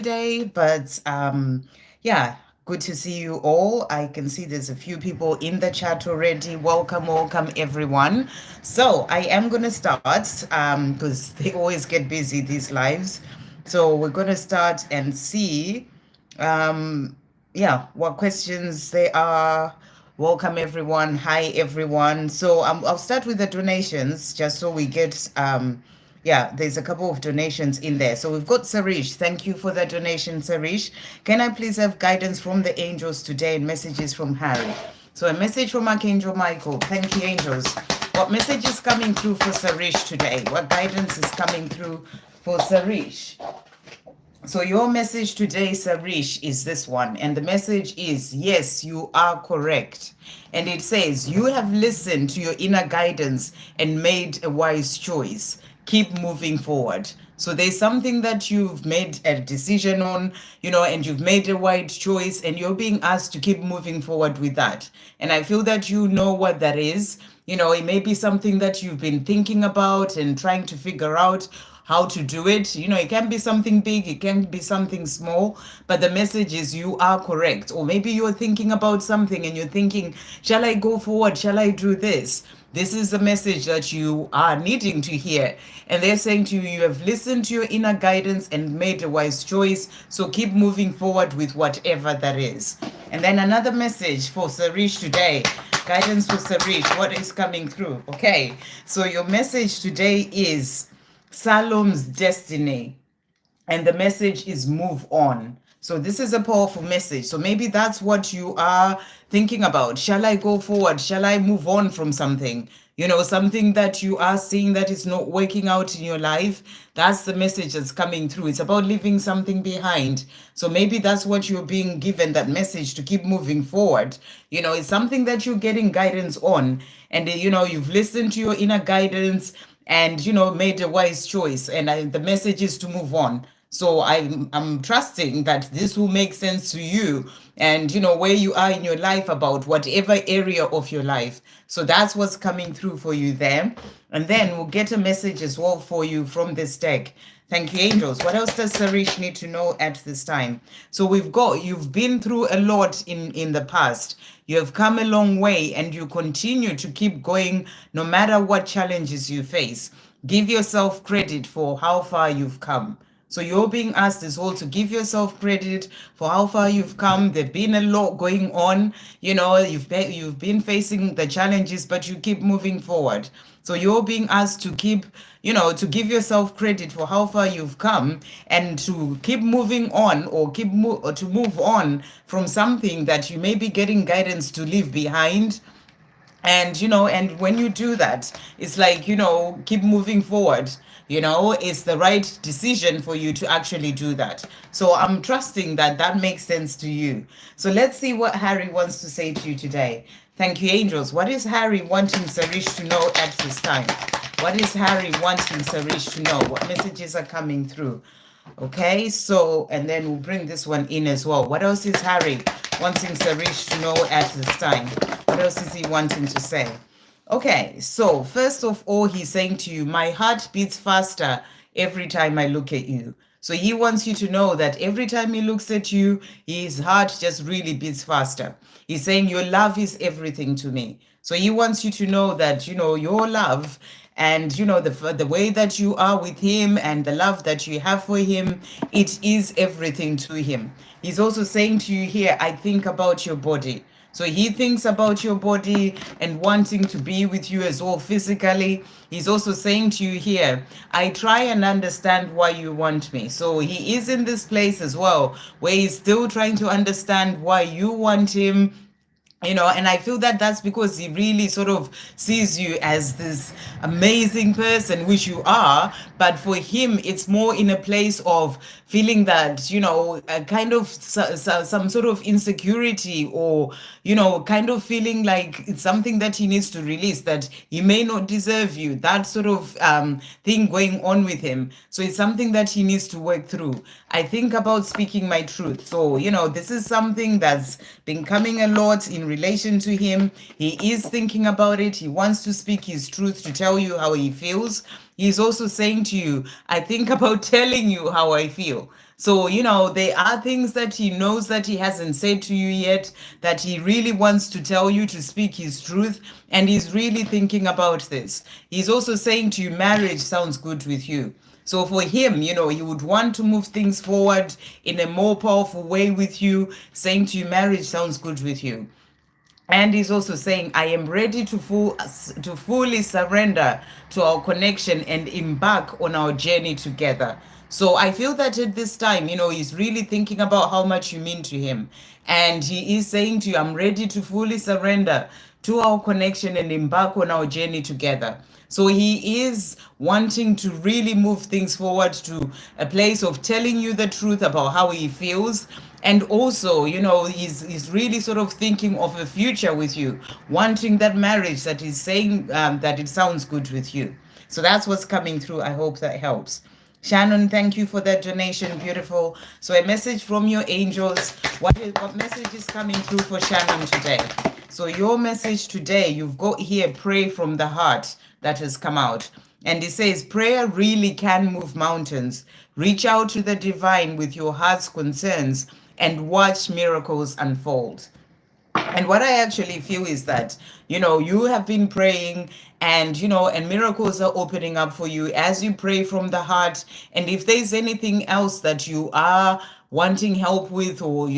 today, but yeah, good to see you all. I can see there's a few people in the chat already. Welcome, welcome, everyone. So I am going to start because they always get busy, these lives. So we're going to start and see, um, yeah, what questions there are. Welcome, everyone. Hi, everyone. So I'll start with the donations just so we get yeah, there's a couple of donations in there. So we've got Sarish. Thank you for that donation, Sarish. Can I please have guidance from the angels today and messages from Harry? So a message from Archangel Michael. Thank you, angels. What message is coming through for Sarish today? What guidance is coming through for Sarish? So your message today, Sarish, is this one. And the message is, yes, you are correct. And it says, you have listened to your inner guidance and made a wise choice. Keep moving forward. So there's something that you've made a decision on, and you've made a wise choice, and you're being asked to keep moving forward with that. And I feel that you know what that is. It may be something that you've been thinking about and trying to figure out how to do it. It can be something big, it can be something small, but the message is you are correct. Or maybe you're thinking about something and you're thinking, shall I go forward? Shall I do this? This is the message that you are needing to hear. And they're saying to you, you have listened to your inner guidance and made a wise choice. So keep moving forward with whatever that is. And then another message for Sarish today. Guidance for Sarish. What is coming through? Okay. So your message today is Salom's destiny, and the message is move on. So this is a powerful message. So maybe that's what you are thinking about. Shall I go forward? Shall I move on from something? Something that you are seeing that is not working out in your life. That's the message that's coming through. It's about leaving something behind. So maybe that's what you're being given, that message to keep moving forward. It's something that you're getting guidance on. And, you've listened to your inner guidance and made a wise choice, and the message is to move on. So I'm trusting that this will make sense to you, and where you are in your life, about whatever area of your life. So that's what's coming through for you there. And then we'll get a message as well for you from this deck. Thank you, angels. What else does Sarish need to know at this time? So you've been through a lot in the past. You have come a long way, and you continue to keep going no matter what challenges you face. Give yourself credit for how far you've come. So you're being asked as well to give yourself credit for how far you've come. There've been a lot going on. You've been facing the challenges, but you keep moving forward. So you're being asked to keep, to give yourself credit for how far you've come, and to keep moving on, or to move on from something that you may be getting guidance to leave behind. And when you do that, it's like, keep moving forward. It's the right decision for you to actually do that. So I'm trusting that that makes sense to you. So let's see what Harry wants to say to you today. Thank you, angels. What is Harry wanting Sarish to know at this time? What is Harry wanting Sarish to know? What messages are coming through? Okay, so, and then we'll bring this one in as well. What else is Harry wanting Sarish to know at this time? What else is he wanting to say? Okay, so first of all, he's saying to you, my heart beats faster every time I look at you. So he wants you to know that every time he looks at you, his heart just really beats faster. He's saying your love is everything to me. So he wants you to know that, your love and, the way that you are with him and the love that you have for him, it is everything to him. He's also saying to you here, I think about your body. So he thinks about your body and wanting to be with you as well physically. He's also saying to you here, I try and understand why you want me. So he is in this place as well, where he's still trying to understand why you want him. And I feel that that's because he really sort of sees you as this amazing person, which you are. But for him, it's more in a place of feeling that, a kind of some sort of insecurity, or, kind of feeling like it's something that he needs to release, that he may not deserve you, that sort of thing going on with him. So it's something that he needs to work through. I think about speaking my truth. So, this is something that's been coming a lot in relation to him. He is thinking about it. He wants to speak his truth, to tell you how he feels. he's also saying to you, I think about telling you how I feel. So, there are things that he knows that he hasn't said to you yet, that he really wants to tell you, to speak his truth, and he's really thinking about this. He's also saying to you, marriage sounds good with you. So for him, he would want to move things forward in a more powerful way with you, saying to you, marriage sounds good with you. And he's also saying, I am ready to fully surrender to our connection and embark on our journey together. So I feel that at this time, he's really thinking about how much you mean to him. And he is saying to you, I'm ready to fully surrender to our connection and embark on our journey together. So he is wanting to really move things forward to a place of telling you the truth about how he feels. And also, he's really sort of thinking of a future with you, wanting that marriage that he's saying that it sounds good with you. So that's what's coming through. I hope that helps. Shannon, thank you for that donation. Beautiful. So a message from your angels. What message is coming through for Shannon today? So your message today, you've got here, pray from the heart, that has come out. And it says, prayer really can move mountains. Reach out to the divine with your heart's concerns and watch miracles unfold. And what I actually feel is that, you have been praying and miracles are opening up for you as you pray from the heart. And if there's anything else that you are wanting help with, or,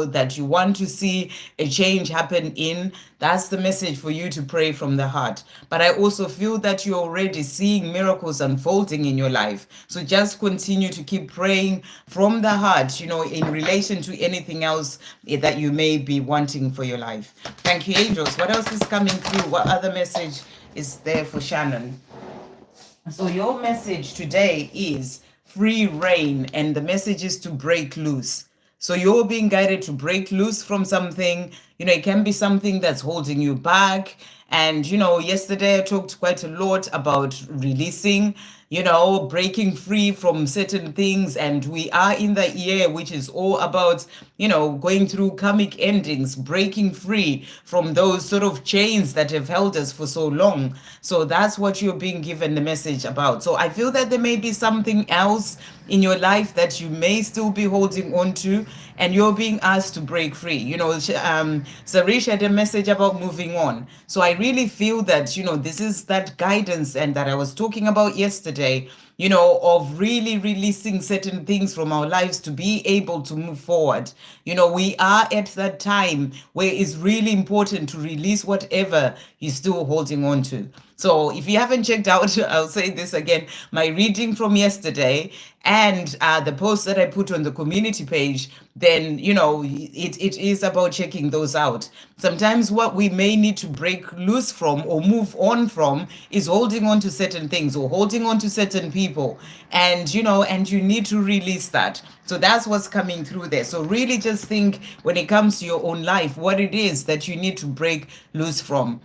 that you want to see a change happen in, that's the message for you to pray from the heart. But I also feel that you're already seeing miracles unfolding in your life. So just continue to keep praying from the heart, in relation to anything else that you may be wanting for your life. Thank you, angels. What else is coming through? What other message is there for Shannon? So your message today is free reign, and the message is to break loose. So you're being guided to break loose from something. It can be something that's holding you back. And, yesterday I talked quite a lot about releasing, breaking free from certain things. And we are in the year which is all about, going through karmic endings, breaking free from those sort of chains that have held us for so long. So that's what you're being given the message about. So I feel that there may be something else in your life that you may still be holding on to, and you're being asked to break free. Sarish had a message about moving on. So I really feel that, this is that guidance and that I was talking about yesterday, of really releasing certain things from our lives to be able to move forward. We are at that time where it's really important to release whatever you're still holding on to. So if you haven't checked out, I'll say this again, my reading from yesterday and the post that I put on the community page, then, it is about checking those out. Sometimes what we may need to break loose from or move on from is holding on to certain things or holding on to certain people. And, and you need to release that. So that's what's coming through there. So really just think when it comes to your own life, what it is that you need to break loose from.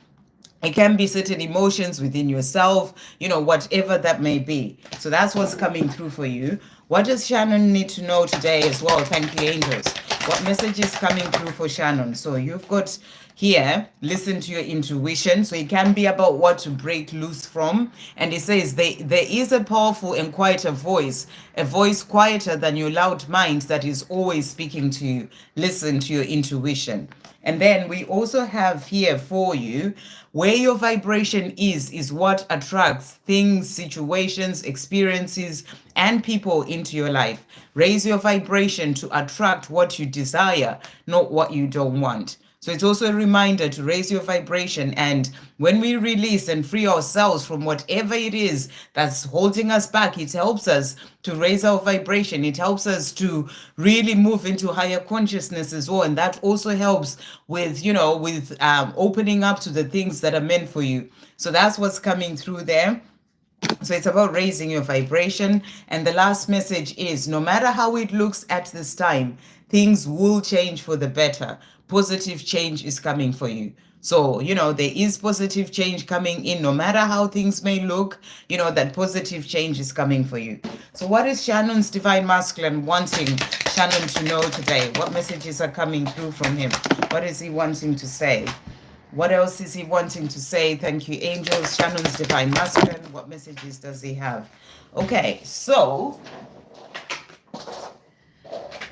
It can be certain emotions within yourself, whatever that may be. So that's what's coming through for you. What does Shannon need to know today as well? Thank you, angels. What message is coming through for Shannon? So you've got here, listen to your intuition. So it can be about what to break loose from. And it says there is a powerful and quieter voice, a voice quieter than your loud mind that is always speaking to you. Listen to your intuition. And then we also have here for you, where your vibration is what attracts things, situations, experiences, and people into your life. Raise your vibration to attract what you desire, not what you don't want. So it's also a reminder to raise your vibration. And when we release and free ourselves from whatever it is that's holding us back, it helps us to raise our vibration. It helps us to really move into higher consciousness as well. And that also helps with, opening up to the things that are meant for you. So that's what's coming through there. So it's about raising your vibration. And the last message is, no matter how it looks at this time, things will change for the better. Positive change is coming for you. So, there is positive change coming in, no matter how things may look, that positive change is coming for you. So what is Shannon's divine masculine wanting Shannon to know today? What messages are coming through from him? What is he wanting to say? What else is he wanting to say? Thank you, angels. Shannon's divine masculine. What messages does he have? Okay, so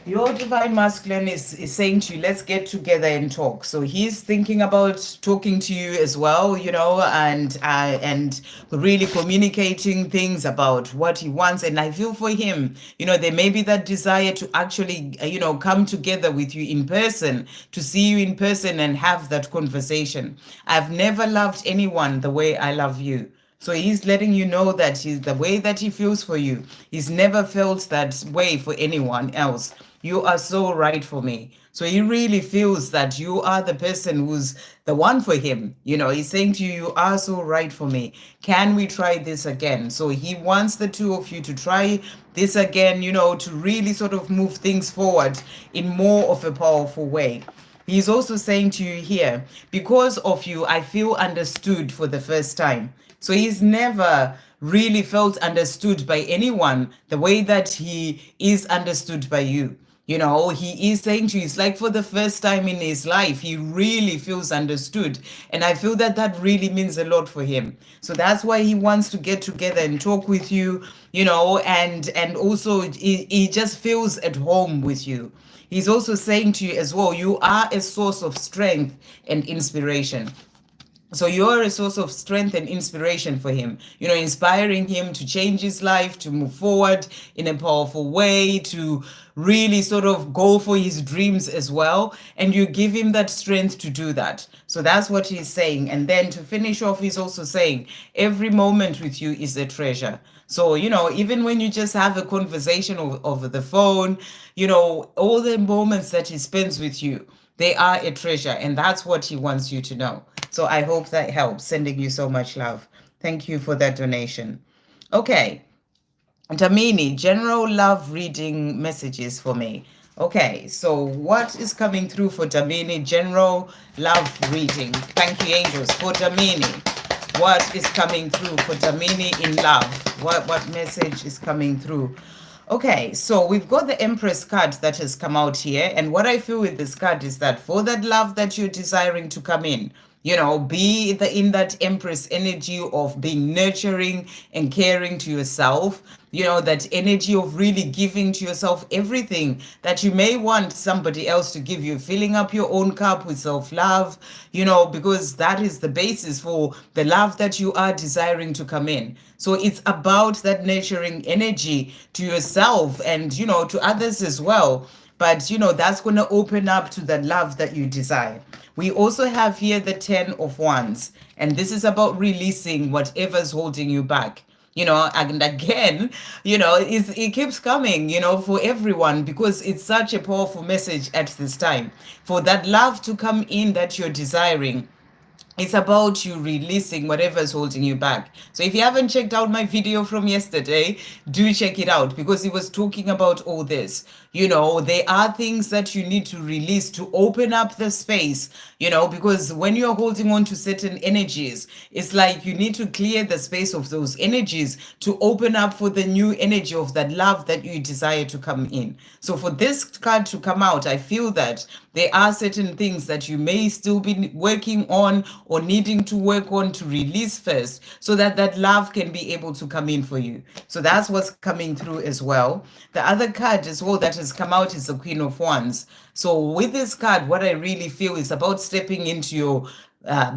your divine masculine is saying to you, let's get together and talk. So he's thinking about talking to you as well, and really communicating things about what he wants. And I feel for him, there may be that desire to actually, come together with you in person, to see you in person and have that conversation. I've never loved anyone the way I love you. So he's letting you know that the way that he feels for you, he's never felt that way for anyone else. You are so right for me. So he really feels that you are the person who's the one for him. He's saying to you, you are so right for me. Can we try this again? So he wants the two of you to try this again, to really sort of move things forward in more of a powerful way. He's also saying to you here, because of you, I feel understood for the first time. So he's never really felt understood by anyone the way that he is understood by you. He is saying to you, it's like for the first time in his life, he really feels understood. And I feel that that really means a lot for him. So that's why he wants to get together and talk with you, and also he just feels at home with you. He's also saying to you as well, you are a source of strength and inspiration. So you're a source of strength and inspiration for him, inspiring him to change his life, to move forward in a powerful way, to really sort of go for his dreams as well. And you give him that strength to do that. So that's what he's saying. And then to finish off, he's also saying every moment with you is a treasure. So, even when you just have a conversation over the phone, all the moments that he spends with you, they are a treasure. And that's what he wants you to know. So I hope that helps. Sending you so much love. Thank you for that donation. Okay. Damini, general love reading messages for me. Okay, so what is coming through for Damini? General love reading. Thank you, angels, for Damini. What is coming through for Damini in love? What message is coming through? Okay, so we've got the Empress card that has come out here. And what I feel with this card is that for that love that you're desiring to come in, be in that Empress energy of being nurturing and caring to yourself, that energy of really giving to yourself everything that you may want somebody else to give you, filling up your own cup with self-love, because that is the basis for the love that you are desiring to come in. So it's about that nurturing energy to yourself and, to others as well. But, that's going to open up to the love that you desire. We also have here the 10 of Wands. And this is about releasing whatever's holding you back. And again, it keeps coming, for everyone, because it's such a powerful message at this time. For that love to come in that you're desiring, it's about you releasing whatever's holding you back. So if you haven't checked out my video from yesterday, do check it out, because it was talking about all this. There are things that you need to release to open up the space, because when you're holding on to certain energies, it's like you need to clear the space of those energies to open up for the new energy of that love that you desire to come in. So for this card to come out, I feel that there are certain things that you may still be working on or needing to work on to release first, so that that love can be able to come in for you. So that's what's coming through as well. The other card as well that has come out is the Queen of Wands. So with this card, what I really feel is about stepping into your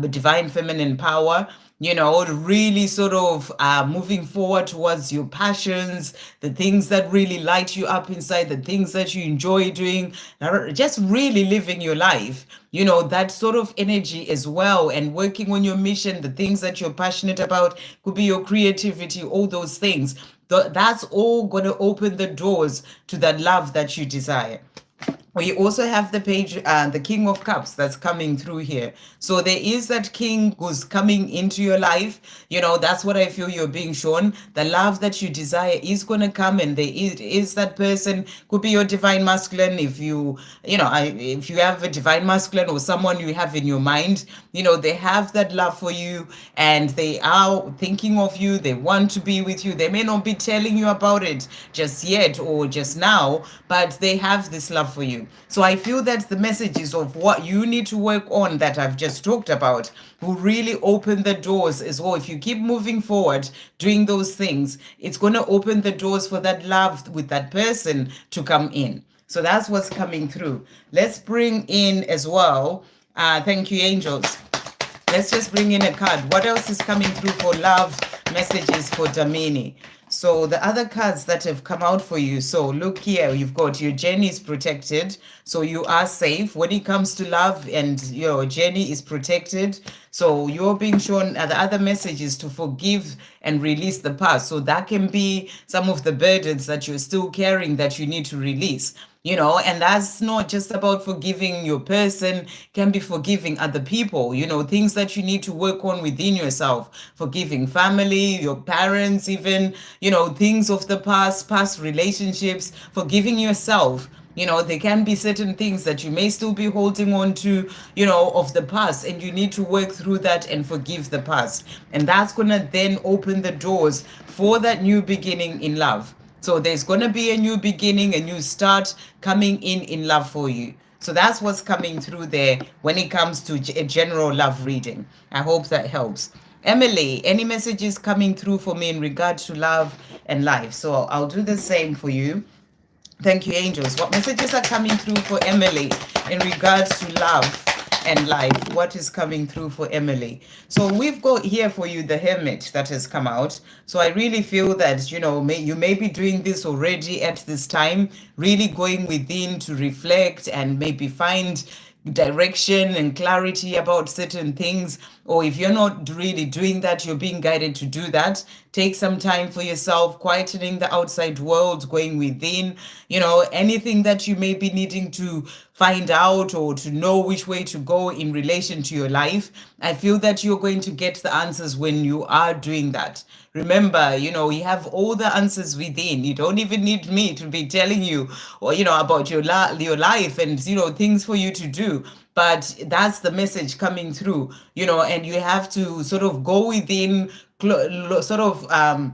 divine feminine power, really sort of moving forward towards your passions, the things that really light you up inside, the things that you enjoy doing, just really living your life, that sort of energy as well, and working on your mission, the things that you're passionate about, could be your creativity, all those things. That's all going to open the doors to that love that you desire. We also have the page, the King of Cups that's coming through here. So there is that king who's coming into your life. That's what I feel you're being shown. The love that you desire is going to come, and there is that person. Could be your divine masculine. If if you have a divine masculine or someone you have in your mind, they have that love for you, and they are thinking of you. They want to be with you. They may not be telling you about it just yet or just now, but they have this love for you. you. So I feel that the messages of what you need to work on that I've just talked about will really open the doors as well. If you keep moving forward, doing those things, it's going to open the doors for that love with that person to come in. So that's what's coming through. Let's bring in as well. Thank you, angels. Let's just bring in a card. What else is coming through for love messages for Damini? So the other cards that have come out for you. So look here, you've got your journey is protected. So you are safe when it comes to love, and your journey is protected. So you're being shown the other messages to forgive and release the past. So that can be some of the burdens that you're still carrying that you need to release. And that's not just about forgiving your person, can be forgiving other people, things that you need to work on within yourself, forgiving family, your parents, even, things of the past relationships, forgiving yourself. There can be certain things that you may still be holding on to, of the past, and you need to work through that and forgive the past. And that's going to then open the doors for that new beginning in love. So there's going to be a new beginning, a new start coming in love for you. So that's what's coming through there when it comes to a general love reading. I hope that helps. Emily, any messages coming through for me in regard to love and life? So I'll do the same for you. Thank you, angels. What messages are coming through for Emily in regards to love and life? What is coming through for Emily? So we've got here for you the Hermit that has come out. So I really feel that, you may be doing this already at this time, really going within to reflect and maybe find direction and clarity about certain things. Or if you're not really doing that, you're being guided to do that. Take some time for yourself, quietening the outside world, going within, anything that you may be needing to find out or to know which way to go in relation to your life. I feel that you're going to get the answers when you are doing that. Remember, you have all the answers within. You don't even need me to be telling you, or about your life and things for you to do. But that's the message coming through, and you have to sort of go within, sort of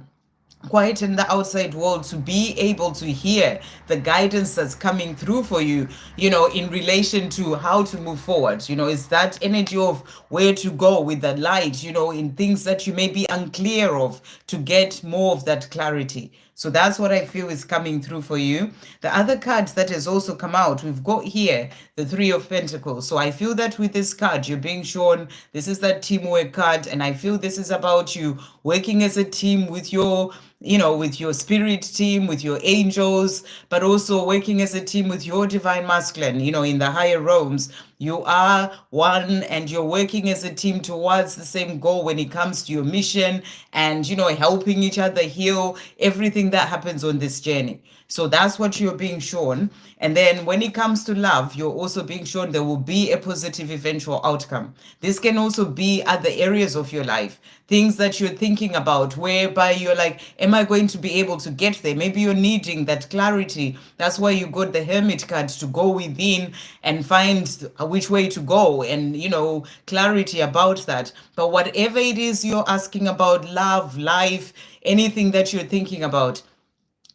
quieten the outside world to be able to hear the guidance that's coming through for you, in relation to how to move forward. It's that energy of where to go with the light, in things that you may be unclear of, to get more of that clarity. So that's what I feel is coming through for you. The other card that has also come out, we've got here the Three of Pentacles. So I feel that with this card, you're being shown this is that teamwork card. And I feel this is about you working as a team with your with your spirit team, with your angels, but also working as a team with your divine masculine, in the higher realms. You are one and you're working as a team towards the same goal when it comes to your mission and, helping each other heal everything that happens on this journey. So that's what you're being shown. And then when it comes to love, you're also being shown there will be a positive eventual outcome. This can also be other areas of your life, things that you're thinking about, whereby you're like, am I going to be able to get there? Maybe you're needing that clarity. That's why you got the Hermit card, to go within and find which way to go and, clarity about that. But whatever it is you're asking about, love, life, anything that you're thinking about,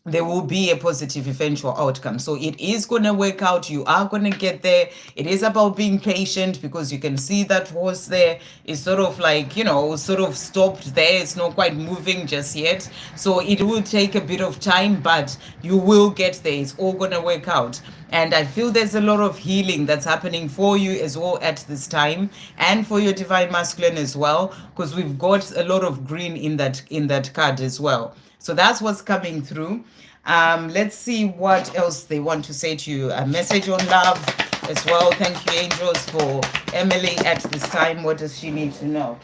there will be a positive eventual outcome. So it is going to work out. You are going to get there. It is about being patient, because you can see that horse there is sort of like, sort of stopped there. It's not quite moving just yet. So it will take a bit of time, but you will get there. It's all going to work out. And I feel there's a lot of healing that's happening for you as well at this time, and for your divine masculine as well, because we've got a lot of green in that card as well. So that's what's coming through. Let's see what else they want to say to you. A message on love as well. Thank you, angels, for Emily at this time. What does she need to know?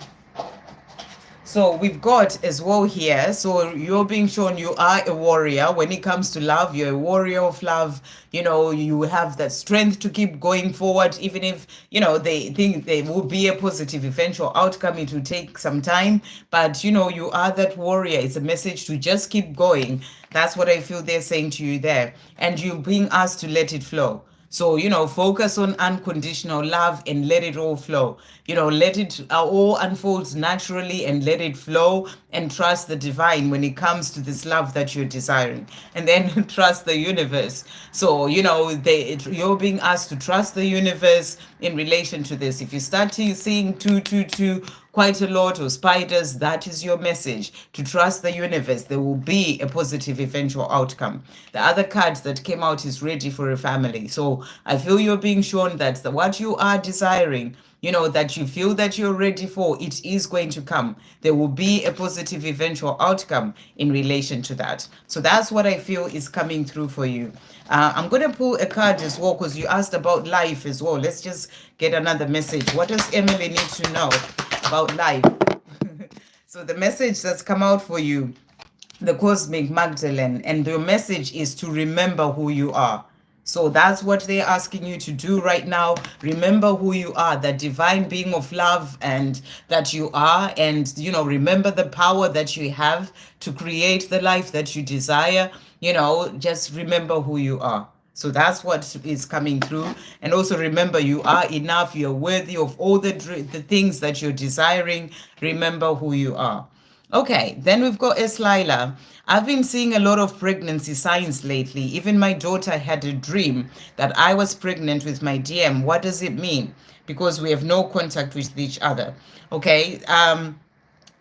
So we've got as well here, so you're being shown you are a warrior. When it comes to love, you're a warrior of love. You have that strength to keep going forward, even if, they think there will be a positive eventual outcome. It will take some time, but, you are that warrior. It's a message to just keep going. That's what I feel they're saying to you there. And you're being asked to let it flow. So, focus on unconditional love and let it all flow. Let it all unfold naturally and let it flow, and trust the divine when it comes to this love that you're desiring. And then trust the universe. So, you're being asked to trust the universe in relation to this. If you start seeing 222 quite a lot, or spiders, that is your message to trust the universe. There will be a positive eventual outcome. The other card that came out is ready for a family. So I feel you're being shown that what you are desiring, that you feel that you're ready for, it is going to come. There will be a positive eventual outcome in relation to that. So that's what I feel is coming through for you. I'm going to pull a card as well because you asked about life as well. Let's just get another message. What does Emily need to know about life? So the message that's come out for you, the Cosmic Magdalene, and your message is to remember who you are. So that's what they're asking you to do right now. Remember who you are, the divine being of love, and that you are. And, remember the power that you have to create the life that you desire. Just remember who you are. So that's what is coming through. And also remember, you are enough. You're worthy of all the things that you're desiring. Remember who you are. Okay, then we've got Eslila. I've been seeing a lot of pregnancy signs lately. Even my daughter had a dream that I was pregnant with my DM. What does it mean? Because we have no contact with each other. Okay.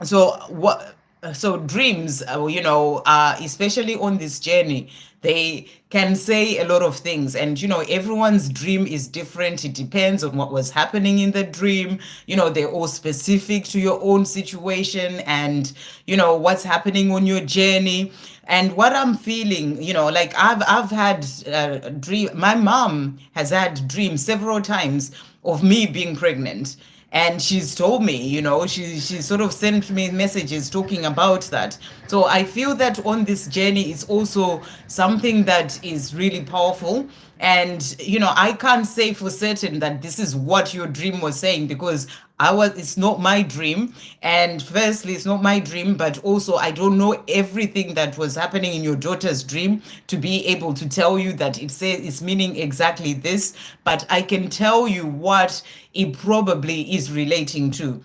So what? So dreams, especially on this journey, they can say a lot of things, and everyone's dream is different. It depends on what was happening in the dream. They're all specific to your own situation, and what's happening on your journey. And what I'm feeling, like I've had a dream. My mom has had dreams several times of me being pregnant, and she's told me, she sort of sent me messages talking about that. So I feel that on this journey is also something that is really powerful. And I can't say for certain that this is what your dream was saying, because it's not my dream. And firstly, it's not my dream, but also I don't know everything that was happening in your daughter's dream to be able to tell you that it's meaning exactly this. But I can tell you what it probably is relating to.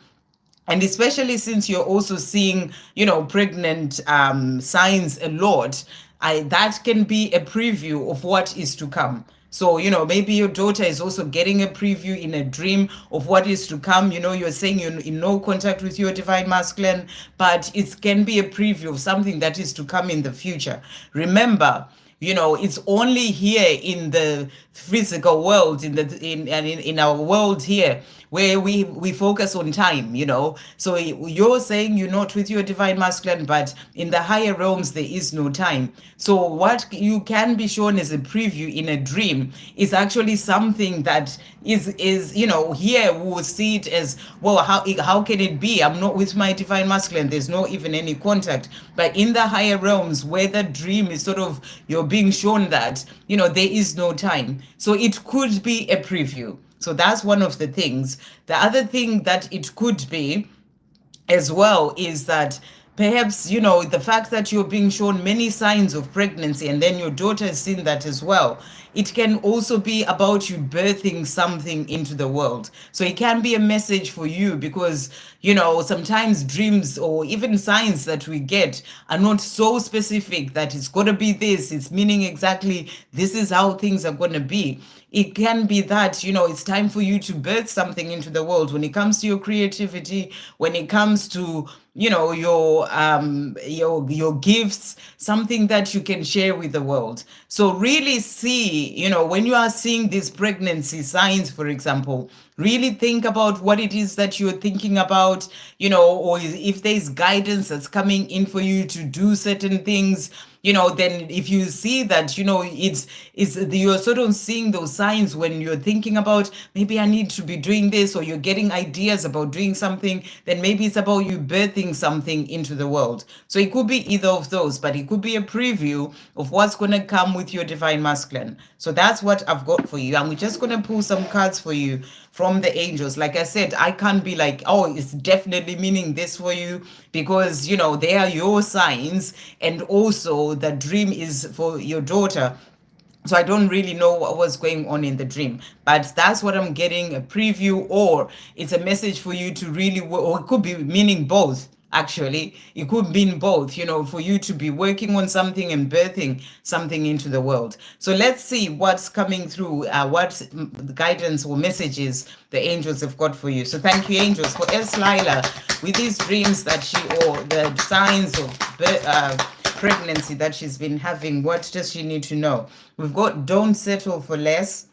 And especially since you're also seeing, pregnant signs a lot, that can be a preview of what is to come. So, maybe your daughter is also getting a preview in a dream of what is to come. You're saying you're in no contact with your divine masculine, but it can be a preview of something that is to come in the future. Remember, it's only here in the physical world, in our world here, where we focus on time. So you're saying you're not with your divine masculine, but in the higher realms there is no time. So what you can be shown as a preview in a dream is actually something that is here we will see it as, well, how can it be? I'm not with my divine masculine, there's no even any contact. But in the higher realms, where the dream is sort of, you're being shown that there is no time, so it could be a preview. So that's one of the things. The other thing that it could be as well is that perhaps the fact that you're being shown many signs of pregnancy, and then your daughter has seen that as well, it can also be about you birthing something into the world. So it can be a message for you, because sometimes dreams or even signs that we get are not so specific that it's going to be this, it's meaning exactly this is how things are going to be. It can be that it's time for you to birth something into the world when it comes to your creativity, when it comes to your gifts, something that you can share with the world. So really see, when you are seeing these pregnancy signs, for example, really think about what it is that you're thinking about, or if there's guidance that's coming in for you to do certain things. Then if you see that, it's you're sort of seeing those signs when you're thinking about, maybe I need to be doing this, or you're getting ideas about doing something, then maybe it's about you birthing something into the world. So it could be either of those, but it could be a preview of what's going to come with your divine masculine. So that's what I've got for you. And we're just going to pull some cards for you from the angels. Like I said, I can't be like, oh, it's definitely meaning this for you, because they are your signs, and also the dream is for your daughter. So I don't really know what was going on in the dream, but that's what I'm getting, a preview, or it's a message for you to really or it could be meaning both. Actually, it could mean both, for you to be working on something and birthing something into the world. So let's see what's coming through, what guidance or messages the angels have got for you. So thank you, angels, for S. Lila, with these dreams that or the signs of pregnancy that she's been having. What does she need to know? We've got don't settle for less.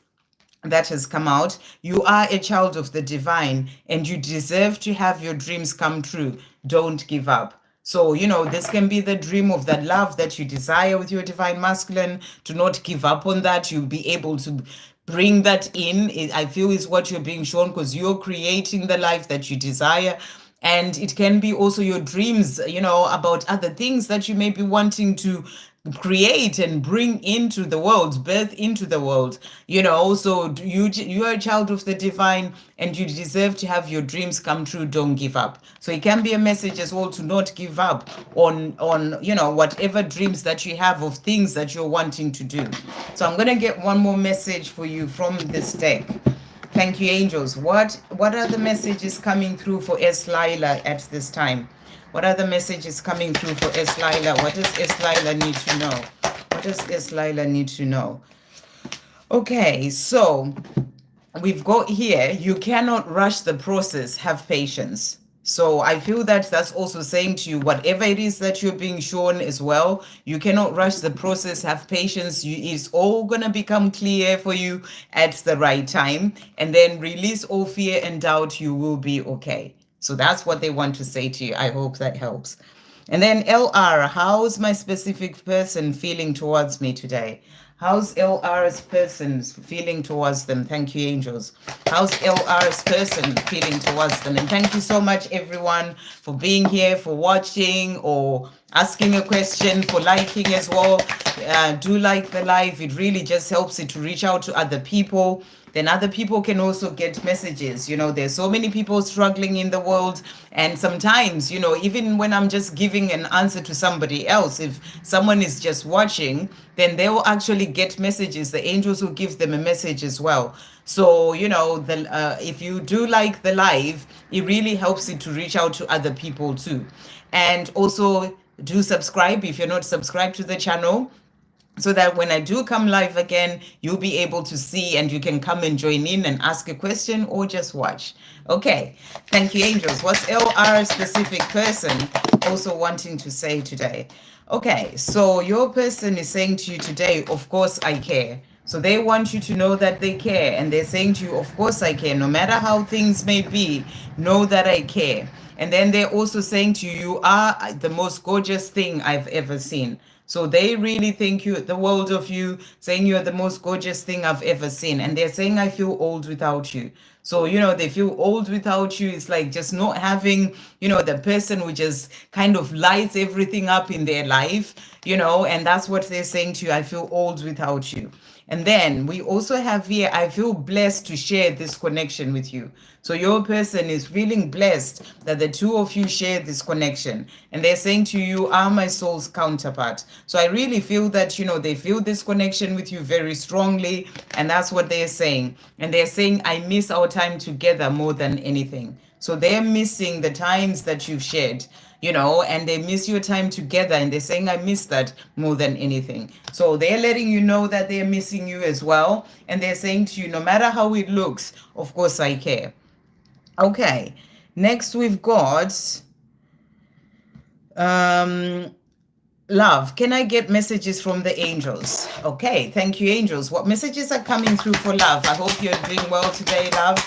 That has come out. You are a child of the divine and you deserve to have your dreams come true. Don't give up. So, this can be the dream of that love that you desire with your divine masculine. To not give up on that. You'll be able to bring that in. I feel is what you're being shown, because you're creating the life that you desire. And it can be also your dreams, about other things that you may be wanting to create and bring into the world, birth into the world. So you are a child of the divine and you deserve to have your dreams come true. Don't give up. So it can be a message as well to not give up on whatever dreams that you have of things that you're wanting to do. So I'm going to get one more message for you from this deck. Thank you, angels. What are the messages coming through for S. Lila at this time? What are the messages coming through for S. Lila? What does S. Lila need to know? What does S. Lila need to know? Okay, so we've got here, you cannot rush the process, have patience. So I feel that that's also saying to you, whatever it is that you're being shown as well, you cannot rush the process, have patience. It's all going to become clear for you at the right time. And then release all fear and doubt, you will be okay. So that's what they want to say to you. I hope that helps. And then LR, how's my specific person feeling towards me today? How's LR's person feeling towards them? Thank you, angels. How's LR's person feeling towards them? And thank you so much, everyone, for being here, for watching, or asking a question, for liking as well. Do like the live. It really just helps it to reach out to other people. Then other people can also get messages. There's so many people struggling in the world. And sometimes, even when I'm just giving an answer to somebody else, if someone is just watching, then they will actually get messages. The angels will give them a message as well. So, if you do like the live, it really helps it to reach out to other people too. And also do subscribe if you're not subscribed to the channel, so that when I do come live again, you'll be able to see and you can come and join in and ask a question or just watch. Okay, thank you, angels. What's LR specific person also wanting to say today? Okay, so your person is saying to you today, of course I care. So they want you to know that they care, and they're saying to you, of course I care. No matter how things may be, know that I care. And then they're also saying to you, you are the most gorgeous thing I've ever seen. So they really think the world of you, saying you're the most gorgeous thing I've ever seen. And they're saying, I feel old without you. So, they feel old without you. It's like just not having, the person who just kind of lights everything up in their life, and that's what they're saying to you. I feel old without you. And then we also have here, I feel blessed to share this connection with you. So your person is feeling blessed that the two of you share this connection. And they're saying to you, you are my soul's counterpart. So I really feel that, they feel this connection with you very strongly. And that's what they're saying. And they're saying, I miss our time together more than anything. So they're missing the times that you've shared, and they miss your time together. And they're saying, I miss that more than anything. So they're letting you know that they're missing you as well. And they're saying to you, no matter how it looks, of course I care. Okay, next we've got love. Can I get messages from the angels? Okay, thank you, angels. What messages are coming through for love? I hope you're doing well today, love.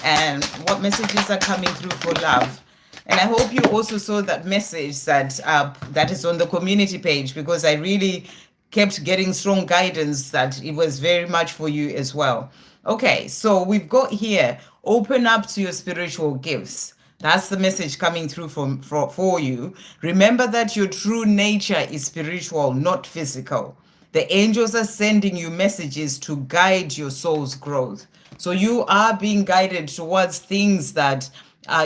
And what messages are coming through for love? And I hope you also saw that message that is on the community page, because I really kept getting strong guidance that it was very much for you as well. Okay, so we've got here, open up to your spiritual gifts. That's the message coming through for you. Remember that your true nature is spiritual, not physical. The angels are sending you messages to guide your soul's growth. So you are being guided towards things that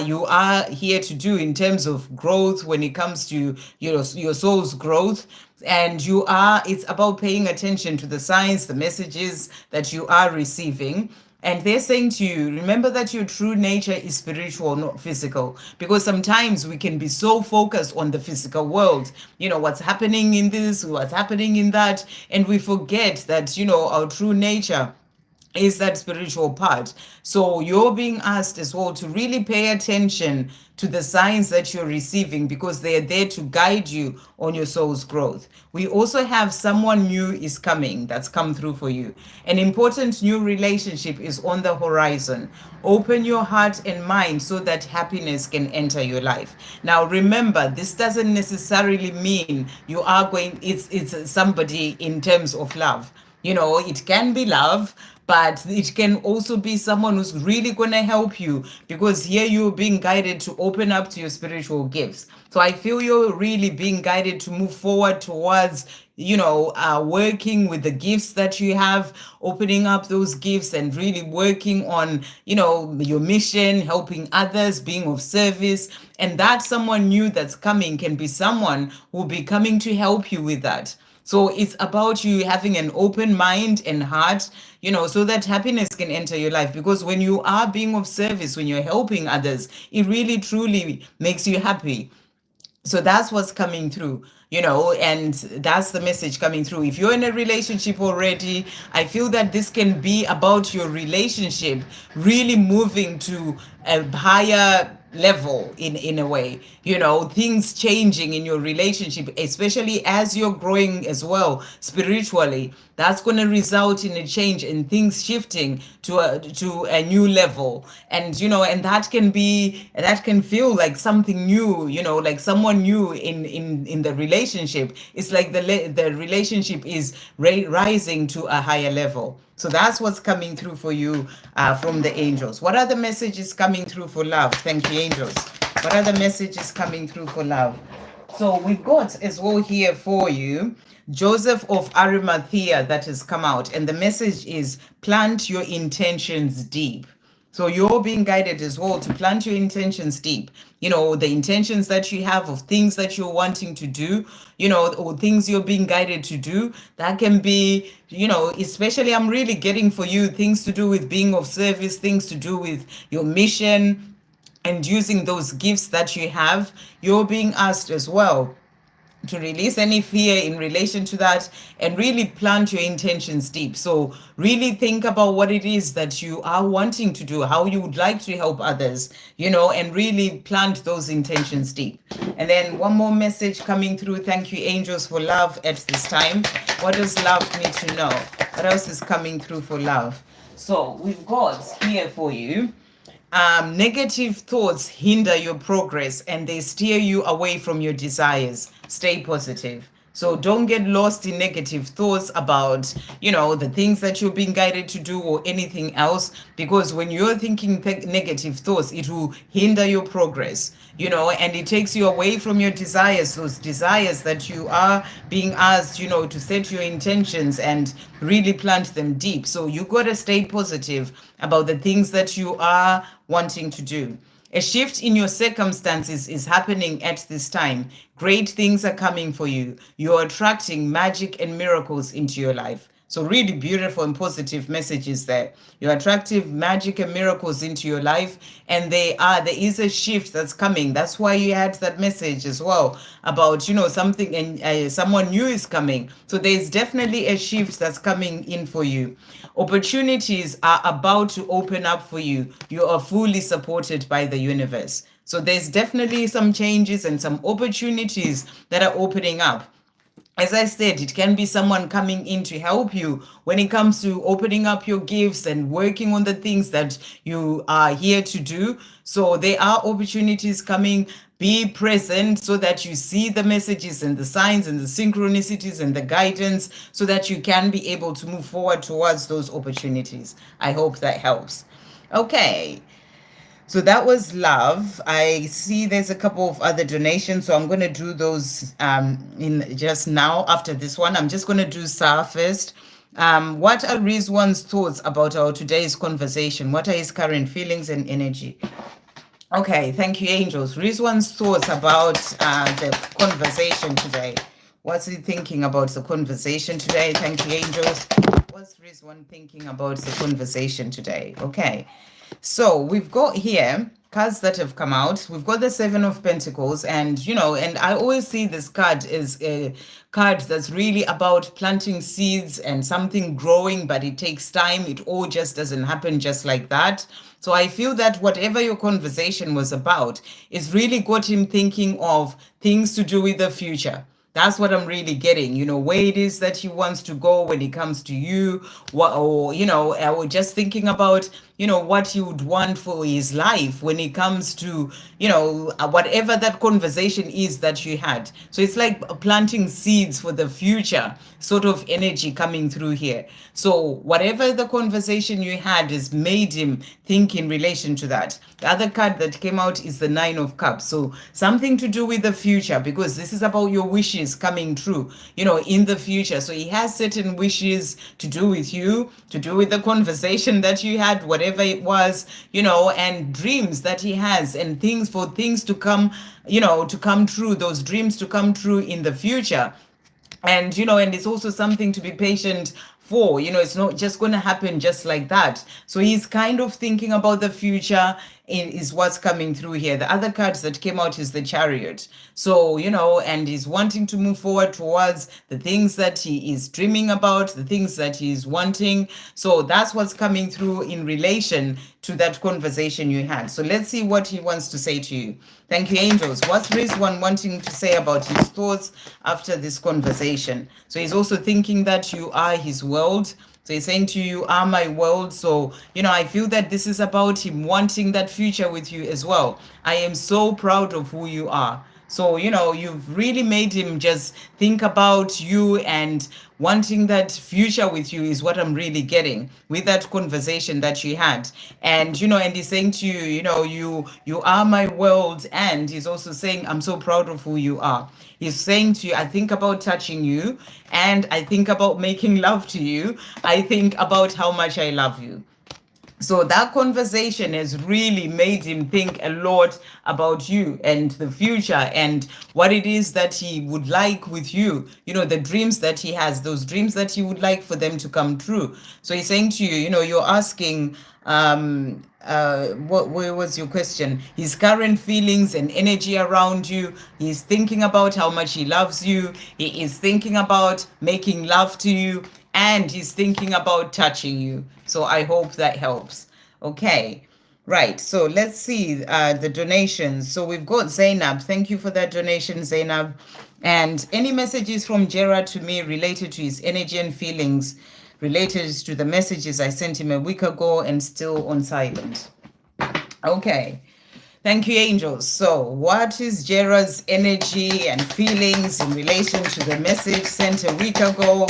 you are here to do in terms of growth when it comes to your soul's growth. And it's about paying attention to the signs, the messages that you are receiving. And they're saying to you, remember that your true nature is spiritual, not physical. Because sometimes we can be so focused on the physical world, what's happening in this, what's happening in that. And we forget that, our true nature is that spiritual part. So you're being asked as well to really pay attention to the signs that you're receiving, because they are there to guide you on your soul's growth. We also have someone new is coming, that's come through for you. An important new relationship is on the horizon. Open your heart and mind so that happiness can enter your life. Now remember, this doesn't necessarily mean you are going, it's somebody in terms of love. It can be love, but it can also be someone who's really going to help you, because here you're being guided to open up to your spiritual gifts. So I feel you're really being guided to move forward towards, working with the gifts that you have, opening up those gifts and really working on, your mission, helping others, being of service. And that someone new that's coming can be someone who will be coming to help you with that. So it's about you having an open mind and heart, so that happiness can enter your life. Because when you are being of service, when you're helping others, it really truly makes you happy. So that's what's coming through, and that's the message coming through. If you're in a relationship already, I feel that this can be about your relationship really moving to a higher level in a way, things changing in your relationship, especially as you're growing as well spiritually. That's going to result in a change and things shifting to a new level. And and that can feel like something new, like someone new in the relationship. It's like the relationship is rising to a higher level. So that's what's coming through for you from the angels. What are the messages coming through for love? Thank you, angels. What are the messages coming through for love? So we've got as well here for you Joseph of Arimathea that has come out, and the message is plant your intentions deep. So you're being guided as well to plant your intentions deep. The intentions that you have of things that you're wanting to do, or things you're being guided to do. That can be, especially I'm really getting for you things to do with being of service, things to do with your mission and using those gifts that you have. You're being asked as well to release any fear in relation to that and really plant your intentions deep. So really think about what it is that you are wanting to do, how you would like to help others, and really plant those intentions deep. And then one more message coming through. Thank you, angels, for love at this time. What does love need to know? What else is coming through for love? So we've got here for you, negative thoughts hinder your progress and they steer you away from your desires. Stay positive. So don't get lost in negative thoughts about, the things that you're being guided to do or anything else. Because when you're thinking negative thoughts, it will hinder your progress, and it takes you away from your desires, those desires that you are being asked, to set your intentions and really plant them deep. So you got to stay positive about the things that you are wanting to do. A shift in your circumstances is happening at this time. Great things are coming for you. You're attracting magic and miracles into your life. So really beautiful and positive messages there. You're attracting magic and miracles into your life, and there is a shift that's coming. That's why you had that message as well about, something, and someone new is coming. So there's definitely a shift that's coming in for you. Opportunities are about to open up for you. You are fully supported by the universe. So there's definitely some changes and some opportunities that are opening up. As I said, it can be someone coming in to help you when it comes to opening up your gifts and working on the things that you are here to do. So there are opportunities coming. Be present so that you see the messages and the signs and the synchronicities and the guidance so that you can be able to move forward towards those opportunities. I hope that helps. Okay. So that was love. I see there's a couple of other donations, so I'm going to do those in just now after this one. I'm just going to do Sa first. What are Rizwan's thoughts about our today's conversation? What are his current feelings and energy? Okay, thank you, angels. Rizwan's thoughts about the conversation today. What's he thinking about the conversation today? Thank you, angels. What's Rizwan thinking about the conversation today? Okay. So we've got here cards that have come out. We've got the Seven of Pentacles, and and I always see this card as a card that's really about planting seeds and something growing, but it takes time. It all just doesn't happen just like that. So I feel that whatever your conversation was about is really got him thinking of things to do with the future. That's what I'm really getting, where it is that he wants to go when it comes to you, or just thinking about, what he would want for his life when it comes to, whatever that conversation is that you had. So it's like planting seeds for the future sort of energy coming through here. So whatever the conversation you had has made him think in relation to that. The other card that came out is the Nine of Cups. So something to do with the future, because this is about your wishes coming true, in the future. So he has certain wishes to do with you, to do with the conversation that you had, whatever it was, and dreams that he has, and things to come, to come true, those dreams to come true in the future. And it's also something to be patient for. It's not just going to happen just like that. So he's kind of thinking about the future, is what's coming through here. The other cards that came out is the Chariot. So and he's wanting to move forward towards the things that he is dreaming about, the things that he's wanting. So that's what's coming through in relation to that conversation you had. So let's see what he wants to say to you. Thank you, angels. What's Rizwan wanting to say about his thoughts after this conversation? So he's also thinking that you are his world. So he's saying to you, are my world. So, I feel that this is about him wanting that future with you as well. I am so proud of who you are. So, you've really made him just think about you, and wanting that future with you is what I'm really getting with that conversation that you had. And he's saying to you, you are my world. And he's also saying, I'm so proud of who you are. He's saying to you, I think about touching you, and I think about making love to you. I think about how much I love you. So that conversation has really made him think a lot about you and the future, and what it is that he would like with you, the dreams that he has, those dreams that he would like for them to come true. So he's saying to you, you're asking, where was your question? His current feelings and energy around you. He's thinking about how much he loves you. He is thinking about making love to you, and he's thinking about touching you. So I hope that helps. Okay. Right. So let's see the donations. So we've got Zainab. Thank you for that donation, Zainab. And any messages from Gerard to me related to his energy and feelings, related to the messages I sent him a week ago and still on silent. Okay. Thank you, angels. So what is Gerard's energy and feelings in relation to the message sent a week ago?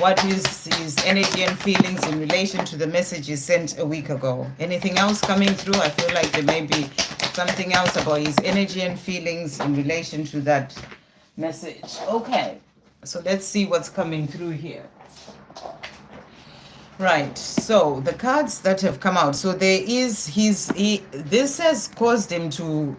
What is his energy and feelings in relation to the messages sent a week ago? Anything else coming through? I feel like there may be something else about his energy and feelings in relation to that message. Okay, so let's see what's coming through here. Right, so the cards that have come out. So there is this has caused him to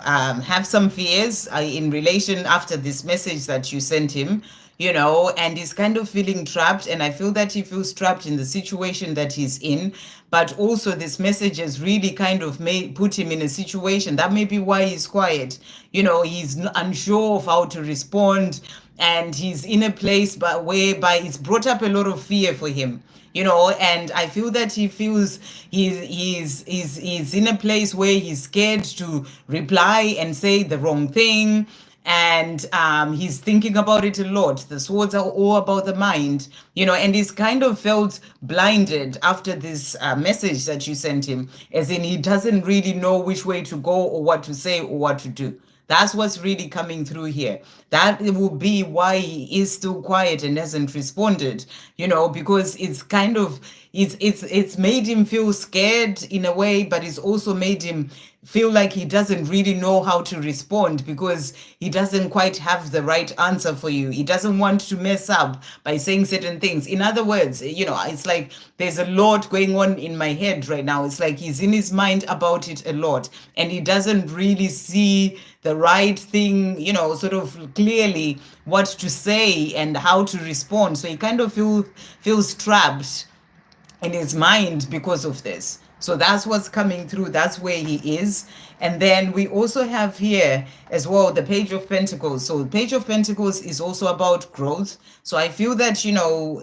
have some fears in relation after this message that you sent him. And he's kind of feeling trapped. And I feel that he feels trapped in the situation that he's in. But also this message has really kind of put him in a situation. That may be why he's quiet. He's unsure of how to respond. And he's in a place whereby it's brought up a lot of fear for him. And I feel that he feels he's in a place where he's scared to reply and say the wrong thing. And he's thinking about it a lot. The swords are all about the mind, and he's kind of felt blinded after this message that you sent him, as in he doesn't really know which way to go or what to say or what to do. That's what's really coming through here. That will be why he is still quiet and hasn't responded, because it's kind of, it's made him feel scared in a way, but it's also made him feel like he doesn't really know how to respond, because he doesn't quite have the right answer for you. He doesn't want to mess up by saying certain things. In other words, it's like there's a lot going on in my head right now. It's like he's in his mind about it a lot, and he doesn't really see the right thing, sort of clearly what to say and how to respond. So he kind of feels trapped in his mind because of this. So that's what's coming through. That's where he is. And then we also have here as well the Page of Pentacles. So, Page of Pentacles is also about growth. So, I feel that,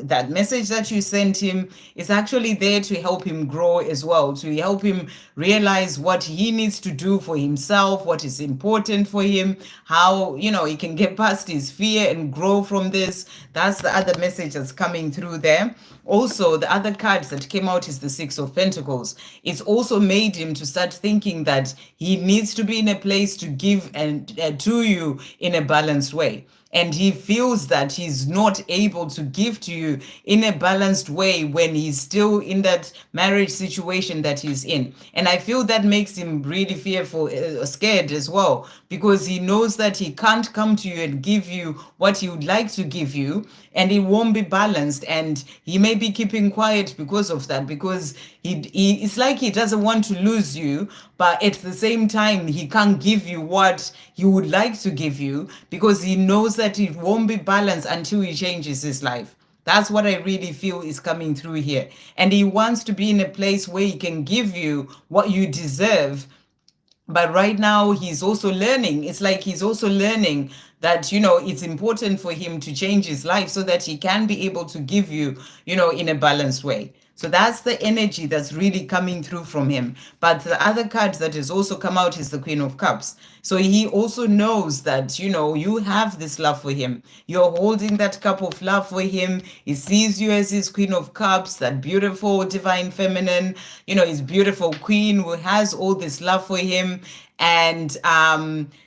that message that you sent him is actually there to help him grow as well, to help him realize what he needs to do for himself, what is important for him, how, he can get past his fear and grow from this. That's the other message that's coming through there. Also, the other cards that came out is the Six of Pentacles. It's also made him to start thinking that he needs to be in a place to give and to you in a balanced way. And he feels that he's not able to give to you in a balanced way when he's still in that marriage situation that he's in. And I feel that makes him really fearful, scared as well, because he knows that he can't come to you and give you what he would like to give you, and it won't be balanced. And he may be keeping quiet because of that, because it's like he doesn't want to lose you, but at the same time, he can't give you what he would like to give you because he knows that it won't be balanced until he changes his life. That's what I really feel is coming through here. And he wants to be in a place where he can give you what you deserve. But right now, he's also learning. It's like he's also learning that, it's important for him to change his life so that he can be able to give you, in a balanced way. So that's the energy that's really coming through from him. But the other card that has also come out is the Queen of Cups. So he also knows that, you have this love for him. You're holding that cup of love for him. He sees you as his Queen of Cups, that beautiful divine feminine, his beautiful queen who has all this love for him. And,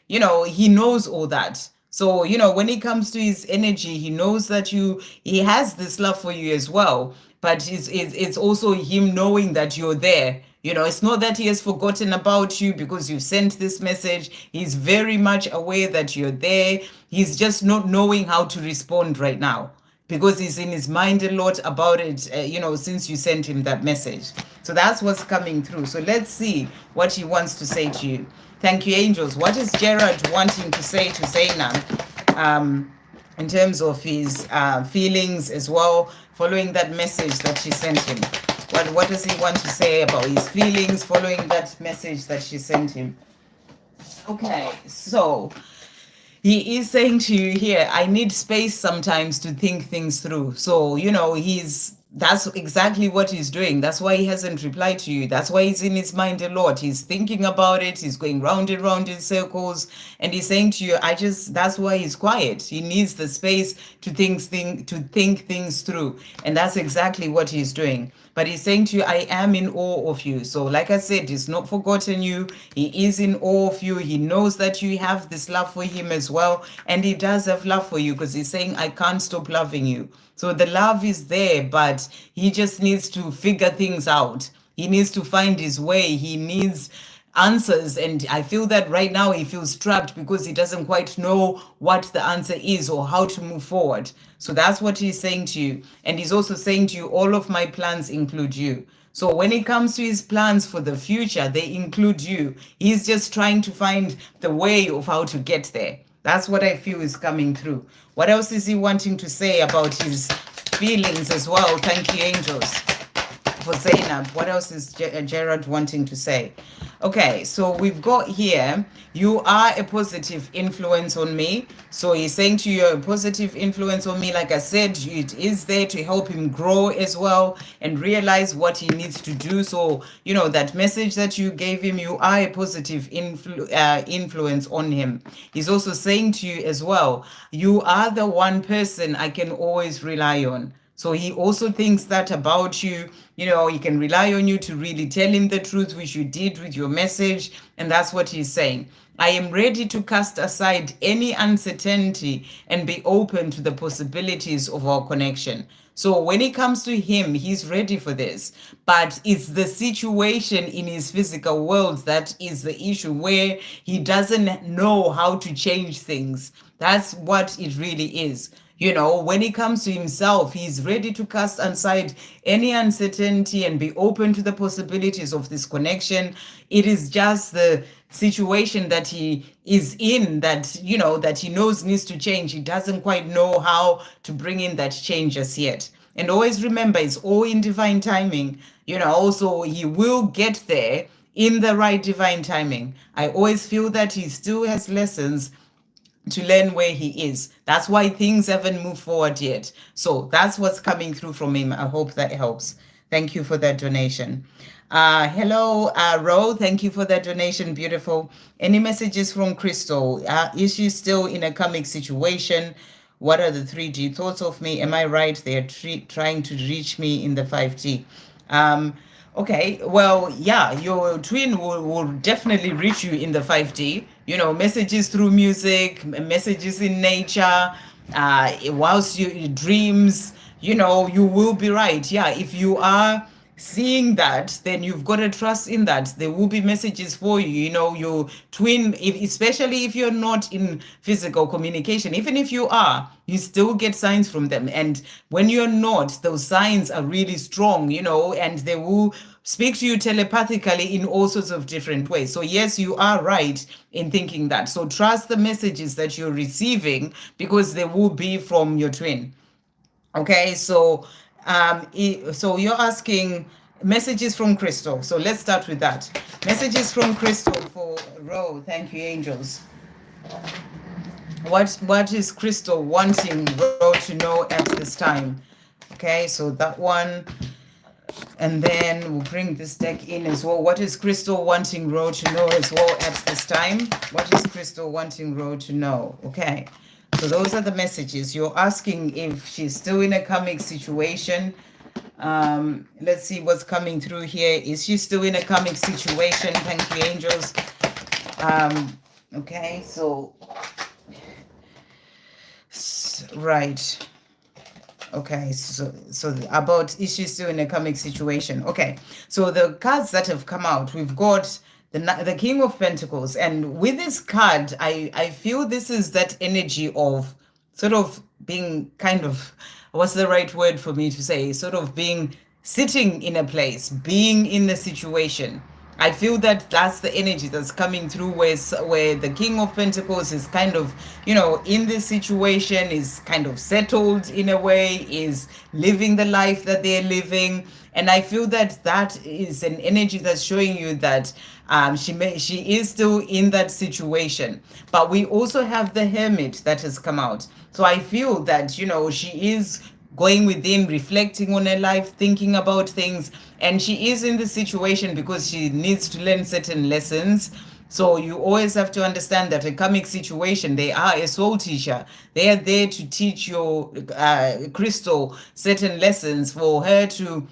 he knows all that. So, when it comes to his energy, he knows that he has this love for you as well. But it's also him knowing that you're there. It's not that he has forgotten about you because you've sent this message. He's very much aware that you're there. He's just not knowing how to respond right now because he's in his mind a lot about it, since you sent him that message. So that's what's coming through. So let's see what he wants to say to you. Thank you, angels. What is Gerard wanting to say to Zainab in terms of his feelings as well, following that message that she sent him? What does he want to say about his feelings following that message that she sent him? Okay, so he is saying to you here, I need space sometimes to think things through. So, that's exactly what he's doing. That's why he hasn't replied to you. That's why he's in his mind a lot. He's thinking about it. He's going round and round in circles. And he's saying to you, that's why he's quiet. He needs the space to think things through. And that's exactly what he's doing. But he's saying to you, I am in awe of you. So like I said, he's not forgotten you. He is in awe of you. He knows that you have this love for him as well. And he does have love for you because he's saying, I can't stop loving you. So the love is there, but he just needs to figure things out. He needs to find his way. He needs answers. And I feel that right now he feels trapped because he doesn't quite know what the answer is or how to move forward. So that's what he's saying to you. And he's also saying to you, all of my plans include you. So when it comes to his plans for the future, they include you. He's just trying to find the way of how to get there. That's what I feel is coming through. What else is he wanting to say about his feelings as well? Thank you, angels, for Zainab. What else is Gerard wanting to say? Okay, so we've got here, you are a positive influence on me. So he's saying to you, you're a positive influence on me. Like I said, it is there to help him grow as well and realize what he needs to do. So, that message that you gave him, you are a positive influence on him. He's also saying to you as well, you are the one person I can always rely on. So he also thinks that about you. He can rely on you to really tell him the truth, which you did with your message. And that's what he's saying. I am ready to cast aside any uncertainty and be open to the possibilities of our connection. So when it comes to him, he's ready for this. But it's the situation in his physical world that is the issue, where he doesn't know how to change things. That's what it really is. When it comes to himself, he's ready to cast aside any uncertainty and be open to the possibilities of this connection. It is just the situation that he is in that he knows needs to change. He doesn't quite know how to bring in that change as yet. And always remember, it's all in divine timing. So he will get there in the right divine timing. I always feel that he still has lessons to learn where he is. That's why things haven't moved forward yet. So that's what's coming through from him. I hope that helps. Thank you for that donation. Hello, Ro. Thank you for that donation. Beautiful. Any messages from Crystal? Is she still in a karmic situation? What are the 3D thoughts of me? Am I right? They're trying to reach me in the 5D. Okay, well, yeah, your twin will definitely reach you in the 5D. Messages through music, messages in nature, whilst you dreams, you will be right. Yeah, if you are seeing that, then you've got to trust in that there will be messages for you. Your twin, especially if you're not in physical communication, even if you are, you still get signs from them. And when you're not, those signs are really strong, and they will speak to you telepathically in all sorts of different ways. So yes, you are right in thinking that. So trust the messages that you're receiving, because they will be from your twin. Okay, so so you're asking messages from Crystal. So let's start with that. Messages from Crystal for Ro. Thank you, angels. What is Crystal wanting Ro to know at this time? Okay, so that one. And then we'll bring this deck in as well. What is Crystal wanting Ro to know as well at this time? What is Crystal wanting Ro to know? Okay. So those are the messages. You're asking if she's still in a karmic situation. Let's see what's coming through here. Is she still in a karmic situation? Thank you, angels. Okay, so right. Okay, so about is she still in a karmic situation? Okay, so the cards that have come out, we've got the King of Pentacles, and with this card, I feel this is that energy of sort of being kind of, what's the right word for me to say? Sort of being sitting in a place, being in the situation. I feel that that's the energy that's coming through where the King of Pentacles is kind of, in this situation, is kind of settled in a way, is living the life that they're living. And I feel that that is an energy that's showing you that she is still in that situation. But we also have the Hermit that has come out. So I feel that, she is going within, reflecting on her life, thinking about things. And she is in this situation because she needs to learn certain lessons. So you always have to understand that a karmic situation, they are a soul teacher. They are there to teach your crystal certain lessons for her to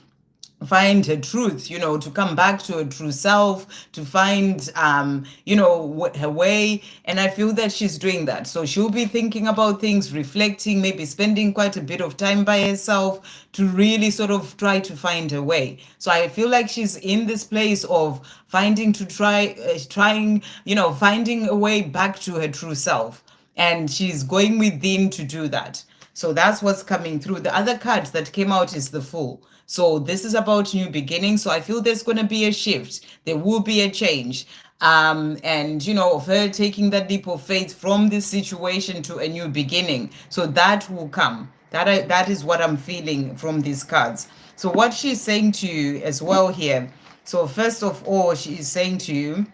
find her truth, to come back to her true self, to find, her way. And I feel that she's doing that. So she'll be thinking about things, reflecting, maybe spending quite a bit of time by herself to really sort of try to find her way. So I feel like she's in this place of finding a way back to her true self. And she's going within to do that. So that's what's coming through. The other card that came out is the Fool. So this is about new beginnings. So I feel there's going to be a shift. There will be a change. And, of her taking that leap of faith from this situation to a new beginning. So that will come. That is what I'm feeling from these cards. So what she's saying to you as well here. So first of all, she is saying to you,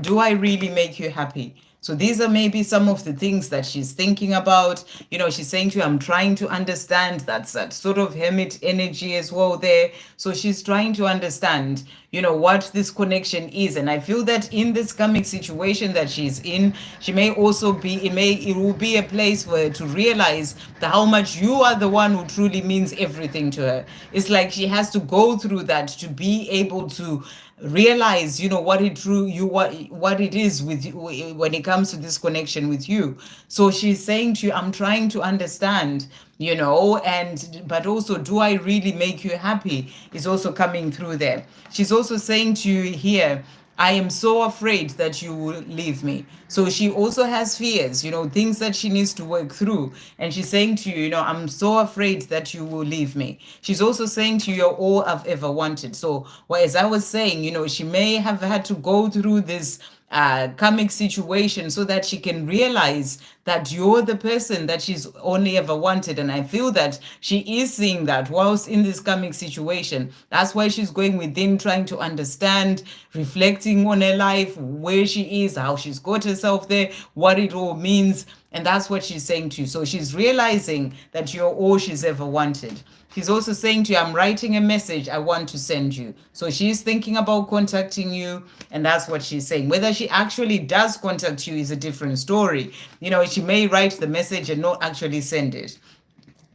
do I really make you happy? So these are maybe some of the things that she's thinking about. She's saying to you, I'm trying to understand. That's that sort of hermit energy as well there. So she's trying to understand, what this connection is. And I feel that in this karmic situation that she's in, she may also be, it will be a place for her to realize how much you are the one who truly means everything to her. It's like she has to go through that to be able to realize what it is with you when it comes to this connection with you. So she's saying to you, I'm trying to understand, but also, do I really make you happy, is also coming through there. She's also saying to you here, I am so afraid that you will leave me. So she also has fears, things that she needs to work through. And she's saying to you, I'm so afraid that you will leave me. She's also saying to you, you're all I've ever wanted. So, well, as I was saying, she may have had to go through this karmic situation so that she can realize that you're the person that she's only ever wanted. And I feel that she is seeing that whilst in this karmic situation. That's why she's going within, trying to understand, reflecting on her life, where she is, how she's got herself there, what it all means. And that's what she's saying to you. So she's realizing that you're all she's ever wanted. She's also saying to you, I'm writing a message I want to send you. So she's thinking about contacting you, and that's what she's saying. Whether she actually does contact you is a different story. She may write the message and not actually send it.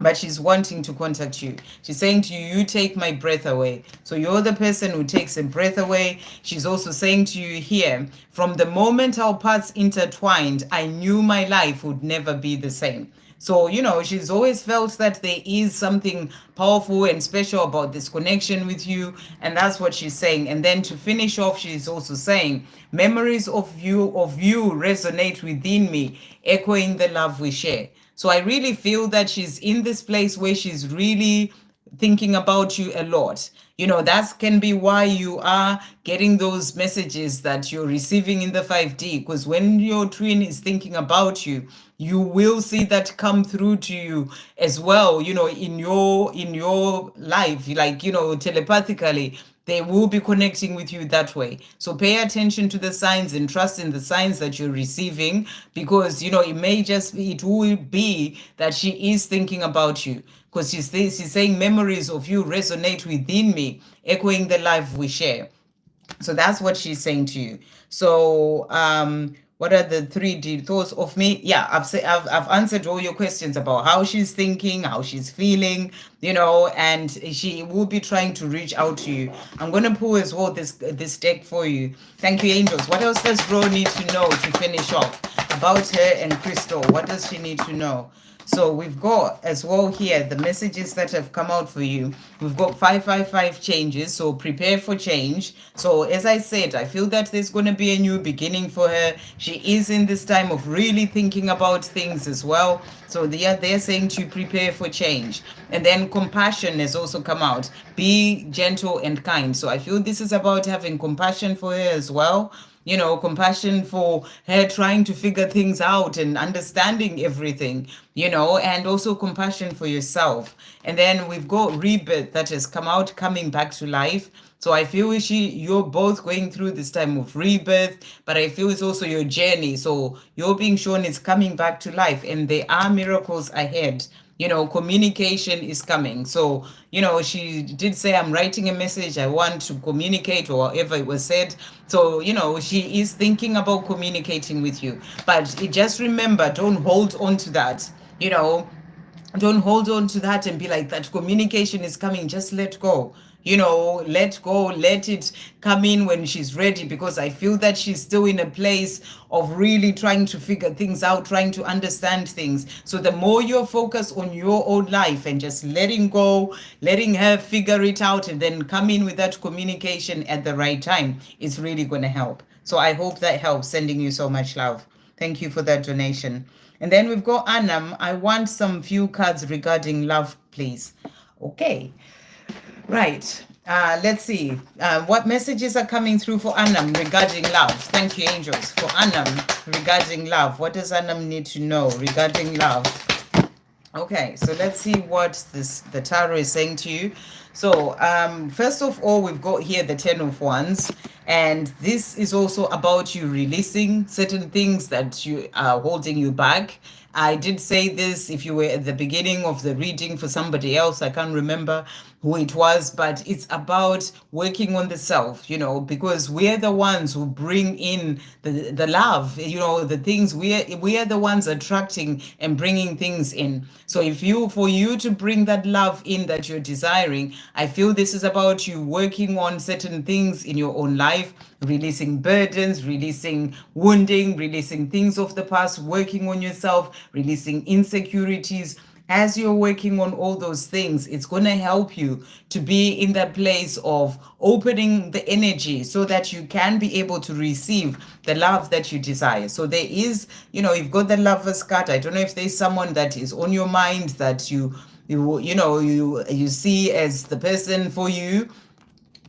But she's wanting to contact you. She's saying to you, you take my breath away. So you're the person who takes a breath away. She's also saying to you here, from the moment our paths intertwined, I knew my life would never be the same. So, she's always felt that there is something powerful and special about this connection with you. And that's what she's saying. And then to finish off, she's also saying, memories of you resonate within me, echoing the love we share. So I really feel that she's in this place where she's really thinking about you a lot. That can be why you are getting those messages that you're receiving in the 5D, because when your twin is thinking about you, you will see that come through to you as well, in your life, like, telepathically. They will be connecting with you that way. So pay attention to the signs and trust in the signs that you're receiving, because it will be that she is thinking about you, because she's saying memories of you resonate within me, echoing the life we share. So that's what she's saying to you. So what are the 3D thoughts of me? Yeah, I've answered all your questions about how she's thinking, how she's feeling, and she will be trying to reach out to you. I'm gonna pull as well this deck for you. Thank you, angels. What else does Ro need to know to finish off about her and Crystal? What does she need to know? So we've got as well here the messages that have come out for you. We've got 555 changes, so prepare for change. So as I said, I feel that there's going to be a new beginning for her. She is in this time of really thinking about things as well. So they're saying to prepare for change. And then compassion has also come out. Be gentle and kind. So I feel this is about having compassion for her as well. Compassion for her trying to figure things out and understanding everything, and also compassion for yourself. And then we've got rebirth that has come out, coming back to life. So I feel you're both going through this time of rebirth, but I feel it's also your journey. So you're being shown it's coming back to life, and there are miracles ahead. Communication is coming. So, she did say, I'm writing a message I want to communicate, or whatever it was said. So, she is thinking about communicating with you. But just remember, don't hold on to that. Don't hold on to that and be like, that communication is coming, just let go. Let go, let it come in when she's ready, because I feel that she's still in a place of really trying to figure things out, trying to understand things. So the more you're focused on your own life and just letting go, letting her figure it out, and then come in with that communication at the right time, it's really going to help. So I hope that helps. Sending you so much love. Thank you for that donation. And then we've got Anam. I want some few cards regarding love, please. Okay. Right. Let's see. What messages are coming through for Anam regarding love? Thank you, angels. For Anam regarding love. What does Anam need to know regarding love? Okay, so let's see what the tarot is saying to you. So first of all, we've got here the 10 of Wands. And this is also about you releasing certain things that you are holding you back. I did say this if you were at the beginning of the reading for somebody else. I can't remember who it was, but it's about working on the self, because we're the ones who bring in the love, the things we are the ones attracting and bringing things in. So for you to bring that love in that you're desiring, I feel this is about you working on certain things in your own life, releasing burdens, releasing wounding, releasing things of the past, working on yourself, releasing insecurities, as you're working on all those things, it's going to help you to be in that place of opening the energy so that you can be able to receive the love that you desire. So there is, you've got the lover's card. I don't know if there's someone that is on your mind that you see as the person for you,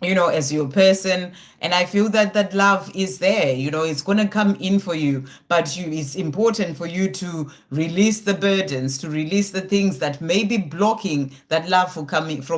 as your person. And I feel that that love is there, it's going to come in for you, but it's important for you to release the burdens, to release the things that may be blocking that love from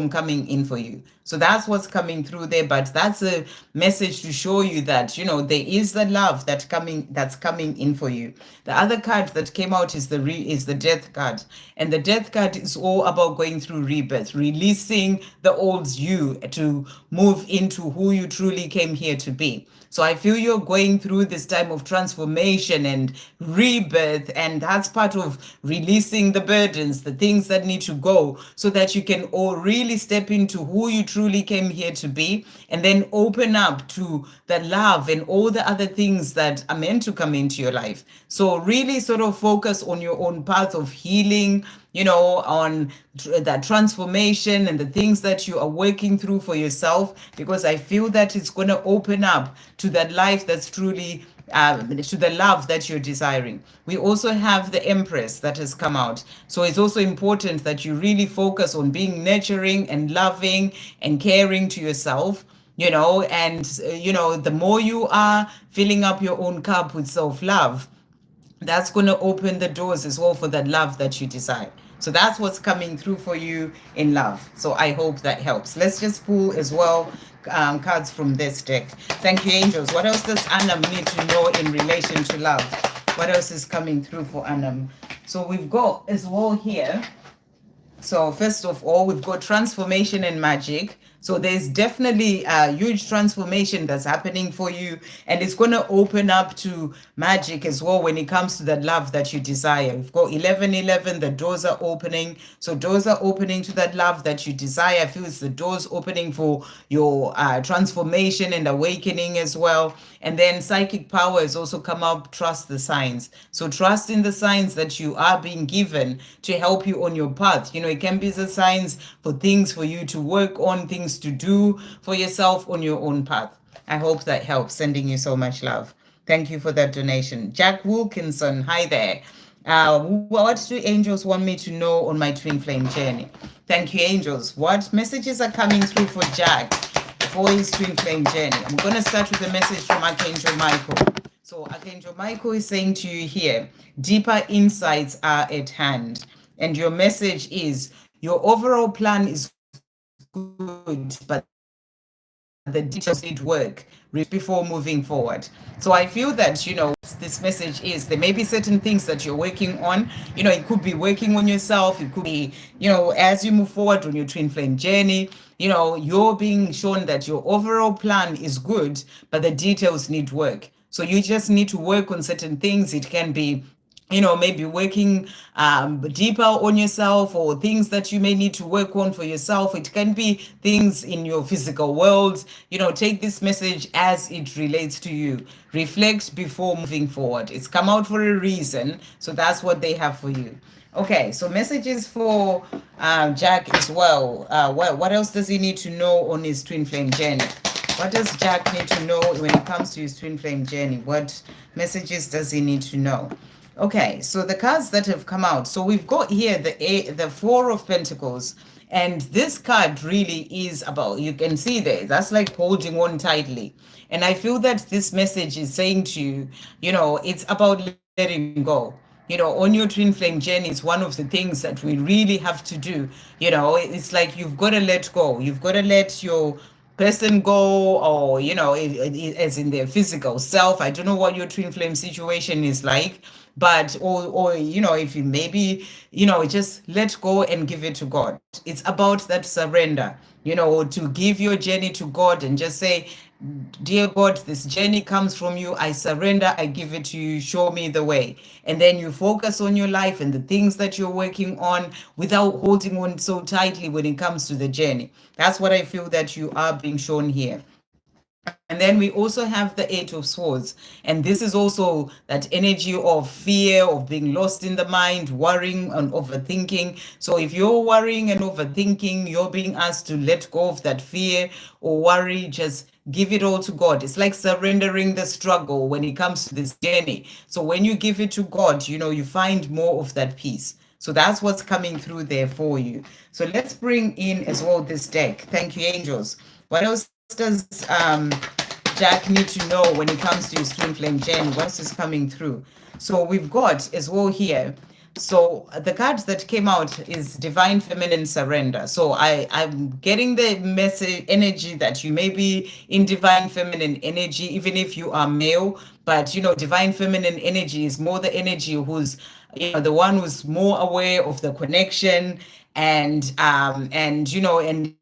coming in for you. So that's what's coming through there. But that's a message to show you that, there is the love that's coming in for you. The other card that came out is the death card. And the death card is all about going through rebirth, releasing the old you to move into who you truly came here to be. So I feel you're going through this time of transformation and rebirth, and that's part of releasing the burdens, the things that need to go, so that you can all really step into who you truly came here to be, and then open up to the love and all the other things that are meant to come into your life. So really sort of focus on your own path of healing, on that transformation and the things that you are working through for yourself, because I feel that it's going to open up to that life that's truly to the love that you're desiring. We also have the Empress that has come out. So it's also important that you really focus on being nurturing and loving and caring to yourself, and the more you are filling up your own cup with self-love, that's going to open the doors as well for that love that you desire. So that's what's coming through for you in love. So I hope that helps. Let's just pull as well cards from this deck. Thank you, angels. What else does Anam need to know in relation to love? What else is coming through for Anam? So we've got as well here. So first of all, we've got transformation and magic. So there's definitely a huge transformation that's happening for you, and it's going to open up to magic as well when it comes to that love that you desire. We've got 1111, the doors are opening. So doors are opening to that love that you desire. I feel it's the doors opening for your transformation and awakening as well. And then psychic power has also come up, trust the signs. So trust in the signs that you are being given to help you on your path. It can be the signs for things for you to work on, things to do for yourself on your own path. I hope that helps. Sending you so much love. Thank you for that donation. Jack Wilkinson, hi there. What do angels want me to know on my twin flame journey? Thank you, angels. What messages are coming through for Jack for his twin flame journey? I'm going to start with a message from Archangel Michael. So Archangel Michael is saying to you here, deeper insights are at hand. And your message is, your overall plan is good, but the details need work before moving forward. So I feel that, this message is, there may be certain things that you're working on. It could be working on yourself. It could be, as you move forward on your twin flame journey, you're being shown that your overall plan is good, but the details need work. So you just need to work on certain things. It can be, maybe working deeper on yourself, or things that you may need to work on for yourself. It can be things in your physical world. Take this message as it relates to you. Reflect before moving forward. It's come out for a reason. So that's what they have for you. Okay, so messages for Jack as well. What else does he need to know on his twin flame journey? What does Jack need to know when it comes to his twin flame journey? What messages does he need to know? Okay, so the cards that have come out. So we've got here the Four of Pentacles. And this card really is about, you can see there, that's like holding on tightly. And I feel that this message is saying to you, it's about letting go. On your twin flame journey, it's one of the things that we really have to do. It's like you've got to let go. You've got to let your person go, or as in their physical self. I don't know what your twin flame situation is like, but or if you maybe just let go and give it to God. It's about that surrender, to give your journey to God and just say, dear God, this journey comes from you. I surrender. I give it to you. Show me the way. And then you focus on your life and the things that you're working on without holding on so tightly when it comes to the journey. That's what I feel that you are being shown here. And then we also have the Eight of Swords. And this is also that energy of fear, of being lost in the mind, worrying and overthinking. So if you're worrying and overthinking, you're being asked to let go of that fear or worry, just give it all to God. It's like surrendering the struggle when it comes to this journey. So when you give it to God, you find more of that peace. So that's what's coming through there for you. So let's bring in as well this deck. Thank you, angels. What else does Jack need to know when it comes to his twin flame journey? What else is coming through? So we've got as well here. So the card that came out is divine feminine surrender. So I'm getting the message energy that you may be in divine feminine energy, even if you are male. But divine feminine energy is more the energy who's the one who's more aware of the connection, and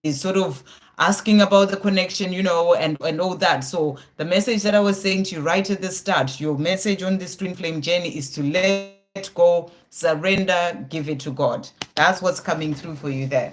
is sort of asking about the connection, and all that. So the message that I was saying to you right at the start, your message on this twin flame journey is to let go, surrender, give it to God. That's what's coming through for you there.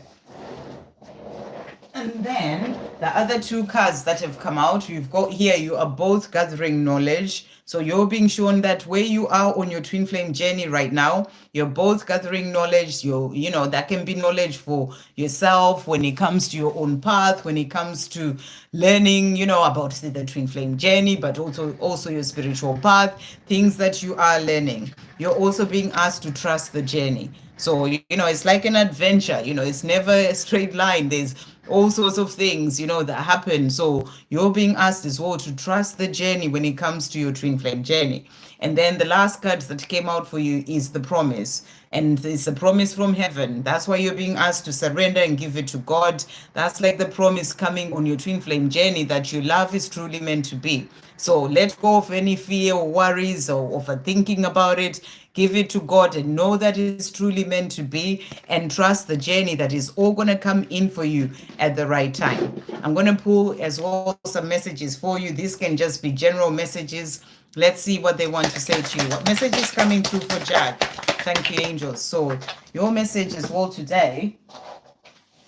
And then the other two cards that have come out, you've got here, you are both gathering knowledge. So you're being shown that where you are on your twin flame journey right now, you're both gathering knowledge. That can be knowledge for yourself when it comes to your own path, when it comes to learning, about the twin flame journey, but also your spiritual path, things that you are learning. You're also being asked to trust the journey. So, it's like an adventure, it's never a straight line. There's all sorts of things, that happen. So you're being asked as well to trust the journey when it comes to your twin flame journey. And then the last card that came out for you is the promise. And it's a promise from heaven. That's why you're being asked to surrender and give it to God. That's like the promise coming on your twin flame journey that your love is truly meant to be. So let go of any fear or worries or overthinking about it. Give it to God and know that it's truly meant to be, and trust the journey that is all going to come in for you at the right time. I'm going to pull as well some messages for you. These can just be general messages. Let's see what they want to say to you. What message is coming through for Jack? Thank you, angels. So your message as well today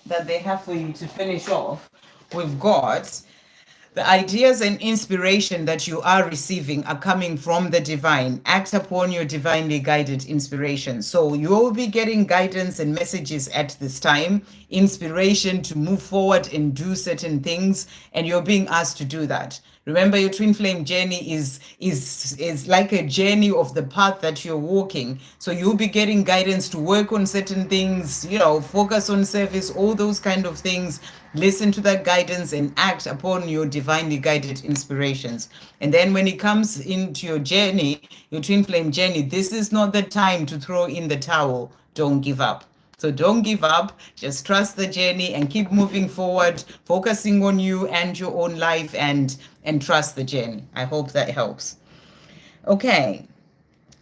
that they have for you to finish off, we've got the ideas and inspiration that you are receiving are coming from the divine. Act upon your divinely guided inspiration. So you will be getting guidance and messages at this time, inspiration to move forward and do certain things, and you're being asked to do that. Remember, your twin flame journey is like a journey of the path that you're walking. So you'll be getting guidance to work on certain things, focus on service, all those kind of things. Listen to that guidance and act upon your divinely guided inspirations. And then when it comes into your journey, your twin flame journey, this is not the time to throw in the towel. Don't give up. So don't give up, just trust the journey and keep moving forward, focusing on you and your own life, and trust the journey. I hope that helps. Okay,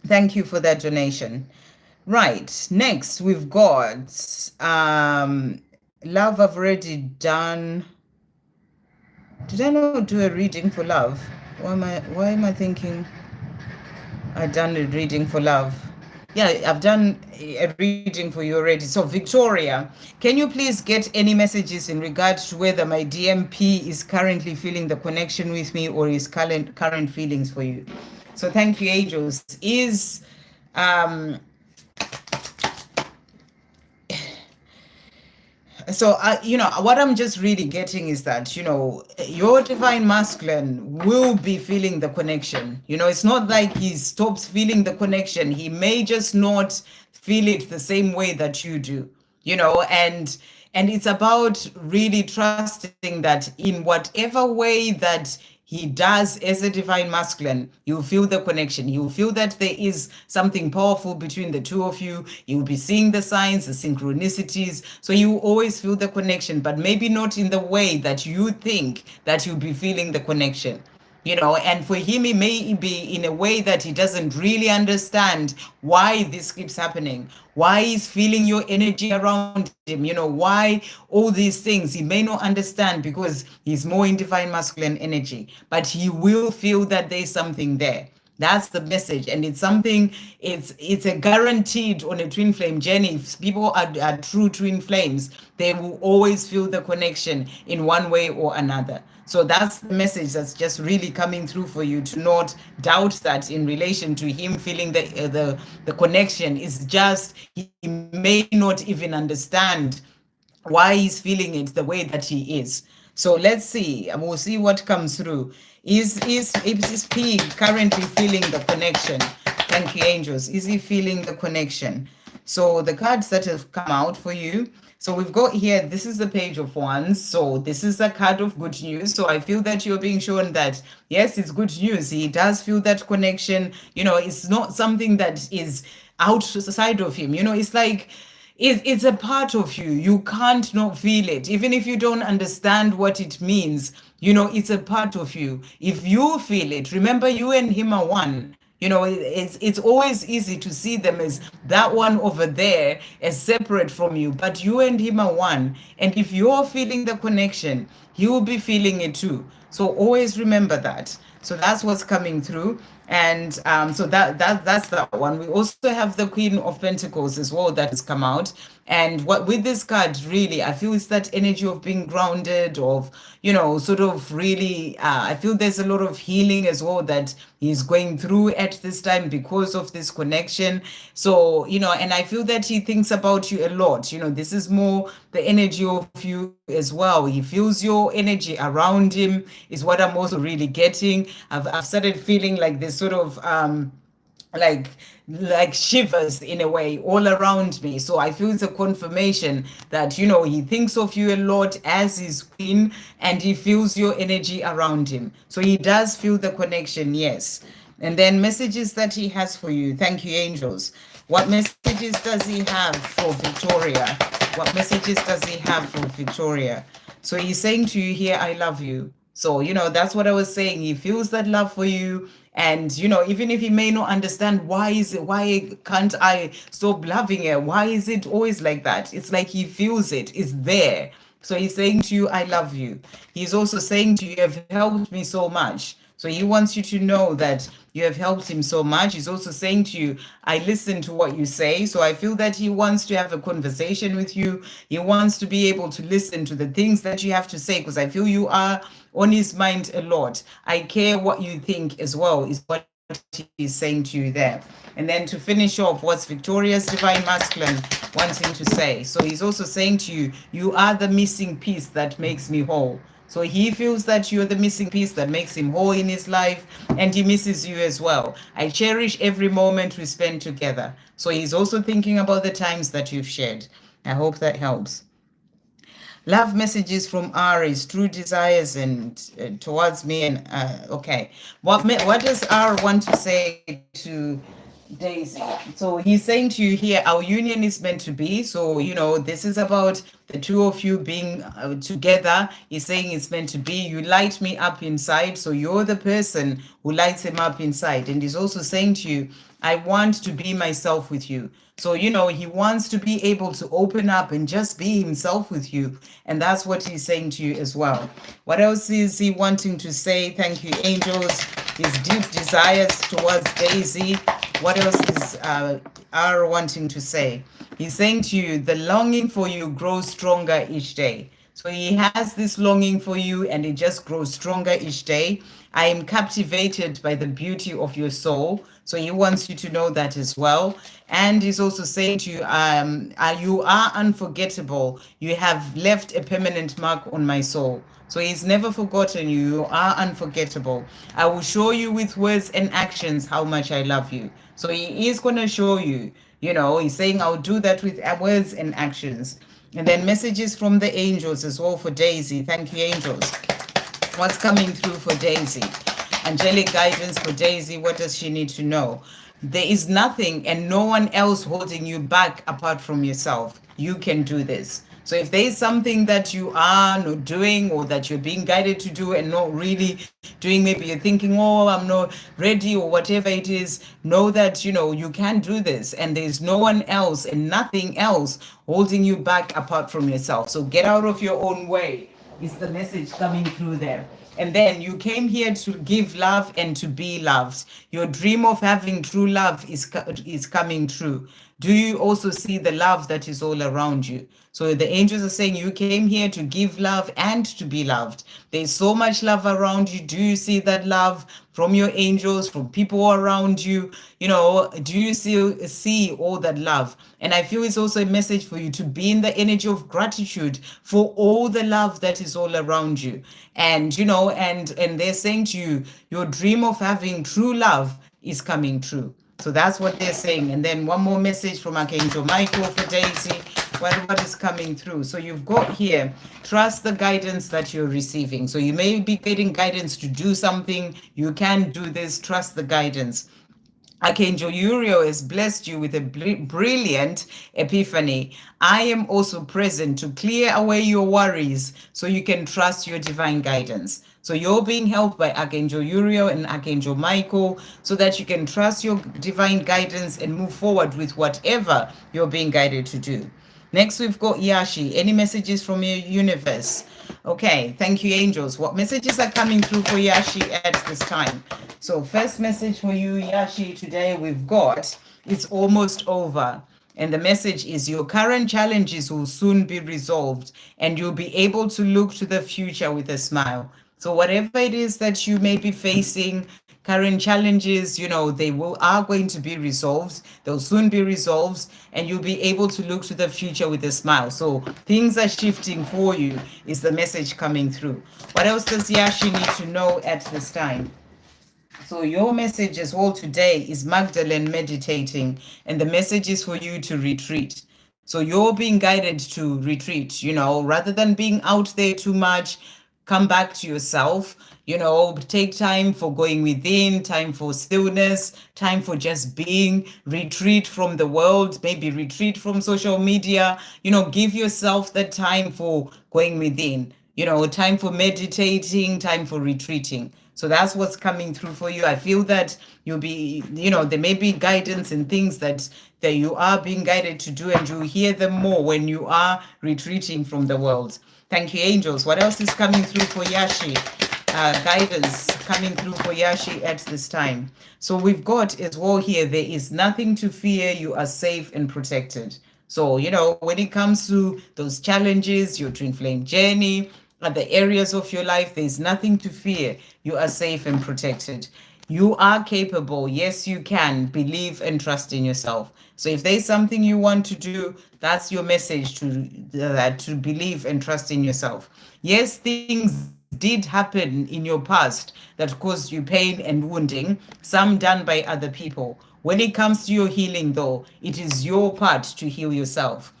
thank you for that donation. Right, next we've got love. I've already done. Did I not do a reading for love? Why am I thinking I done a reading for love? Yeah, I've done a reading for you already. So, Victoria, can you please get any messages in regards to whether my DMP is currently feeling the connection with me or his current feelings for you? So, thank you, angels. Um, what I'm just really getting is that, your divine masculine will be feeling the connection. It's not like he stops feeling the connection. He may just not feel it the same way that you do, and it's about really trusting that in whatever way that he does as a divine masculine, you'll feel the connection. You'll feel that there is something powerful between the two of you. You'll be seeing the signs, the synchronicities. So you always feel the connection, but maybe not in the way that you think that you'll be feeling the connection. And for him, it may be in a way that he doesn't really understand why this keeps happening, why he's feeling your energy around him, why all these things. He may not understand because he's more in divine masculine energy, but he will feel that there's something there. That's the message, and it's something. It's a guaranteed on a twin flame journey. If people are true twin flames, they will always feel the connection in one way or another. So that's the message that's just really coming through for you, to not doubt that in relation to him feeling the connection. Is just he may not even understand why he's feeling it the way that he is. So let's see, and we'll see what comes through. Is he currently feeling the connection? Thank you, angels. Is he feeling the connection? So the cards that have come out for you. So we've got here, this is the Page of Wands. So this is a card of good news. So I feel that you're being shown that, yes, it's good news. He does feel that connection. It's not something that is outside of him. It's like, it's a part of you. You can't not feel it. Even if you don't understand what it means, it's a part of you. If you feel it, remember, you and him are one. It's always easy to see them as that one over there as separate from you, but you and him are one. And if you're feeling the connection, he will be feeling it too. So always remember that. So that's what's coming through. And so that's that one. We also have the Queen of Pentacles as well that has come out. And what with this card, really, I feel it's that energy of being grounded, of, sort of really, I feel there's a lot of healing as well that he's going through at this time because of this connection. So, and I feel that he thinks about you a lot. This is more the energy of you as well. He feels your energy around him, is what I'm also really getting. I've started feeling like this sort of like shivers in a way all around me. So I feel it's a confirmation that he thinks of you a lot as his queen, and he feels your energy around him. So he does feel the connection, yes. And then messages that he has for you. Thank you, angels. What messages does he have for Victoria? What messages does he have for Victoria? So he's saying to you here, I love you. So, that's what I was saying. He feels that love for you. And, even if he may not understand why can't I stop loving her? Why is it always like that? It's like he feels it. It's there. So he's saying to you, I love you. He's also saying to you, you have helped me so much. So he wants you to know that you have helped him so much. He's also saying to you, I listen to what you say. So I feel that he wants to have a conversation with you. He wants to be able to listen to the things that you have to say, because I feel you are on his mind a lot. I care what you think as well, is what he's saying to you there. And then to finish off, what's Victoria's Divine Masculine wanting to say? So he's also saying to you, you are the missing piece that makes me whole. So he feels that you're the missing piece that makes him whole in his life, and he misses you as well. I cherish every moment we spend together. So he's also thinking about the times that you've shared. I hope that helps. Love messages from R is true desires and towards me. And okay, what does R want to say to Daisy? So he's saying to you here, our union is meant to be. So, this is about the two of you being together. He's saying it's meant to be. You light me up inside. So you're the person who lights him up inside. And he's also saying to you, I want to be myself with you. So, he wants to be able to open up and just be himself with you. And that's what he's saying to you as well. What else is he wanting to say? Thank you, angels. His deep desires towards Daisy. What else is R wanting to say? He's saying to you, the longing for you grows stronger each day. So he has this longing for you, and it just grows stronger each day. I am captivated by the beauty of your soul. So he wants you to know that as well. And he's also saying to you, you are unforgettable. You have left a permanent mark on my soul. So he's never forgotten you. You are unforgettable. I will show you with words and actions how much I love you. So he is going to show you, he's saying, I'll do that with words and actions. And then messages from the angels as well for Daisy. Thank you, angels. What's coming through for Daisy? Angelic guidance for Daisy. What does she need to know? There is nothing and no one else holding you back apart from yourself. You can do this. So if there is something that you are not doing, or that you're being guided to do and not really doing, maybe you're thinking, oh, I'm not ready, or whatever it is, know that, you can do this. And there's no one else and nothing else holding you back apart from yourself. So get out of your own way is the message coming through there. And then you came here to give love and to be loved. Your dream of having true love is coming true. Do you also see the love that is all around you? So the angels are saying you came here to give love and to be loved. There's so much love around you. Do you see that love from your angels, from people around you? You know, do you see all that love? And I feel it's also a message for you to be in the energy of gratitude for all the love that is all around you. And you know, and they're saying to you, your dream of having true love is coming true. So that's what they're saying. And then one more message from Archangel Michael for Daisy. What is coming through? So you've got here, trust the guidance that you're receiving. So you may be getting guidance to do something. You can do this. Trust the guidance. Archangel Uriel has blessed you with a brilliant epiphany. I am also present to clear away your worries so you can trust your divine guidance. So you're being helped by Archangel Uriel and Archangel Michael so that you can trust your divine guidance and move forward with whatever you're being guided to do. Next, we've got Yashi. Any messages from your universe? Okay, thank you, angels. What messages are coming through for Yashi at this time? So, first message for you, Yashi, today we've got it's almost over. And the message is your current challenges will soon be resolved and you'll be able to look to the future with a smile. So whatever it is that you may be facing, current challenges, you know, are going to be resolved. They'll soon be resolved, and you'll be able to look to the future with a smile. So things are shifting for you, is the message coming through. What else does Yashi need to know at this time? So your message as well today is Magdalene meditating, and the message is for you to retreat. So you're being guided to retreat, you know, rather than being out there too much, come back to yourself, you know, take time for going within, time for stillness, time for just being, retreat from the world, maybe retreat from social media, you know, give yourself the time for going within, you know, time for meditating, time for retreating. So that's what's coming through for you. I feel that you'll be, you know, there may be guidance and things that you are being guided to do, and you hear them more when you are retreating from the world. Thank you, angels. What else is coming through for Yashi? Guidance coming through for Yashi at this time. So we've got as well here, there is nothing to fear. You are safe and protected. So, you know, when it comes to those challenges, your twin flame journey, other areas of your life, there's nothing to fear. You are safe and protected. You are capable. Yes, you can. Believe and trust in yourself. So if there's something you want to do, that's your message to believe and trust in yourself. Yes, things did happen in your past that caused you pain and wounding, some done by other people. When it comes to your healing, though, it is your part to heal yourself.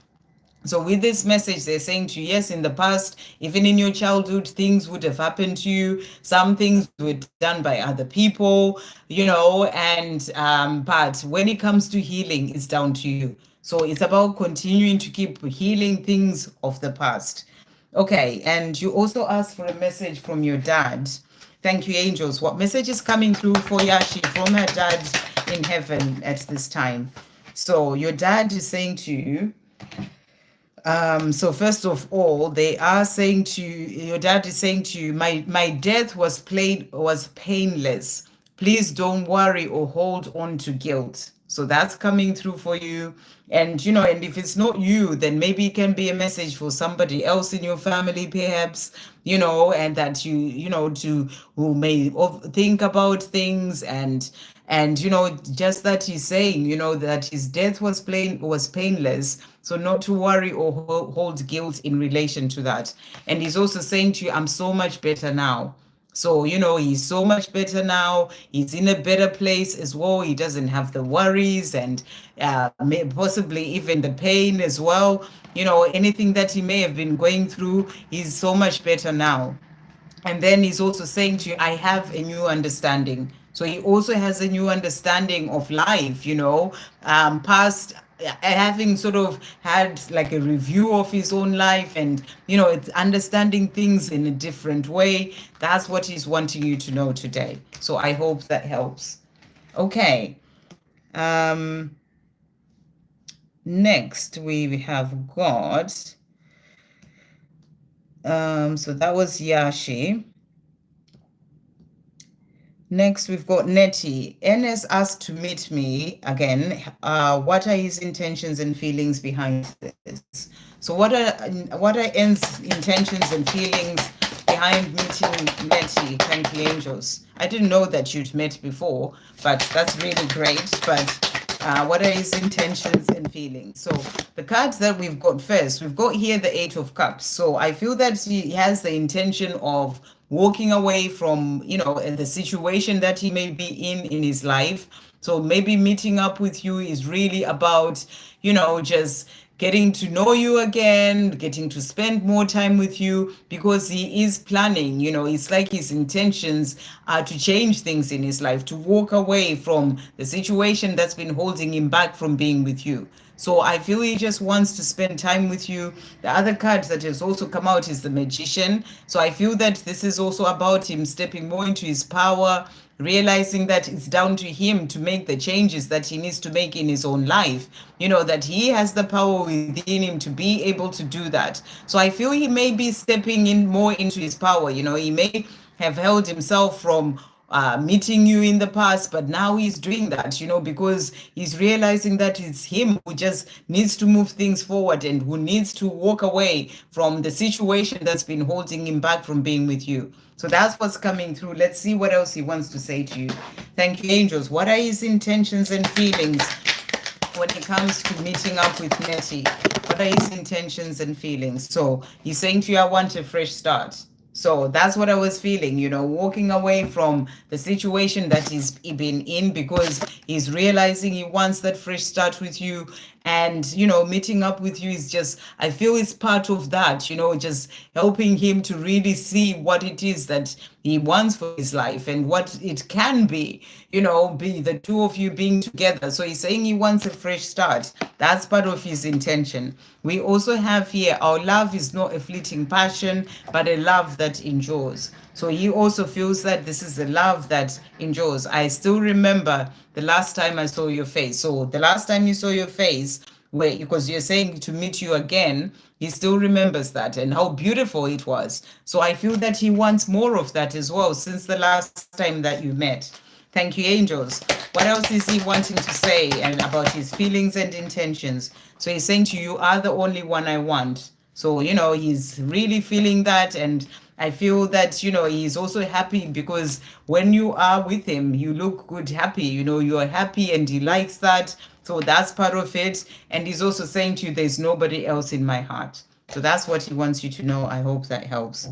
So with this message, they're saying to you, yes, in the past, even in your childhood, things would have happened to you. Some things were done by other people, you know, and but when it comes to healing, it's down to you. So it's about continuing to keep healing things of the past. Okay, and you also asked for a message from your dad. Thank you, angels. What message is coming through for Yashi from her dad in heaven at this time? So your dad is saying to you, so first of all, they are saying to you, your dad is saying to you, my death was painless. Please don't worry or hold on to guilt. So that's coming through for you. And you know, and if it's not you, then maybe it can be a message for somebody else in your family, perhaps, you know, and that you know, to who may think about things and you know, just that he's saying, you know, that his death was painless, so not to worry or hold guilt in relation to that. And he's also saying to you, I'm so much better now. So, you know, he's so much better now. He's in a better place as well. He doesn't have the worries and possibly even the pain as well. You know, anything that he may have been going through, he's so much better now. And then he's also saying to you, I have a new understanding. So he also has a new understanding of life, you know, past having sort of had like a review of his own life and, you know, it's understanding things in a different way. That's what he's wanting you to know today. So I hope that helps. Okay. Um, next we have got, so that was Yashi. Next, we've got Nettie. N has asked to meet me again. What are his intentions and feelings behind this? So, what are N's intentions and feelings behind meeting Nettie? Thank you, angels. I didn't know that you'd met before, but that's really great. But what are his intentions and feelings? So the cards that we've got first, we've got here the Eight of Cups. So I feel that he has the intention of walking away from, the situation that he may be in his life. So maybe meeting up with you is really about, just getting to know you again, getting to spend more time with you, because he is planning, it's like his intentions are to change things in his life, to walk away from the situation that's been holding him back from being with you. So I feel he just wants to spend time with you. The other card that has also come out is the Magician. So I feel that this is also about him stepping more into his power, realizing that it's down to him to make the changes that he needs to make in his own life. That he has the power within him to be able to do that. So I feel he may be stepping in more into his power. He may have held himself from meeting you in the past, but now he's doing that, because he's realizing that it's him who just needs to move things forward and who needs to walk away from the situation that's been holding him back from being with you. So that's what's coming through. Let's see what else he wants to say to you. Thank you, angels. What are his intentions and feelings when it comes to meeting up with Nettie? What are his intentions and feelings? So he's saying to you, I want a fresh start. So that's what I was feeling, walking away from the situation that he's been in, because he's realizing he wants that fresh start with you. And, meeting up with you is just, I feel it's part of that, just helping him to really see what it is that he wants for his life and what it can be the two of you being together. So he's saying he wants a fresh start. That's part of his intention. We also have here, our love is not a fleeting passion, but a love that endures. So he also feels that this is a love that endures. I still remember the last time I saw your face. So the last time you saw your face, because you're saying to meet you again, he still remembers that and how beautiful it was. So I feel that he wants more of that as well since the last time that you met. Thank you, angels. What else is he wanting to say and about his feelings and intentions? So he's saying to you, you are the only one I want. So, he's really feeling that. And I feel that, he's also happy because when you are with him, you look good, happy, you are happy and he likes that. So that's part of it. And he's also saying to you, there's nobody else in my heart. So that's what he wants you to know. I hope that helps.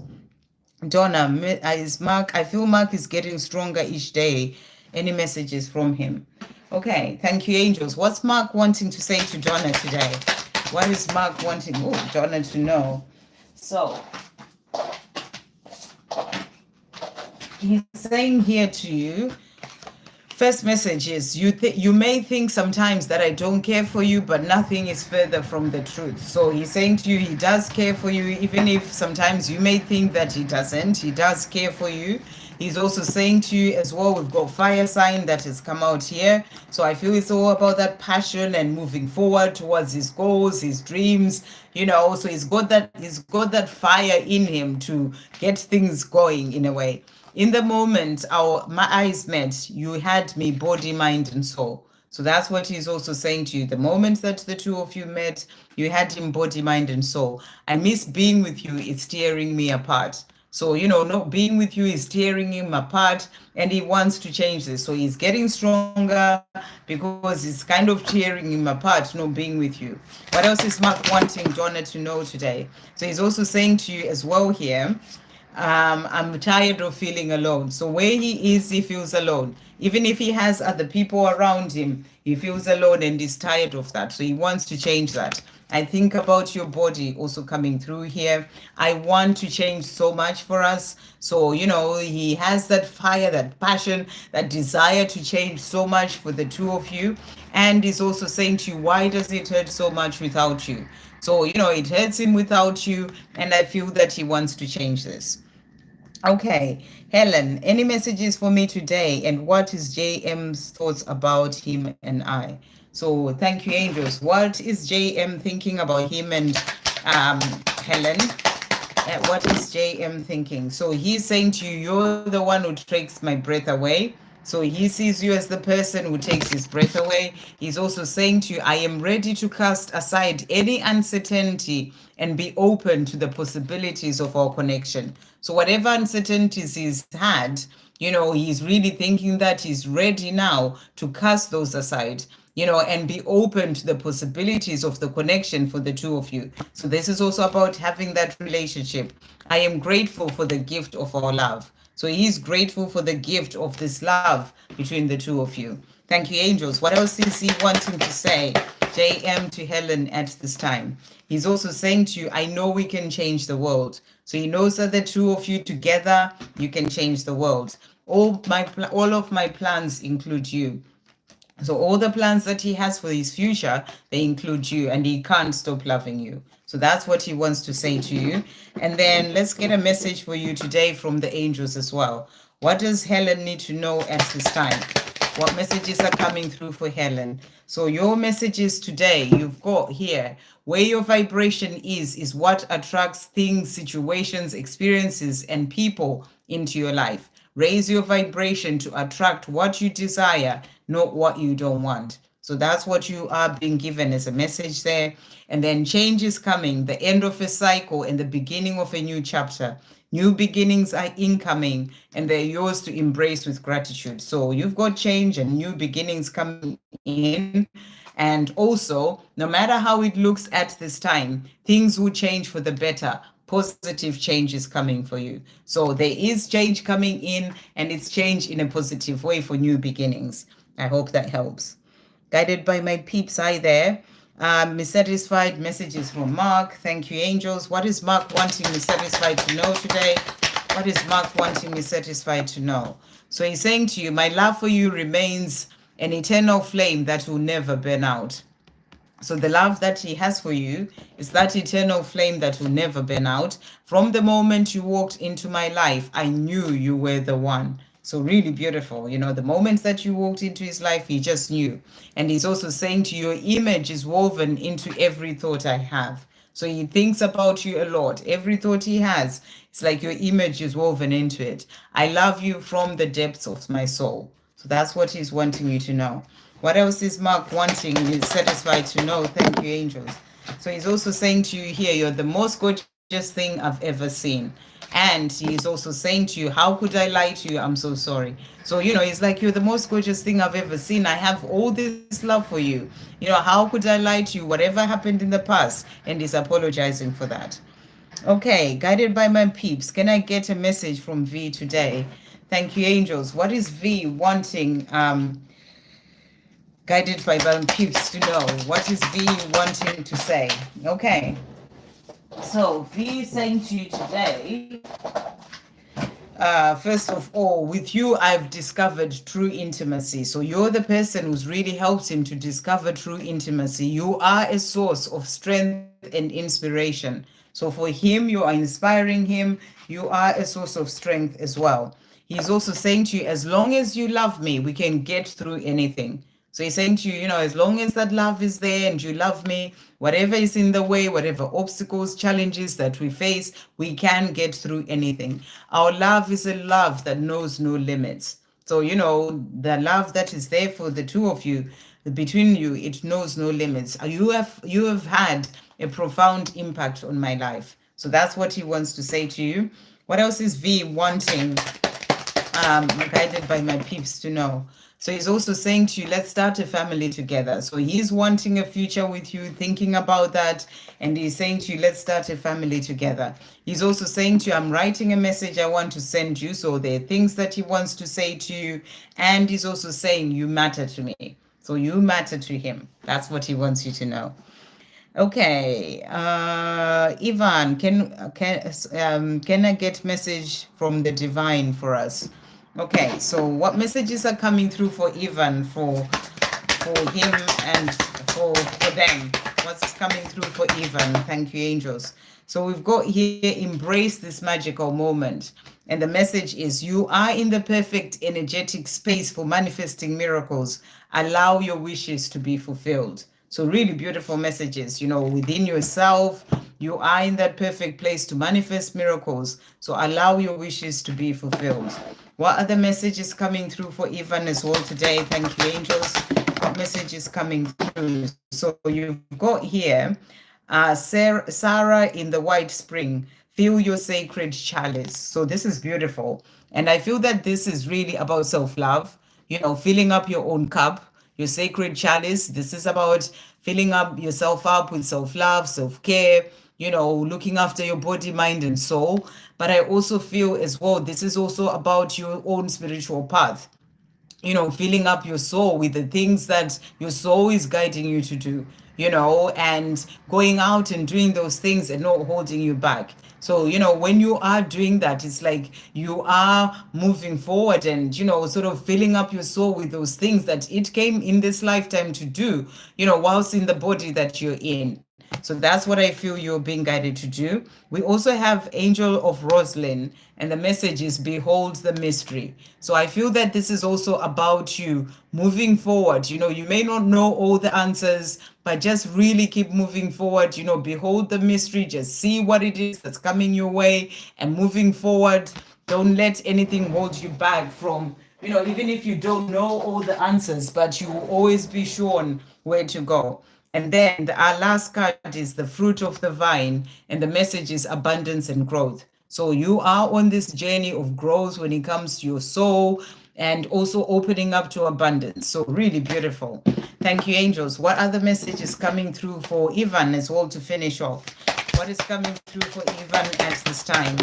Donna, is Mark, I feel Mark is getting stronger each day. Any messages from him? Okay, thank you, angels. What's Mark wanting to say to Donna today? What is Mark wanting Donna to know? So, he's saying here to you, first message is you may think sometimes that I don't care for you, but nothing is further from the truth. So he's saying to you, he does care for you, even if sometimes you may think that he doesn't. He does care for you. He's also saying to you as well, we've got fire sign that has come out here. So I feel it's all about that passion and moving forward towards his goals, his dreams, so he's got that fire in him to get things going in a way. In the moment my eyes met, you had me body, mind, and soul. So that's what he's also saying to you. The moment that the two of you met, you had him body, mind, and soul. I miss being with you. It's tearing me apart. So, not being with you is tearing him apart, and he wants to change this. So he's getting stronger because it's kind of tearing him apart, being with you. What else is Mark wanting Donna to know today? So he's also saying to you as well here, I'm tired of feeling alone. So where he is, he feels alone. Even if he has other people around him, he feels alone and he's tired of that. So he wants to change that. I think about your body also coming through here. I want to change so much for us. So, he has that fire, that passion, that desire to change so much for the two of you. And he's also saying to you, why does it hurt so much without you? So, it hurts him without you. And I feel that he wants to change this. Okay, Helen, any messages for me today? And what is JM's thoughts about him and I? So thank you, angels. What is JM thinking about him and Helen? What is JM thinking? So he's saying to you, you're the one who takes my breath away. So he sees you as the person who takes his breath away. He's also saying to you, I am ready to cast aside any uncertainty and be open to the possibilities of our connection. So whatever uncertainties he's had, he's really thinking that he's ready now to cast those aside, and be open to the possibilities of the connection for the two of you. So this is also about having that relationship. I am grateful for the gift of our love. So he's grateful for the gift of this love between the two of you. Thank you, angels. What else is he wanting to say? JM to Helen at this time. He's also saying to you, I know we can change the world. So he knows that the two of you together, you can change the world. All of my plans include you. So all the plans that he has for his future, they include you, and he can't stop loving you. So that's what he wants to say to you. And then let's get a message for you today from the angels as well. What does Helen need to know at this time? What messages are coming through for Helen? So your messages today, you've got here, where your vibration is what attracts things, situations, experiences, and people into your life. Raise your vibration to attract what you desire, not what you don't want. So that's what you are being given as a message there. And then change is coming, the end of a cycle and the beginning of a new chapter. New beginnings are incoming and they're yours to embrace with gratitude. So you've got change and new beginnings coming in. And also, no matter how it looks at this time, things will change for the better. Positive change is coming for you. So there is change coming in, and it's change in a positive way for new beginnings. I hope that helps. Guided by my peeps, hi there. Missatisfied messages from Mark. Thank you, angels. What is Mark wanting me satisfied to know today? What is Mark wanting me satisfied to know? So he's saying to you, my love for you remains an eternal flame that will never burn out. So the love that he has for you is that eternal flame that will never burn out. From the moment you walked into my life, I knew you were the one. So really beautiful. The moment that you walked into his life, he just knew. And he's also saying to you, your image is woven into every thought I have. So he thinks about you a lot. Every thought he has, it's like your image is woven into it. I love you from the depths of my soul. So that's what he's wanting you to know. What else is Mark wanting you satisfied to know? Thank you, angels. So he's also saying to you here, you're the most gorgeous thing I've ever seen. And he's also saying to you, how could I lie to you? I'm so sorry. So, it's like, you're the most gorgeous thing I've ever seen. I have all this love for you. How could I lie to you? Whatever happened in the past. And he's apologizing for that. Okay, guided by my peeps, can I get a message from V today? Thank you, angels. What is V wanting? Guided by my peeps to know. What is V wanting to say? Okay. So V is saying to you today, first of all, with you, I've discovered true intimacy. So you're the person who's really helped him to discover true intimacy. You are a source of strength and inspiration. So for him, you are inspiring him. You are a source of strength as well. He's also saying to you, as long as you love me, we can get through anything. So he's saying to you, as long as that love is there and you love me, whatever is in the way, whatever obstacles, challenges that we face, we can get through anything. Our love is a love that knows no limits. So, the love that is there for the two of you, between you, it knows no limits. You have had a profound impact on my life. So that's what he wants to say to you. What else is V wanting, guided by my peeps to know? So he's also saying to you, let's start a family together. So he's wanting a future with you, thinking about that. And he's saying to you, let's start a family together. He's also saying to you, I'm writing a message I want to send you. So there are things that he wants to say to you. And he's also saying, you matter to me. So you matter to him. That's what he wants you to know. Okay, Ivan, can I get message from the divine for us? Okay, so what messages are coming through for Ivan, for him and for them? What's coming through for Ivan? Thank you, angels. So we've got here, embrace this magical moment. And the message is, you are in the perfect energetic space for manifesting miracles. Allow your wishes to be fulfilled. So really beautiful messages, within yourself. You are in that perfect place to manifest miracles. So allow your wishes to be fulfilled. What other messages coming through for Ivan as well today? Thank you, angels. What message is coming through? So you've got here Sarah in the White Spring, fill your sacred chalice. So this is beautiful. And I feel that this is really about self love, filling up your own cup, your sacred chalice. This is about filling up yourself up with self love, self care, looking after your body, mind, and soul. But I also feel as well, this is also about your own spiritual path, filling up your soul with the things that your soul is guiding you to do, and going out and doing those things and not holding you back. So, when you are doing that, it's like you are moving forward and, sort of filling up your soul with those things that it came in this lifetime to do, whilst in the body that you're in. So that's what I feel you're being guided to do. We also have Angel of Roslyn, and the message is Behold the Mystery. So I feel that this is also about you moving forward. You may not know all the answers, but just really keep moving forward. Behold the mystery, just see what it is that's coming your way and moving forward. Don't let anything hold you back from, even if you don't know all the answers, but you will always be shown where to go. And then our last card is the fruit of the vine, and the message is abundance and growth. So you are on this journey of growth when it comes to your soul and also opening up to abundance. So really beautiful. Thank you, angels. What other message is coming through for Ivan as well to finish off? What is coming through for Ivan at this time?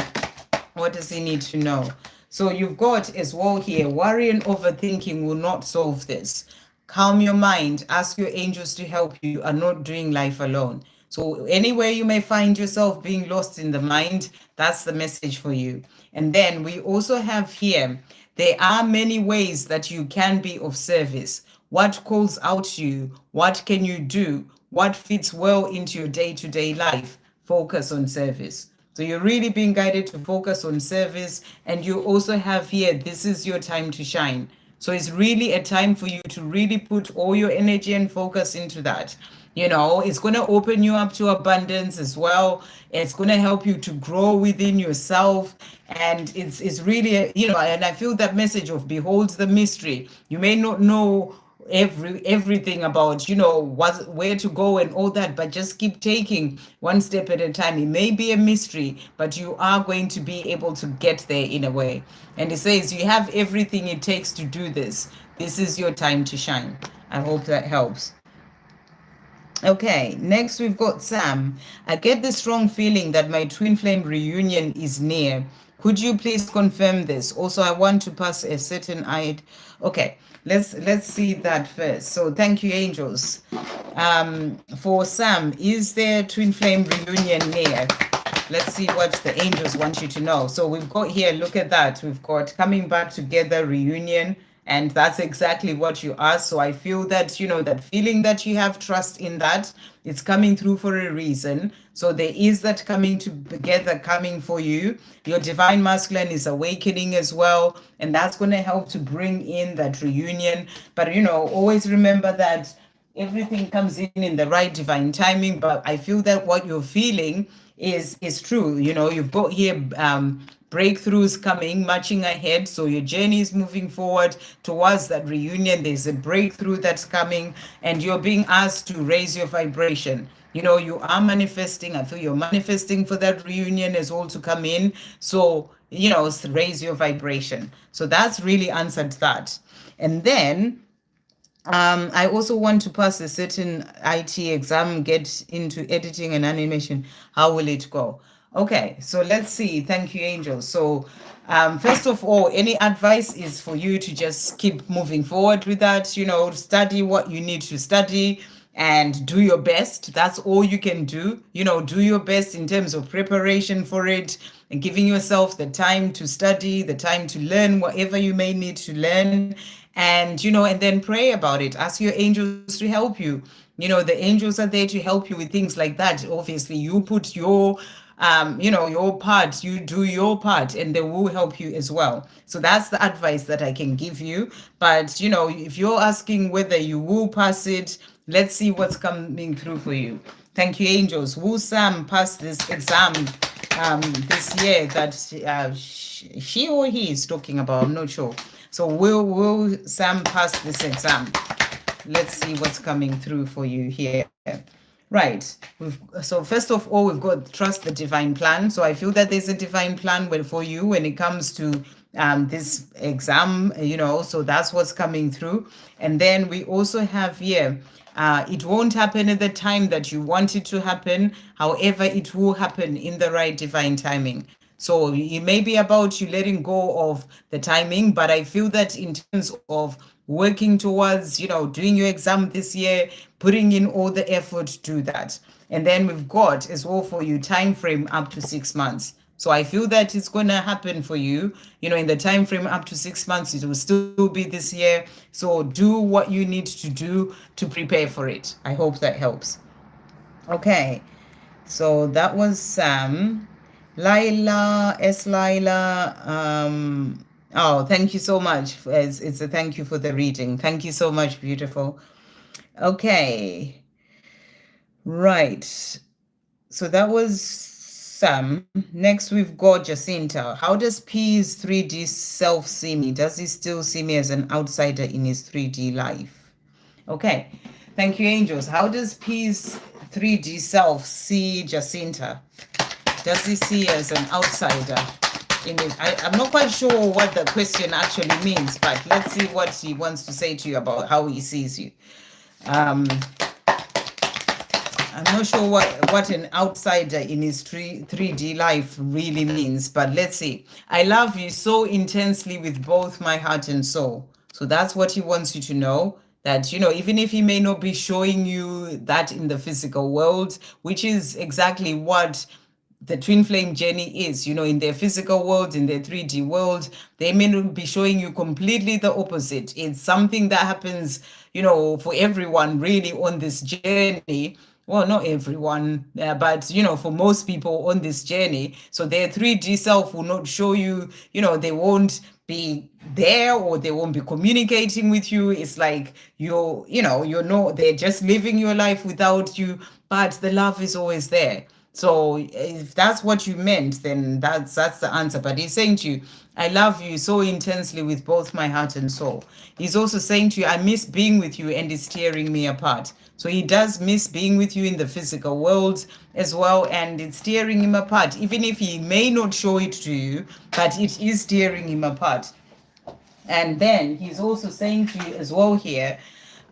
What does he need to know? So you've got as well here, worry and overthinking will not solve this. Calm your mind, ask your angels to help you. You are not doing life alone. So anywhere you may find yourself being lost in the mind, that's the message for you. And then we also have here, there are many ways that you can be of service. What calls out to you? What can you do? What fits well into your day-to-day life? Focus on service. So you're really being guided to focus on service. And you also have here, this is your time to shine. So it's really a time for you to really put all your energy and focus into that. It's going to open you up to abundance as well. It's going to help you to grow within yourself. And it's really, and I feel that message of behold the mystery. You may not know everything about where to go and all that, but just keep taking one step at a time. It may be a mystery, but you are going to be able to get there in a way. And it says you have everything it takes to do this. This is your time to shine. I hope that helps. Okay, next we've got Sam. I get the strong feeling that my twin flame reunion is near. Could you please confirm this? Also, I want to pass a certain ID. Okay, let's see that first. So thank you, angels. For Sam, is there twin flame reunion near? Let's see what the angels want you to know. So we've got here, look at that. We've got coming back together reunion. And that's exactly what you asked. So I feel that, that feeling that you have trust in that, it's coming through for a reason. So there is that coming together coming for you. Your divine masculine is awakening as well. And that's going to help to bring in that reunion. But, always remember that everything comes in the right divine timing. But I feel that what you're feeling is true. You've got here breakthroughs coming, marching ahead. So your journey is moving forward towards that reunion. There's a breakthrough that's coming, and you're being asked to raise your vibration. You are manifesting. I feel you're manifesting for that reunion as well to come in. So, raise your vibration. So that's really answered that. And then I also want to pass a certain IT exam, get into editing and animation. How will it go? Okay, so let's see. Thank you, Angel. So, first of all, any advice is for you to just keep moving forward with that. Study what you need to study and do your best. That's all you can do. Do your best in terms of preparation for it and giving yourself the time to study, the time to learn whatever you may need to learn. And then pray about it. Ask your angels to help you. The angels are there to help you with things like that. Obviously, you put your your part, you do your part, and they will help you as well. So that's the advice that I can give you. But if you're asking whether you will pass it, Let's see what's coming through for you. Thank you, angels. Will Sam pass this exam this year that she or he is talking about? I'm not sure. So will Sam pass this exam? Let's see what's coming through for you here. Right. So first of all, we've got trust the divine plan. So I feel that there's a divine plan for you when it comes to this exam, so that's what's coming through. And then we also have here, it won't happen at the time that you want it to happen. However, it will happen in the right divine timing. So it may be about you letting go of the timing, but I feel that in terms of working towards, doing your exam this year, putting in all the effort to do that. And then we've got as well for you time frame up to 6 months. So I feel that it's going to happen for you, in the time frame up to 6 months. It will still be this year. So do what you need to do to prepare for it. I hope that helps. Okay. So that was Laila, Laila. Oh, thank you so much. It's a thank you for the reading. Thank you so much, beautiful. Okay. Right. So that was Sam. Next, we've got Jacinta. How does P's 3D self see me? Does he still see me as an outsider in his 3D life? Okay. Thank you, angels. How does P's 3D self see Jacinta? Does he see as an outsider in it? I'm not quite sure what the question actually means, but let's see what he wants to say to you about how he sees you. I'm not sure what an outsider in his 3D life really means, but let's see. I love you so intensely with both my heart and soul. So that's what he wants you to know. That, even if he may not be showing you that in the physical world, which is exactly what the twin flame journey is, in their physical world, in their 3D world, they may not be showing you completely the opposite. It's something that happens, for everyone really on this journey. Well, not everyone, but, for most people on this journey. So their 3D self will not show you, they won't be there or they won't be communicating with you. It's like they're just living your life without you, but the love is always there. So if that's what you meant, then that's the answer. But he's saying to you, I love you so intensely with both my heart and soul. He's also saying to you, I miss being with you and it's tearing me apart. So he does miss being with you in the physical world as well, and it's tearing him apart. Even if he may not show it to you, but it is tearing him apart. And then he's also saying to you as well here,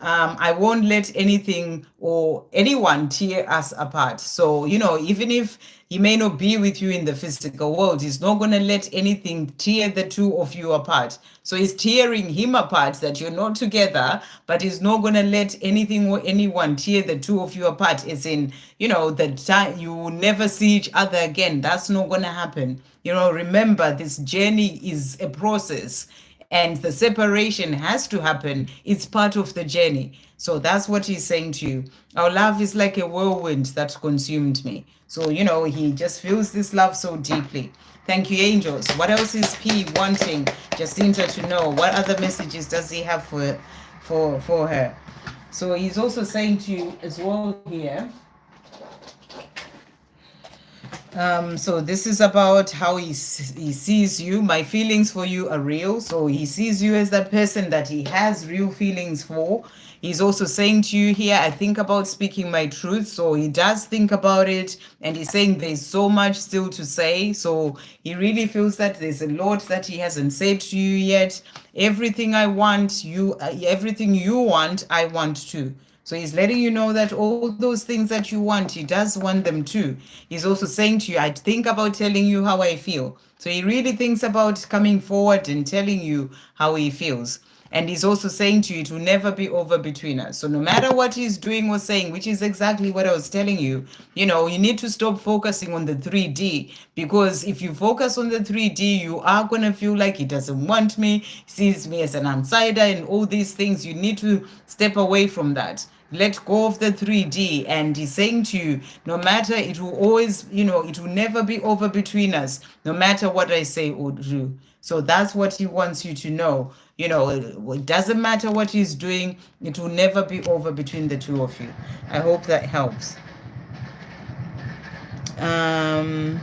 I won't let anything or anyone tear us apart. So, even if he may not be with you in the physical world, he's not going to let anything tear the two of you apart. So he's tearing him apart that you're not together, but he's not going to let anything or anyone tear the two of you apart. As in, the time you will never see each other again. That's not going to happen. Remember, this journey is a process. And the separation has to happen. It's part of the journey. So that's what he's saying to you. Our love is like a whirlwind that consumed me. So, he just feels this love so deeply. Thank you, angels. What else is P wanting Jacinta to know? What other messages does he have for her? So he's also saying to you as well here. So this is about how he sees you. My feelings for you are real. So he sees you as that person that he has real feelings for. He's also saying to you here, I think about speaking my truth. So he does think about it. And he's saying there's so much still to say. So he really feels that there's a lot that he hasn't said to you yet. Everything I want, everything you want, I want too. So he's letting you know that all those things that you want, he does want them too. He's also saying to you, I think about telling you how I feel. So he really thinks about coming forward and telling you how he feels. And he's also saying to you, it will never be over between us. So no matter what he's doing or saying, which is exactly what I was telling you, you need to stop focusing on the 3D. Because if you focus on the 3D, you are going to feel like he doesn't want me, sees me as an outsider and all these things. You need to step away from that. let go of the 3D, and he's saying to you, no matter, it will always, it will never be over between us, no matter what I say or do. So that's what he wants you to know. It doesn't matter what he's doing, it will never be over between the two of you. I hope that helps. um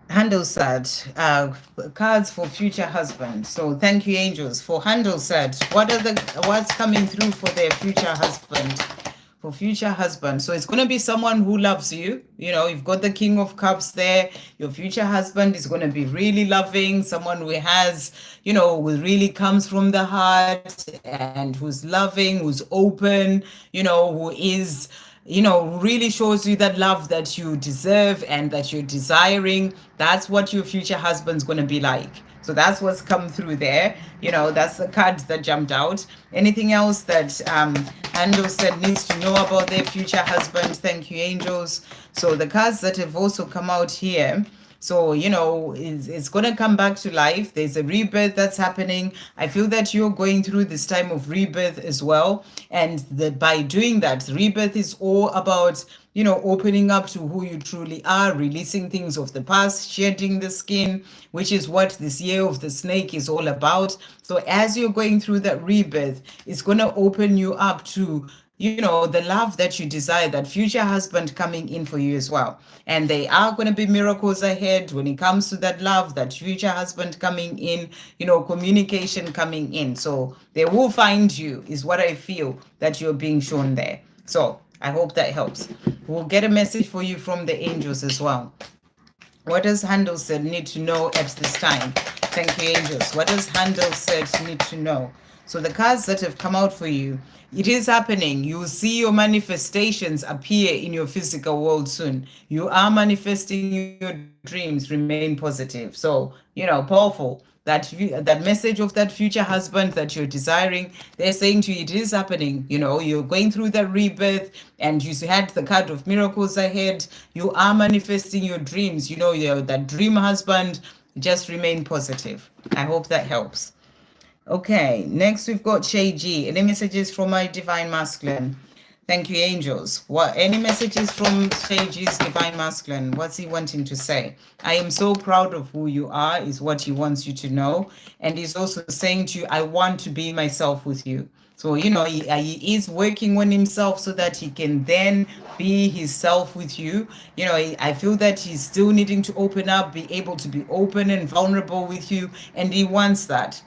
Handelsat, cards for future husband. So thank you, angels, for Handelsat. What's coming through for their future husband? For future husband. So it's going to be someone who loves you. You've got the King of Cups there. Your future husband is going to be really loving, someone who has, who really comes from the heart and who's loving, who's open, who is, really shows you that love that you deserve and that you're desiring. That's what your future husband's going to be like. So that's what's come through there. That's the card that jumped out. Anything else that Angel said needs to know about their future husband? Thank you, angels. So the cards that have also come out here. So, it's going to come back to life. There's a rebirth that's happening. I feel that you're going through this time of rebirth as well. And by doing that, rebirth is all about, opening up to who you truly are, releasing things of the past, shedding the skin, which is what this year of the snake is all about. So as you're going through that rebirth, it's going to open you up to the love that you desire, that future husband coming in for you as well. And there are going to be miracles ahead when it comes to that love, that future husband coming in, communication coming in. So they will find you, is what I feel that you're being shown there. So I hope that helps. We'll get a message for you from the angels as well. What does Handelsat need to know at this time? Thank you, angels. What does Handelsat need to know? So the cards that have come out for you, it is happening. You will see your manifestations appear in your physical world soon. You are manifesting your dreams. Remain positive. So, powerful. That message of that future husband that you're desiring, they're saying to you, it is happening. You're going through that rebirth, and you had the card of miracles ahead. You are manifesting your dreams. You're that dream husband. Just remain positive. I hope that helps. Okay, next we've got Chay G. Any messages from my divine masculine? Thank you, angels. Any messages from Chay G's divine masculine? What's he wanting to say? I am so proud of who you are, is what he wants you to know. And he's also saying to you, I want to be myself with you. So, he is working on himself so that he can then be himself with you. I feel that he's still needing to open up, be able to be open and vulnerable with you. And he wants that.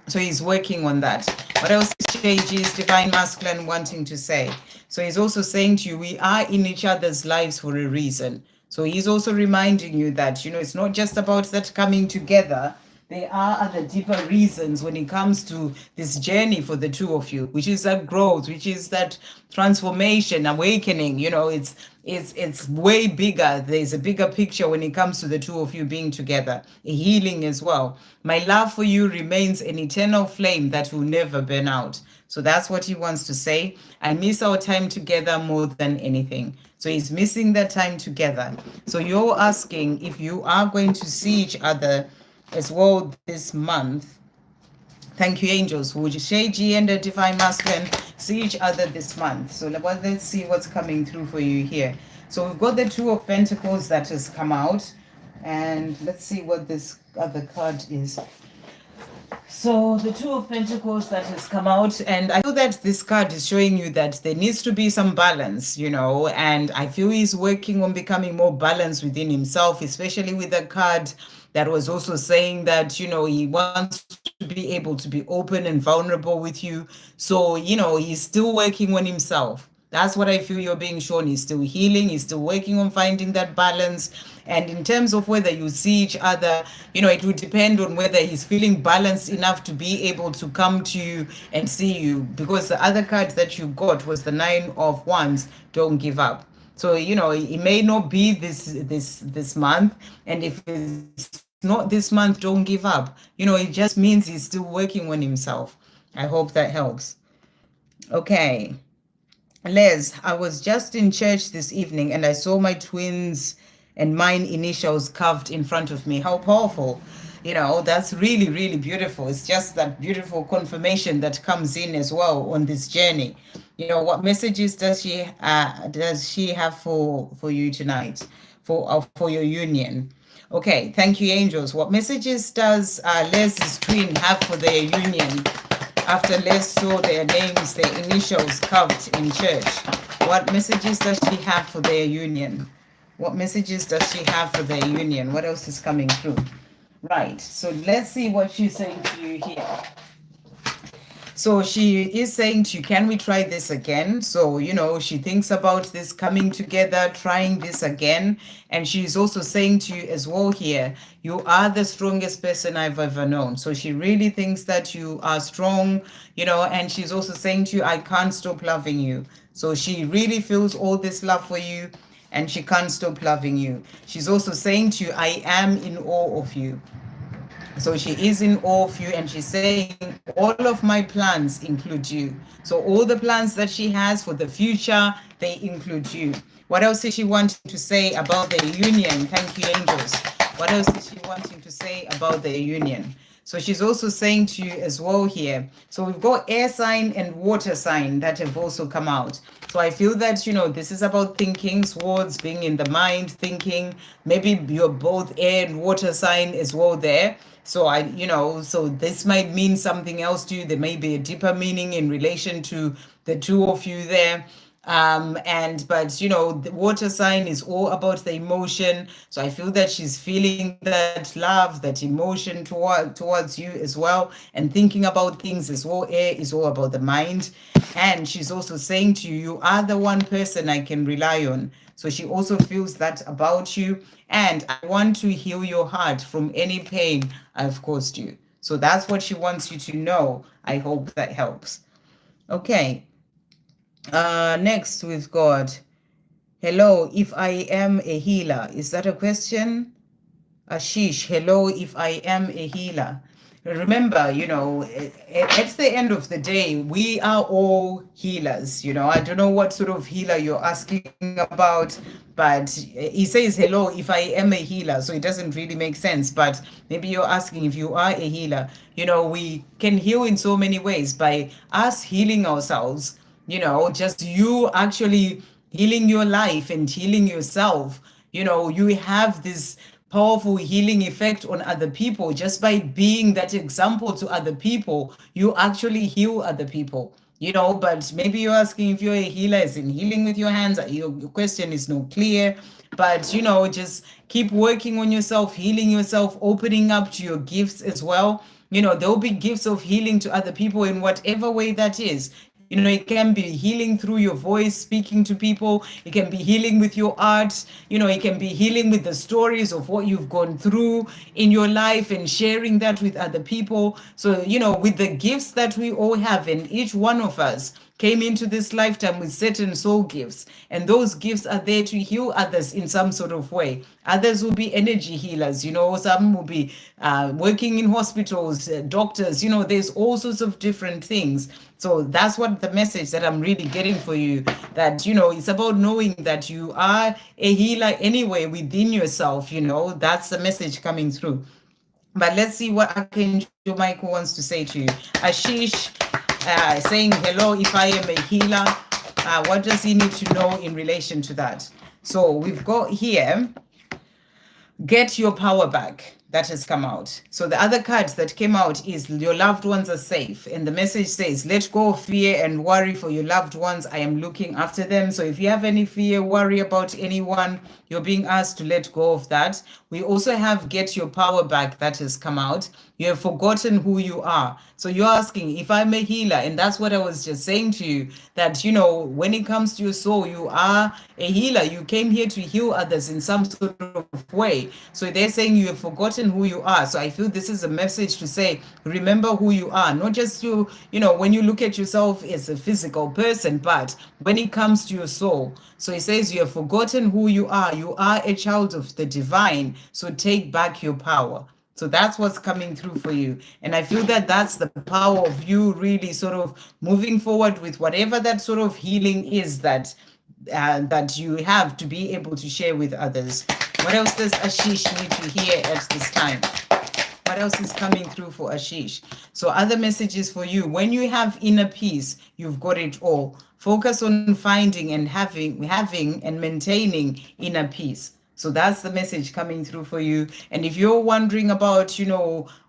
So he's working on that. What else is Shayji's divine masculine wanting to say? So he's also saying to you, we are in each other's lives for a reason. So he's also reminding you that, it's not just about that coming together. There are other deeper reasons when it comes to this journey for the two of you, which is that growth, which is that transformation, awakening. It's way bigger. There's a bigger picture when it comes to the two of you being together, a healing as well. My love for you remains an eternal flame that will never burn out. So that's what he wants to say. I miss our time together more than anything. So he's missing that time together. So you're asking if you are going to see each other as well this month. Thank you, angels. Would Shayji and the divine masculine see each other this month? So let's see what's coming through for you here. So we've got the Two of Pentacles that has come out, and let's see what this other card is. So the Two of Pentacles that has come out, and I feel that this card is showing you that there needs to be some balance, and I feel he's working on becoming more balanced within himself, especially with the card that was also saying that, he wants to be able to be open and vulnerable with you. So, he's still working on himself. That's what I feel you're being shown. He's still healing. He's still working on finding that balance. And in terms of whether you see each other, it would depend on whether he's feeling balanced enough to be able to come to you and see you. Because the other card that you got was the Nine of Wands. Don't give up. So, it may not be this month. And if it's not this month, don't give up. It just means he's still working on himself. I hope that helps. Okay. Les, I was just in church this evening and I saw my twins and mine initials carved in front of me. How powerful. That's really, really beautiful. It's just that beautiful confirmation that comes in as well on this journey. What messages does she have for you tonight, for your union? Okay, thank you, angels. What messages does Les's twin have for their union after Les saw their names, their initials carved in church? What messages does she have for their union? What messages does she have for their union? What else is coming through? Right, so let's see what she's saying to you here. So she is saying to you, can we try this again? So, she thinks about this coming together, trying this again. And she's also saying to you as well here, you are the strongest person I've ever known. So she really thinks that you are strong, and she's also saying to you, I can't stop loving you. So she really feels all this love for you and she can't stop loving you. She's also saying to you, I am in awe of you. So she is in awe of you, and she's saying, all of my plans include you. So all the plans that she has for the future, they include you. What else is she wanting to say about their union? Thank you, angels. What else is she wanting to say about their union? So she's also saying to you as well here. So we've got air sign and water sign that have also come out. So I feel that, this is about thinking, swords, being in the mind, thinking. Maybe you're both air and water sign as well there. So so this might mean something else to you. There may be a deeper meaning in relation to the two of you there. But the water sign is all about the emotion. So I feel that she's feeling that love, that emotion towards you as well, and thinking about things as well. Air is all about the mind. And she's also saying to you, you are the one person I can rely on. So she also feels that about you. And I want to heal your heart from any pain I've caused you. So that's what she wants you to know. I hope that helps. Okay. Next we've got, hello, if I am a healer. Is that a question? Ashish, hello, if I am a healer. Remember, at the end of the day, we are all healers. I don't know what sort of healer you're asking about, but he says, hello, if I am a healer. So it doesn't really make sense, but maybe you're asking if you are a healer. We can heal in so many ways by us healing ourselves, just you actually healing your life and healing yourself. You have this powerful healing effect on other people just by being that example to other people. You actually heal other people. But maybe you're asking if you're a healer, is in healing with your hands. Your question is not clear, but just keep working on yourself, healing yourself, opening up to your gifts as well. There'll be gifts of healing to other people in whatever way that is. It can be healing through your voice, speaking to people. It can be healing with your art. It can be healing with the stories of what you've gone through in your life and sharing that with other people. So, with the gifts that we all have, and each one of us came into this lifetime with certain soul gifts, and those gifts are there to heal others in some sort of way. Others will be energy healers, some will be working in hospitals, doctors, there's all sorts of different things. So that's what the message that I'm really getting for you, that, it's about knowing that you are a healer anyway within yourself. That's the message coming through. But let's see what Archangel Michael wants to say to you. Ashish saying, hello, if I am a healer, what does he need to know in relation to that? So we've got here, get your power back. That has come out. So the other cards that came out is your loved ones are safe. And the message says, let go of fear and worry for your loved ones. I am looking after them. So if you have any fear, worry about anyone, you're being asked to let go of that. We also have get your power back that has come out. You have forgotten who you are. So you're asking if I'm a healer. And that's what I was just saying to you, that, when it comes to your soul, you are a healer. You came here to heal others in some sort of way. So they're saying you have forgotten who you are. So I feel this is a message to say, remember who you are, not just when you look at yourself as a physical person, but when it comes to your soul. So it says you have forgotten who you are. You are a child of the divine. So take back your power. So that's what's coming through for you. And I feel that that's the power of you really sort of moving forward with whatever that sort of healing is that you have to be able to share with others. What else does Ashish need to hear at this time? What else is coming through for Ashish? So other messages for you. When you have inner peace, you've got it all. Focus on finding and having and maintaining inner peace. So that's the message coming through for you. And if you're wondering about,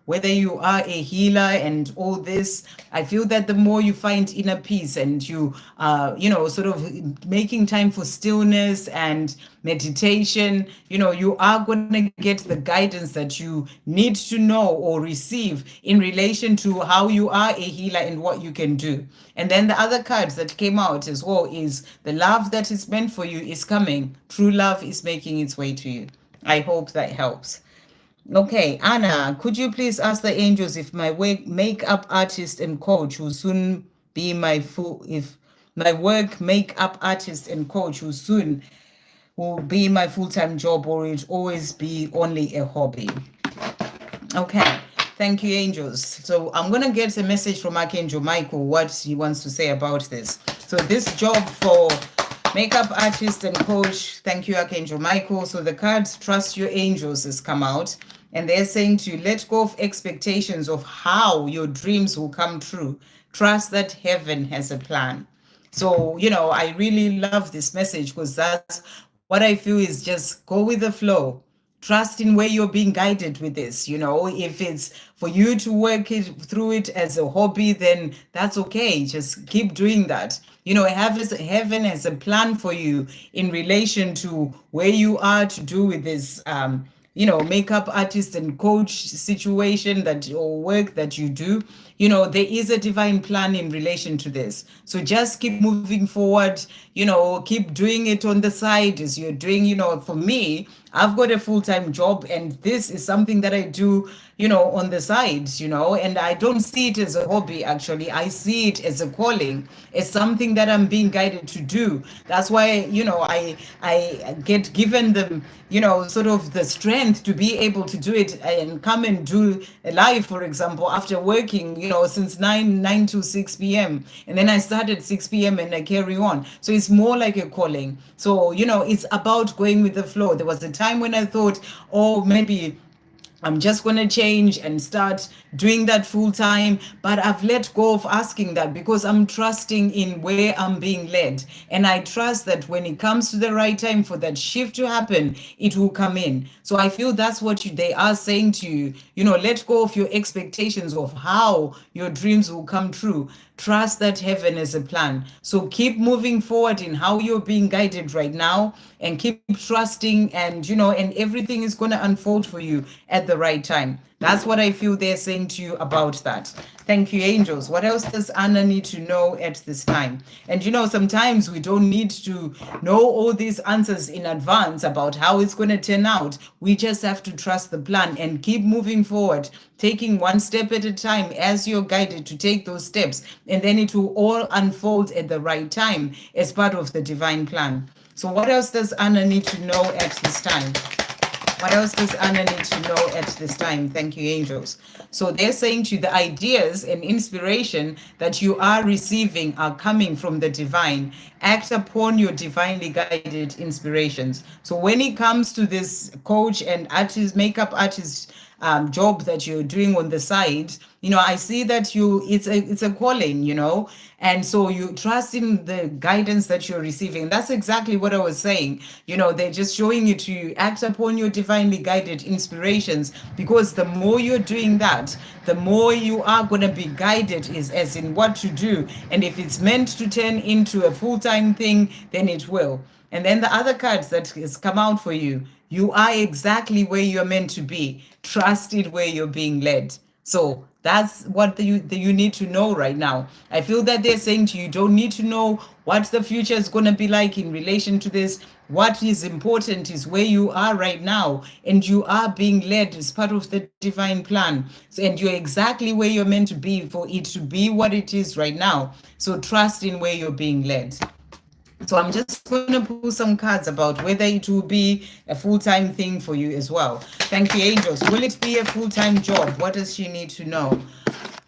whether you are a healer and all this, I feel that the more you find inner peace and you, sort of making time for stillness and meditation, you are going to get the guidance that you need to know or receive in relation to how you are a healer and what you can do. And then the other cards that came out as well is the love that is meant for you is coming. True love is making its way to you. I hope that helps. Okay, Anna, could you please ask the angels if my makeup artist and coach will soon be if my work makeup artist and coach will be my full-time job, or it always be only a hobby? Okay, thank you, angels. So I'm going to get a message from Archangel Michael, what he wants to say about this. So this job for makeup artist and coach, thank you, Archangel Michael. So the card Trust Your Angels has come out, and they're saying to let go of expectations of how your dreams will come true. Trust that heaven has a plan. So, I really love this message because that's what I feel is just go with the flow. Trust in where you're being guided with this. If it's for you to work it through it as a hobby, then that's okay. Just keep doing that. Heaven has a plan for you in relation to where you are to do with this makeup artist and coach situation or work that you do. There is a divine plan in relation to this. So just keep moving forward, keep doing it on the side as you're doing. For me, I've got a full-time job, and this is something that I do, on the side, and I don't see it as a hobby, actually. I see it as a calling. It's something that I'm being guided to do. That's why, I get given the, sort of the strength to be able to do it and come and do a live, for example, after working, since 9 to 6 p.m. And then I start at 6 p.m. and I carry on. So it's more like a calling. So, it's about going with the flow. There was a time when I thought, oh, maybe I'm just going to change and start doing that full time. But I've let go of asking that because I'm trusting in where I'm being led. And I trust that when it comes to the right time for that shift to happen, it will come in. So I feel that's what they are saying to you. Let go of your expectations of how your dreams will come true. Trust that heaven has a plan. So keep moving forward in how you're being guided right now, and keep trusting, and and everything is going to unfold for you at the right time. That's what I feel they're saying to you about that. Thank you, angels. What else does Anna need to know at this time? And sometimes we don't need to know all these answers in advance about how it's going to turn out. We just have to trust the plan and keep moving forward, taking one step at a time as you're guided to take those steps. And then it will all unfold at the right time as part of the divine plan. So what else does Anna need to know at this time? What else does Anna need to know at this time? Thank you, angels. So they're saying to you, the ideas and inspiration that you are receiving are coming from the divine. Act upon your divinely guided inspirations. So when it comes to this coach and artist, makeup artist job that you're doing on the side, I see that it's a calling, and so you trust in the guidance that you're receiving. That's exactly what I was saying. They're just showing you to act upon your divinely guided inspirations, because the more you're doing that, the more you are going to be guided as in what to do. And if it's meant to turn into a full-time thing, then it will. And then the other cards that has come out for you, you are exactly where you're meant to be. Trust it where you're being led. So that's what you need to know right now. I feel that they're saying to you, don't need to know what the future is going to be like in relation to this. What is important is where you are right now, and you are being led as part of the divine plan. So, and you're exactly where you're meant to be for it to be what it is right now. So trust in where you're being led. So I'm just going to pull some cards about whether it will be a full-time thing for you as well. Thank you, angels. Will it be a full-time job? What does she need to know?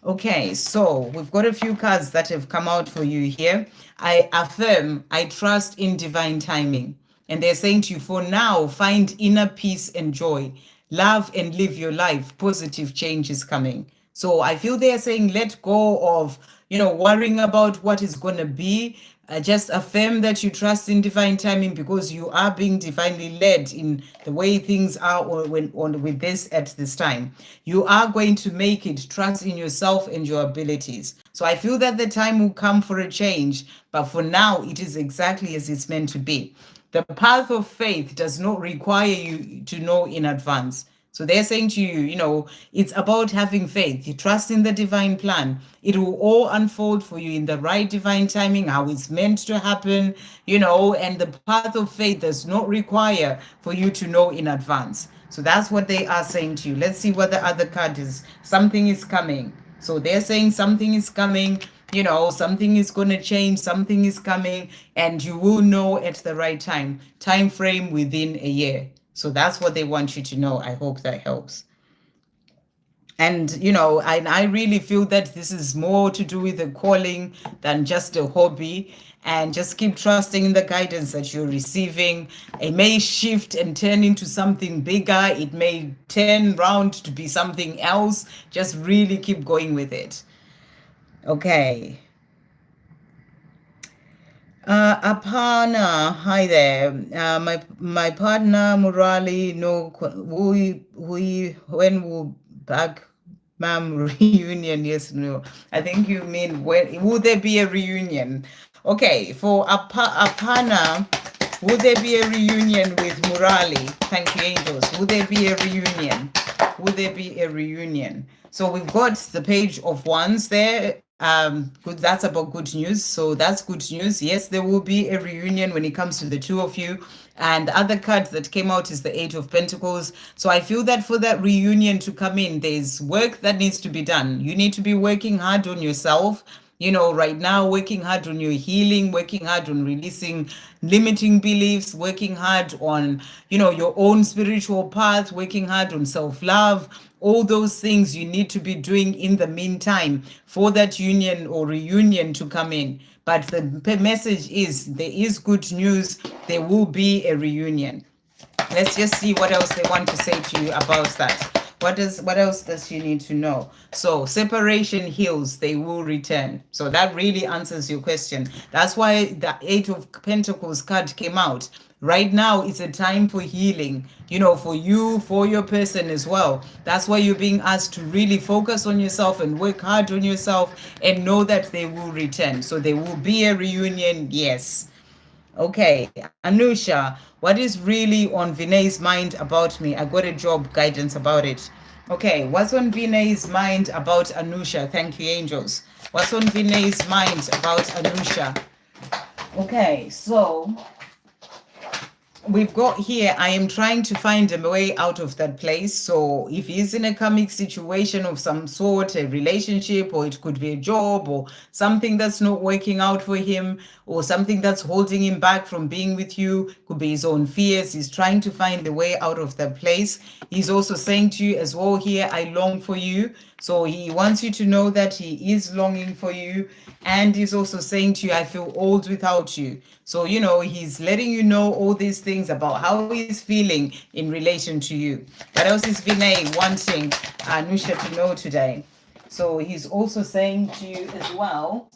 Okay, so we've got a few cards that have come out for you here. I affirm, I trust in divine timing. And they're saying to you, for now, find inner peace and joy. love and live your life. Positive change is coming. So I feel they are saying let go of, worrying about what is going to be. Just affirm that you trust in divine timing, because you are being divinely led in the way things are with this at this time. You are going to make it. Trust in yourself and your abilities. So I feel that the time will come for a change, but for now it is exactly as it's meant to be. The path of faith does not require you to know in advance. So they're saying to you, it's about having faith. You trust in the divine plan. It will all unfold for you in the right divine timing, how it's meant to happen, and the path of faith does not require for you to know in advance. So that's what they are saying to you. Let's see what the other card is. Something is coming. So they're saying something is coming, something is going to change, something is coming, and you will know at the right time frame within a year. So that's what they want you to know. I hope that helps. And I really feel that this is more to do with a calling than just a hobby. And just keep trusting in the guidance that you're receiving. It may shift and turn into something bigger. It may turn round to be something else. Just really keep going with it. Okay. Apana, hi there. My partner Murali, no, when will back, ma'am, reunion? Yes, no. I think you mean when will there be a reunion? Okay, for Apana, will there be a reunion with Murali? Thank you, angels. Will there be a reunion? Will there be a reunion? So we've got the page of wands there. Good, that's about good news. So that's good news. Yes, there will be a reunion when it comes to the two of you. And the other card that came out is the Eight of Pentacles. So I feel that for that reunion to come in, there's work that needs to be done. You need to be working hard on yourself. Right now, working hard on your healing, working hard on releasing limiting beliefs, working hard on, your own spiritual path, working hard on self-love, all those things you need to be doing in the meantime for that union or reunion to come in. But the message is there is good news. There will be a reunion. Let's just see what else they want to say to you about that. What else does she need to know? So separation heals, they will return. So that really answers your question. That's why the Eight of Pentacles card came out. Right now, it's a time for healing, for you, for your person as well. That's why you're being asked to really focus on yourself and work hard on yourself and know that they will return. So there will be a reunion, yes. Okay, Anusha, what is really on Vinay's mind about me? I got a job guidance about it. Okay, what's on Vinay's mind about Anusha? Thank you, angels. What's on Vinay's mind about Anusha? Okay, so we've got here, I am trying to find a way out of that place. So if he's in a karmic situation of some sort, a relationship, or it could be a job or something that's not working out for him, or something that's holding him back from being with you, could be his own fears. He's trying to find a way out of that place. He's also saying to you as well here, I long for you. So he wants you to know that he is longing for you. And he's also saying to you, I feel old without you. So, he's letting you know all these things about how he's feeling in relation to you. What else is Vinay wanting Anusha to know today? So he's also saying to you as well,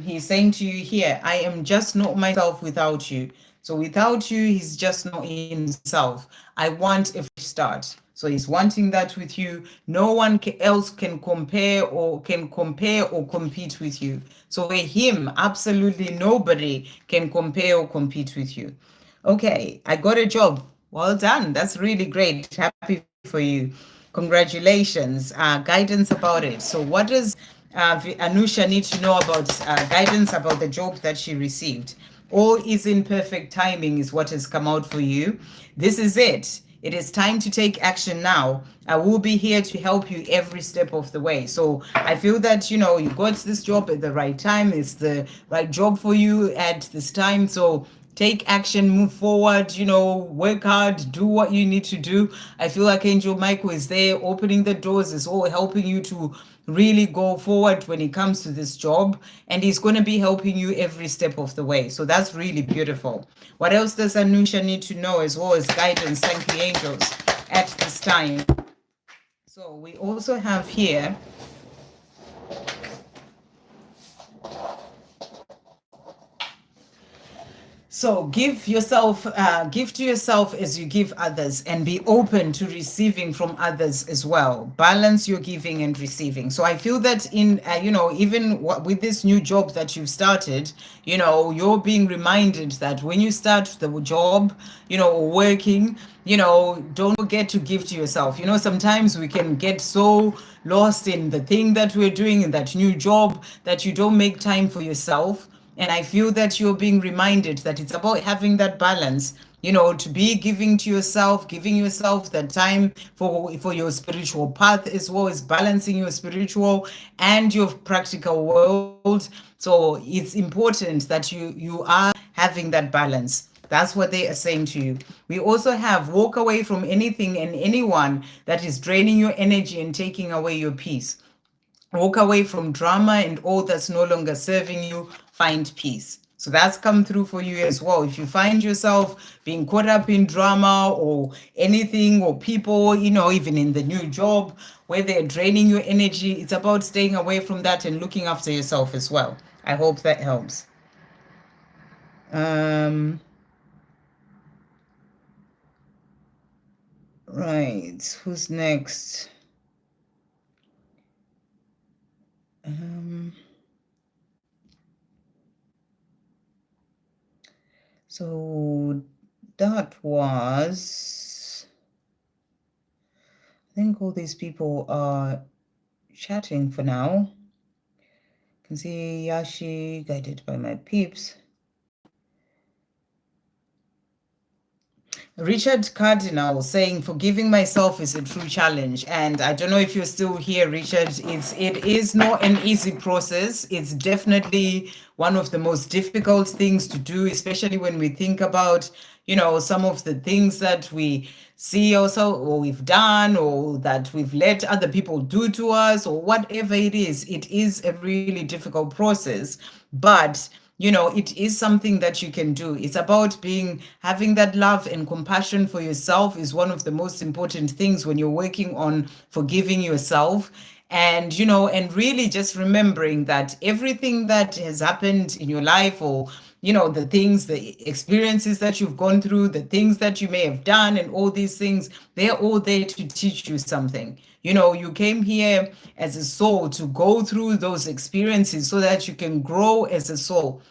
he's saying to you here, I am just not myself without you. So without you, he's just not himself. I want a fresh start. So he's wanting that with you. No one else can compare or compete with you. So with him, absolutely nobody can compare or compete with you. Okay, I got a job. Well done. That's really great. Happy for you. Congratulations. Guidance about it. So what does Anusha need to know about guidance about the job that she received? All is in perfect timing is what has come out for you. This is it. It is time to take action now. I will be here to help you every step of the way. So I feel that, you got this job at the right time. It's the right job for you at this time. So take action, move forward, work hard, do what you need to do. I feel like Angel Michael is there opening the doors, is all helping you to really go forward when it comes to this job, and he's going to be helping you every step of the way. So that's really beautiful. What else does Anusha need to know, as well as guidance? Thank you, angels, at this time. So we also have here So give to yourself as you give others, and be open to receiving from others as well. Balance your giving and receiving. So I feel that in, even with this new job that you've started, you're being reminded that when you start the job, working, don't forget to give to yourself. Sometimes we can get so lost in the thing that we're doing in that new job that you don't make time for yourself. And I feel that you're being reminded that it's about having that balance, to be giving yourself that time for your spiritual path, as well as balancing your spiritual and your practical world. So it's important that you are having that balance. That's what they are saying to you. We also have walk away from anything and anyone that is draining your energy and taking away your peace. Walk away from drama and all that's no longer serving you. Find peace. So that's come through for you as well. If you find yourself being caught up in drama or anything or people, even in the new job where they're draining your energy, it's about staying away from that and looking after yourself as well. I hope that helps. Right. Who's next? So that was, I think all these people are chatting for now. I can see Yashi, guided by my peeps. Richard Cardinal saying forgiving myself is a true challenge. And I don't know if you're still here, Richard. It is not an easy process. It's definitely one of the most difficult things to do, especially when we think about, some of the things that we see also, or we've done, or that we've let other people do to us, or whatever it is. It is a really difficult process, but it is something that you can do. It's about having that love and compassion for yourself is one of the most important things when you're working on forgiving yourself. And, and really just remembering that everything that has happened in your life, or, the experiences that you've gone through, the things that you may have done, and all these things, they're all there to teach you something. You came here as a soul to go through those experiences so that you can grow as a soul.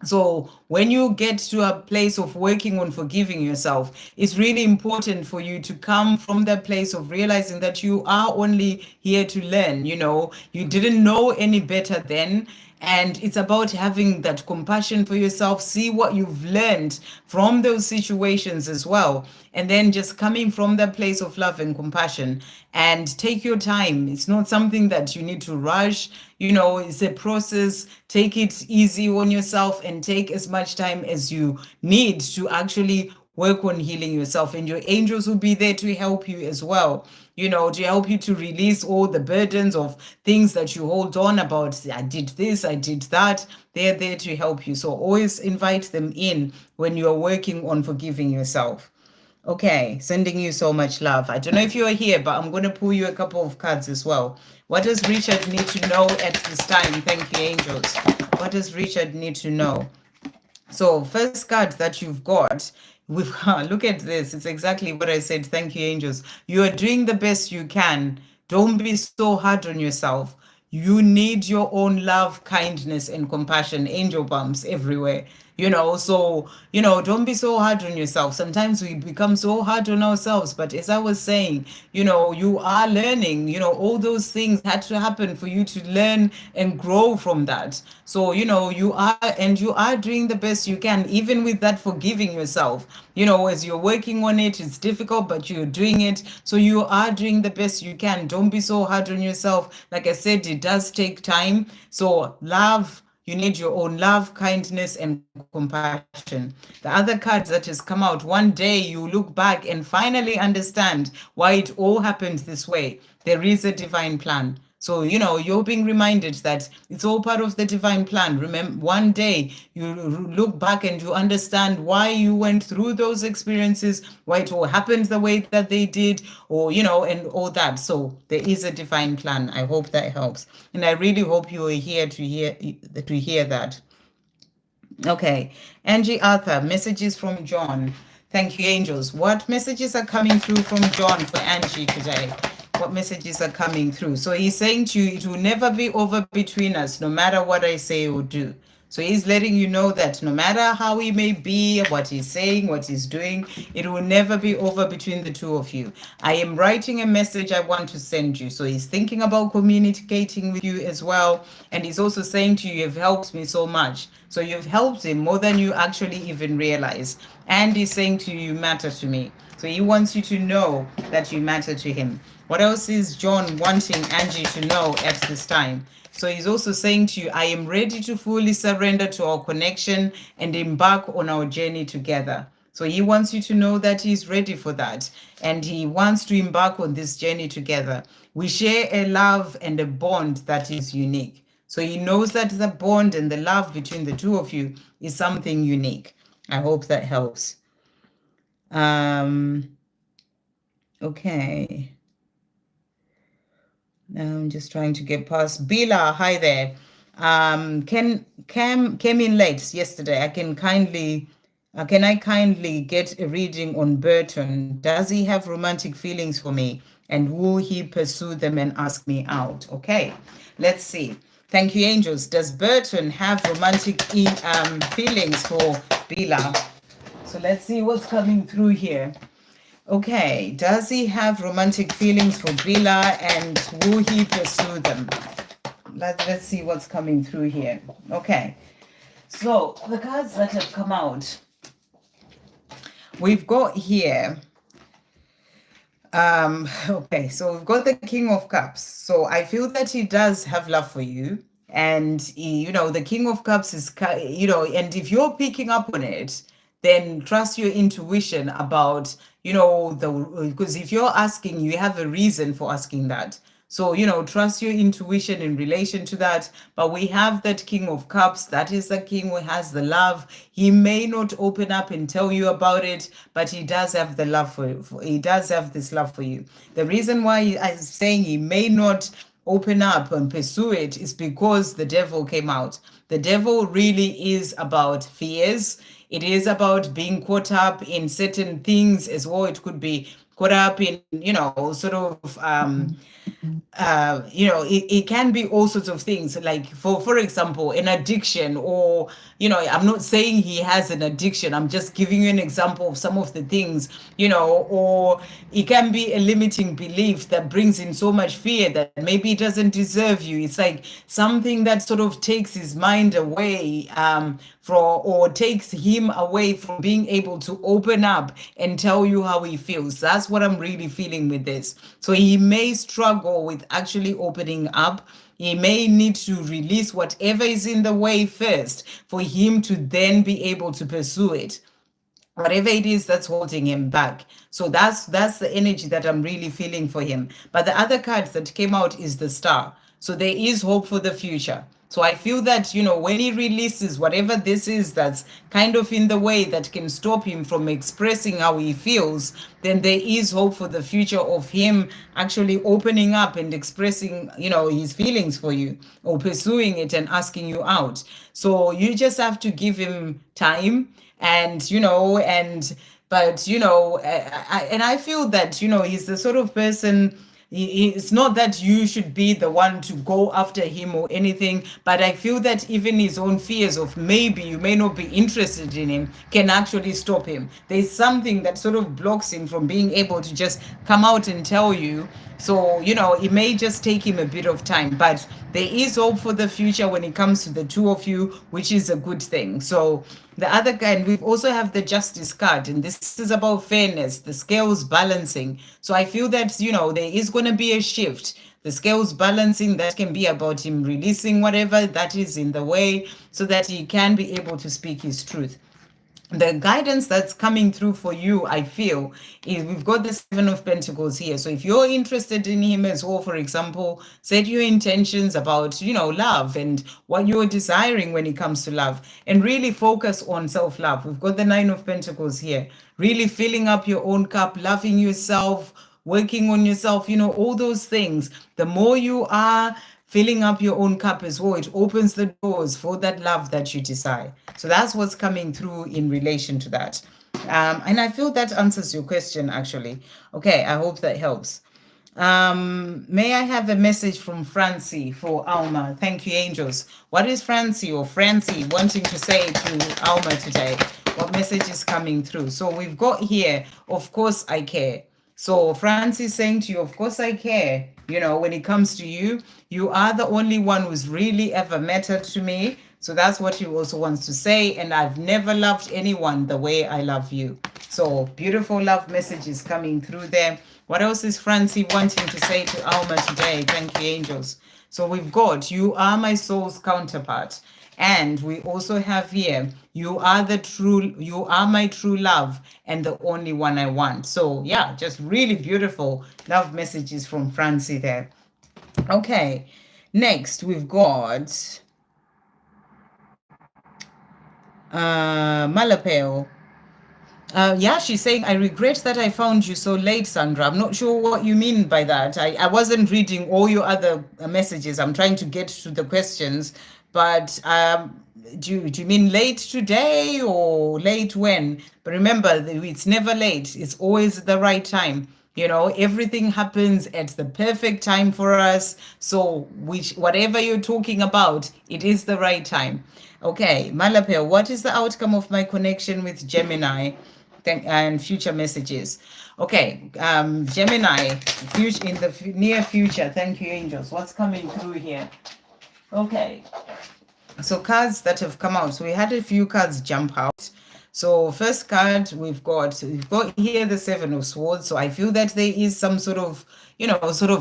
So when you get to a place of working on forgiving yourself, it's really important for you to come from that place of realizing that you are only here to learn. You didn't know any better then. And it's about having that compassion for yourself, see what you've learned from those situations as well. And then just coming from that place of love and compassion, and take your time. It's not something that you need to rush. It's a process. Take it easy on yourself and take as much time as you need to actually work on healing yourself. And your angels will be there to help you as well, to help you to release all the burdens of things that you hold on about. I did this, I did that. They're there to help you. So always invite them in when you're working on forgiving yourself. Okay, sending you so much love. I don't know if you're here, but I'm going to pull you a couple of cards as well. What does Richard need to know at this time? Thank you, angels. What does Richard need to know? So first card that you've got, look at this. It's exactly what I said. Thank you, angels. You are doing the best you can. Don't be so hard on yourself. You need your own love, kindness, and compassion. Angel bumps everywhere. So, don't be so hard on yourself. Sometimes we become so hard on ourselves. But as I was saying, you are learning, all those things had to happen for you to learn and grow from that. So, you are doing the best you can, even with that forgiving yourself. As you're working on it, it's difficult, but you're doing it. So you are doing the best you can. Don't be so hard on yourself. Like I said, it does take time. So love you need your own love, kindness, and compassion. The other card that has come out, one day you look back and finally understand why it all happened this way. There is a divine plan. So, you're being reminded that it's all part of the divine plan. Remember, one day you look back and you understand why you went through those experiences, why it all happened the way that they did, or, and all that. So there is a divine plan. I hope that helps. And I really hope you are here to hear that. Okay. Angie Arthur, messages from John. Thank you, angels. What messages are coming through from John for Angie today? What messages are coming through? So he's saying to you, it will never be over between us, no matter what I say or do. So he's letting you know that no matter how he may be, what he's saying, what he's doing, it will never be over between the two of you. I am writing a message I want to send you. So he's thinking about communicating with you as well. And he's also saying to you, you've helped me so much. So you've helped him more than you actually even realize. And he's saying to you, you matter to me. So he wants you to know that you matter to him. What else is John wanting Angie to know at this time? So he's also saying to you, I am ready to fully surrender to our connection and embark on our journey together. So he wants you to know that he's ready for that. And he wants to embark on this journey together. We share a love and a bond that is unique. So he knows that the bond and the love between the two of you is something unique. I hope that helps. Okay. I'm just trying to get past. Bila, hi there. Came in late yesterday. Can I kindly get a reading on Burton? Does he have romantic feelings for me? And will he pursue them and ask me out? Okay, let's see. Thank you, angels. Does Burton have romantic feelings for Bila? So let's see what's coming through here. Okay, does he have romantic feelings for Bila and will he pursue them? Let's see what's coming through here. Okay, so the cards that have come out, we've got here, okay, so we've got the King of Cups. So I feel that he does have love for you. And, the King of Cups is, and if you're picking up on it, then trust your intuition about, because if you're asking, you have a reason for asking that. So, trust your intuition in relation to that. But we have that King of Cups. That is the king who has the love. He may not open up and tell you about it, but he does have the love for you. He does have this love for you. The reason why I'm saying he may not open up and pursue it is because the devil came out. The devil really is about fears. It is about being caught up in certain things as well. It could be caught up in, sort of, it can be all sorts of things, like for example, an addiction, or, I'm not saying he has an addiction. I'm just giving you an example of some of the things, or it can be a limiting belief that brings in so much fear that maybe he doesn't deserve you. It's like something that sort of takes his mind away or takes him away from being able to open up and tell you how he feels. That's what I'm really feeling with this. So he may struggle with actually opening up. He may need to release whatever is in the way first for him to then be able to pursue it, whatever it is that's holding him back. So that's the energy that I'm really feeling for him. But the other cards that came out is the Star. So there is hope for the future. So I feel that, when he releases whatever this is that's kind of in the way that can stop him from expressing how he feels, then there is hope for the future of him actually opening up and expressing, his feelings for you, or pursuing it and asking you out. So you just have to give him time. And, I feel that, he's the sort of person. It's not that you should be the one to go after him or anything, but I feel that even his own fears of maybe you may not be interested in him can actually stop him. There's something that sort of blocks him from being able to just come out and tell you. So, it may just take him a bit of time, but there is hope for the future when it comes to the two of you, which is a good thing. So the other kind, we also have the Justice card, and this is about fairness, the scales balancing. So I feel that, there is going to be a shift. the scales balancing. That can be about him releasing whatever that is in the way so that he can be able to speak his truth. The guidance that's coming through for you, I feel, is we've got the Seven of Pentacles here. So if you're interested in him as well, for example, set your intentions about, love and what you're desiring when it comes to love, and really focus on self-love. We've got the Nine of Pentacles here, really filling up your own cup, loving yourself, working on yourself, all those things. The more you are filling up your own cup as well, it opens the doors for that love that you desire. So that's what's coming through in relation to that. And I feel that answers your question, actually. Okay, I hope that helps. May I have a message from Francie for Alma? Thank you, angels. What is Francie or Francie wanting to say to Alma today? What message is coming through? So we've got here, of course I care. So Francis saying to you, of course I care. When it comes to you, you are the only one who's really ever mattered to me. So that's what he also wants to say. And I've never loved anyone the way I love you. So beautiful love messages coming through there. What else is Francie wanting to say to Alma today? Thank you, angels. So we've got, you are my soul's counterpart. And we also have here, you are my true love and the only one I want. So yeah, just really beautiful love messages from Francie there. Okay, next we've got Malapeo. Yeah, she's saying, I regret that I found you so late, Sandra. I'm not sure what you mean by that. I wasn't reading all your other messages. I'm trying to get to the questions. But do you mean late today or late when? But remember, it's never late. It's always the right time. Everything happens at the perfect time for us. So whatever you're talking about, it is the right time. Okay, Malapel, what is the outcome of my connection with Gemini and future messages? Okay, Gemini, in the near future. Thank you, angels. What's coming through here? Okay, so cards that have come out. So we had a few cards jump out. So first card we've got here the Seven of Swords. So I feel that there is some sort of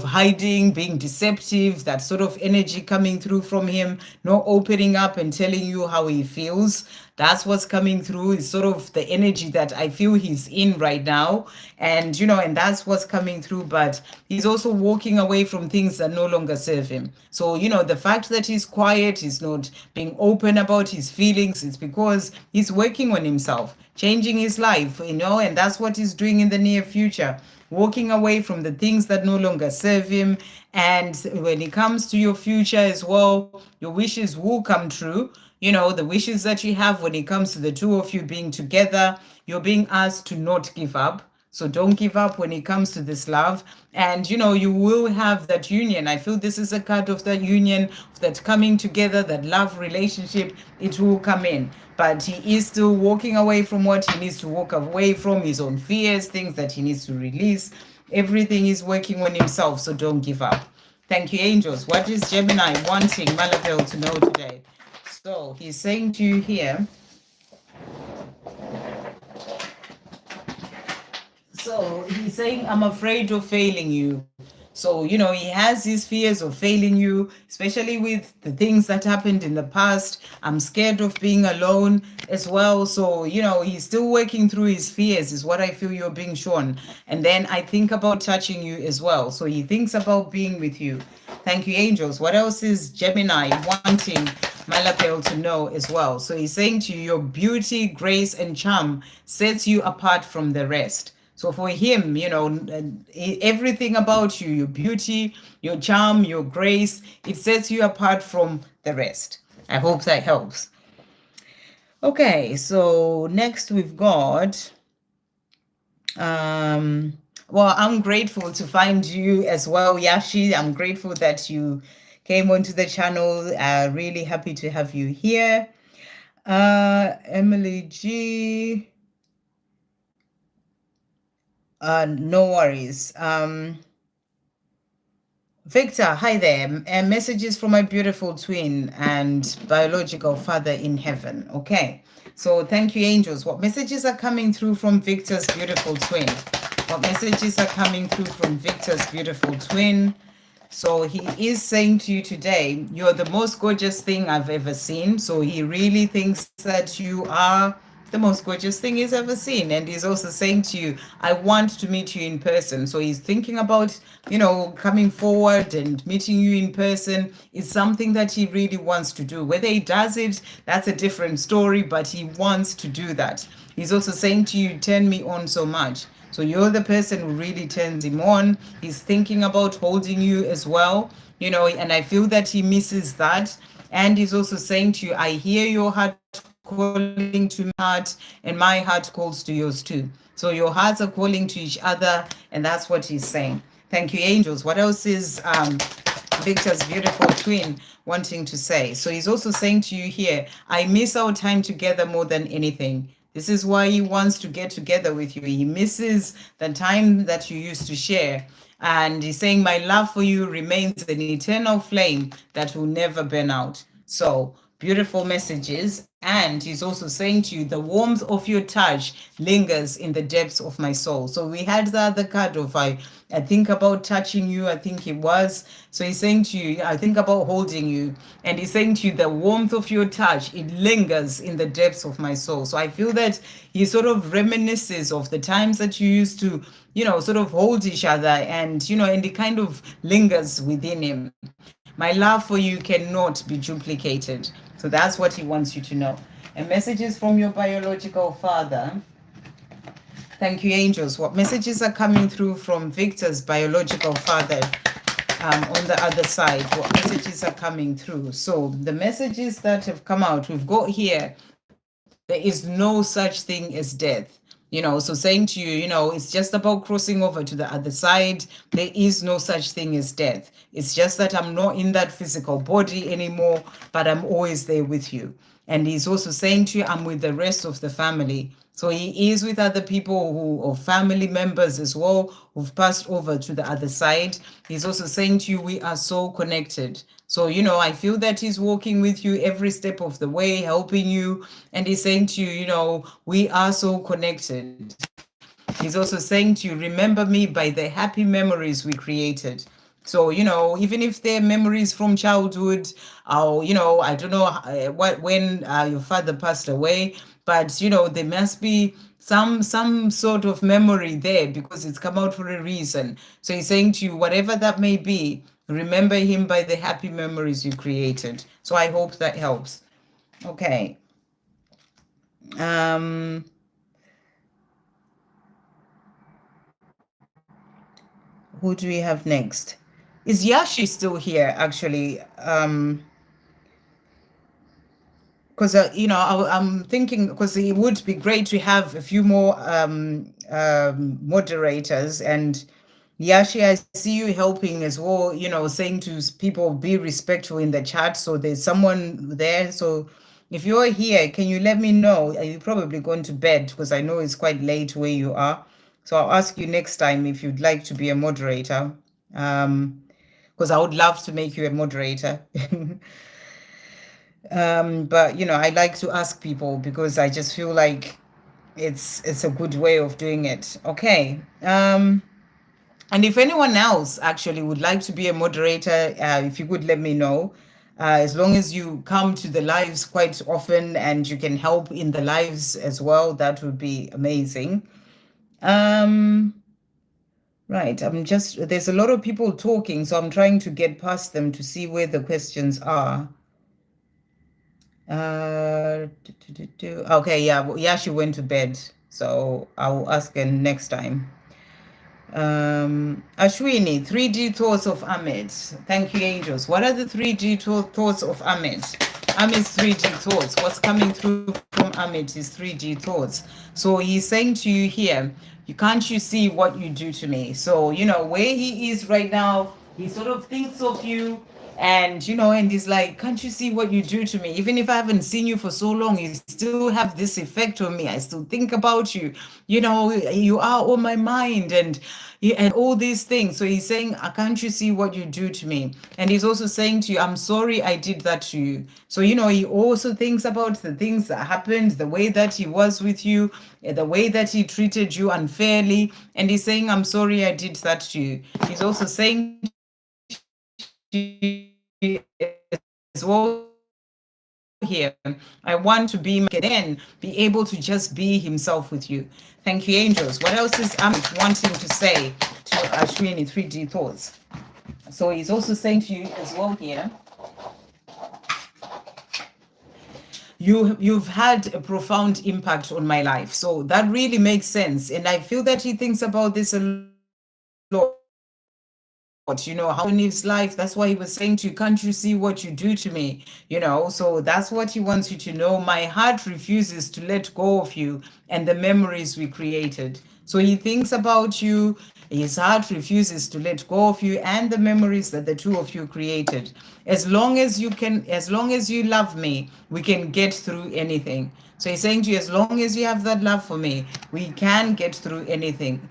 hiding, being deceptive, that sort of energy coming through from him, not opening up and telling you how he feels. That's what's coming through. Is sort of the energy that I feel he's in right now. And, and that's what's coming through. But he's also walking away from things that no longer serve him. So, the fact that he's quiet, he's not being open about his feelings, it's because he's working on himself, changing his life, and that's what he's doing in the near future. Walking away from the things that no longer serve him. And when it comes to your future as well, your wishes will come true. The wishes that you have when it comes to the two of you being together, you're being asked to not give up. So don't give up when it comes to this love. And, you will have that union. I feel this is a card of that union, that coming together, that love relationship, it will come in. But he is still walking away from what he needs to walk away from, his own fears, things that he needs to release. Everything is working on himself, so don't give up. Thank you, angels. What is Gemini wanting Malabel to know today? So he's saying to you here, so he's saying, I'm afraid of failing you. So, he has his fears of failing you, especially with the things that happened in the past. I'm scared of being alone as well. So, he's still working through his fears is what I feel you're being shown. And then I think about touching you as well. So he thinks about being with you. Thank you, angels. What else is Gemini wanting Malapel to know as well? So he's saying to you, your beauty, grace, and charm sets you apart from the rest. So for him, everything about you, your beauty, your charm, your grace, it sets you apart from the rest. I hope that helps. Okay, so next we've got, well, I'm grateful to find you as well, Yashi. I'm grateful that you came onto the channel. Really happy to have you here. Emily G. No worries. Victor, hi there. Messages from my beautiful twin and biological father in heaven. Okay, so thank you, angels. What messages are coming through from Victor's beautiful twin? What messages are coming through from Victor's beautiful twin? So he is saying to you today, you're the most gorgeous thing I've ever seen. So he really thinks that you are the most gorgeous thing he's ever seen. And he's also saying to you, I want to meet you in person. So he's thinking about, coming forward and meeting you in person. Is something that he really wants to do. Whether he does it, that's a different story, but he wants to do that. He's also saying to you, turn me on so much. So you're the person who really turns him on. He's thinking about holding you as well, and I feel that he misses that. And he's also saying to you, I hear your heart calling to my heart, and my heart calls to yours too. So your hearts are calling to each other, and that's what he's saying. Thank you, angels. What else is Victor's beautiful twin wanting to say? So he's also saying to you here, I miss our time together more than anything. This is why he wants to get together with you. He misses the time that you used to share. And he's saying, my love for you remains an eternal flame that will never burn out. So beautiful messages. And he's also saying to you, the warmth of your touch lingers in the depths of my soul. So we had the other card of I think about touching you, I think it was. So he's saying to you, I think about holding you. And he's saying to you, the warmth of your touch, it lingers in the depths of my soul. So I feel that he sort of reminisces of the times that you used to, sort of hold each other, and it kind of lingers within him. My love for you cannot be duplicated. So that's what he wants you to know. And messages from your biological father. Thank you, angels. What messages are coming through from Victor's biological father on the other side? What messages are coming through? So the messages that have come out, we've got here, there is no such thing as death. So saying to you, it's just about crossing over to the other side. There is no such thing as death. It's just that I'm not in that physical body anymore, but I'm always there with you. And he's also saying to you, I'm with the rest of the family. So he is with other people or family members as well who've passed over to the other side. He's also saying to you, we are so connected. So, I feel that he's walking with you every step of the way, helping you. And he's saying to you, we are so connected. He's also saying to you, remember me by the happy memories we created. So, even if they're memories from childhood, or, I don't know when your father passed away, but, there must be some sort of memory there because it's come out for a reason. So he's saying to you, whatever that may be, remember him by the happy memories you created. So I hope that helps. Okay. Who do we have next? Is Yashi still here, actually? Because I'm thinking, because it would be great to have a few more moderators. And Yashi, I see you helping as well, saying to people, be respectful in the chat. So there's someone there. So if you're here, can you let me know? Are you probably going to bed? Because I know it's quite late where you are. So I'll ask you next time if you'd like to be a moderator. Because I would love to make you a moderator. But I like to ask people because I just feel like it's a good way of doing it. Okay. And if anyone else actually would like to be a moderator, if you could let me know. As long as you come to the lives quite often and you can help in the lives as well, that would be amazing. Right, there's a lot of people talking, so I'm trying to get past them to see where the questions are. Okay, yeah, she went to bed, so I'll ask her next time. Ashwini, 3D thoughts of Ahmed. Thank you, angels. What are the 3D thoughts of Ahmed? Ahmed's 3D thoughts. What's coming through from Ahmed is 3D thoughts. So he's saying to you here, can't you see what you do to me? So, where he is right now, he sort of thinks of you and he's like, can't you see what you do to me? Even if I haven't seen you for so long, you still have this effect on me. I still think about you. You are on my mind and all these things. So he's saying, can't you see what you do to me? And he's also saying to you, I'm sorry I did that to you. So, he also thinks about the things that happened, the way that he was with you, the way that he treated you unfairly. And he's saying, I'm sorry I did that to you. He's also saying to you, as well here. I want to be myself and then be able to just be himself with you. Thank you, angels. What else is Amit wanting to say to Ashwini 3D thoughts? So he's also saying to you as well here, you've had a profound impact on my life. So that really makes sense. And I feel that he thinks about this a lot. How in his life, that's why he was saying to you, can't you see what you do to me? So that's what he wants you to know. My heart refuses to let go of you and the memories we created. So he thinks about you. His heart refuses to let go of you and the memories that the two of you created. As long as you love me, we can get through anything. So he's saying to you, as long as you have that love for me, we can get through anything.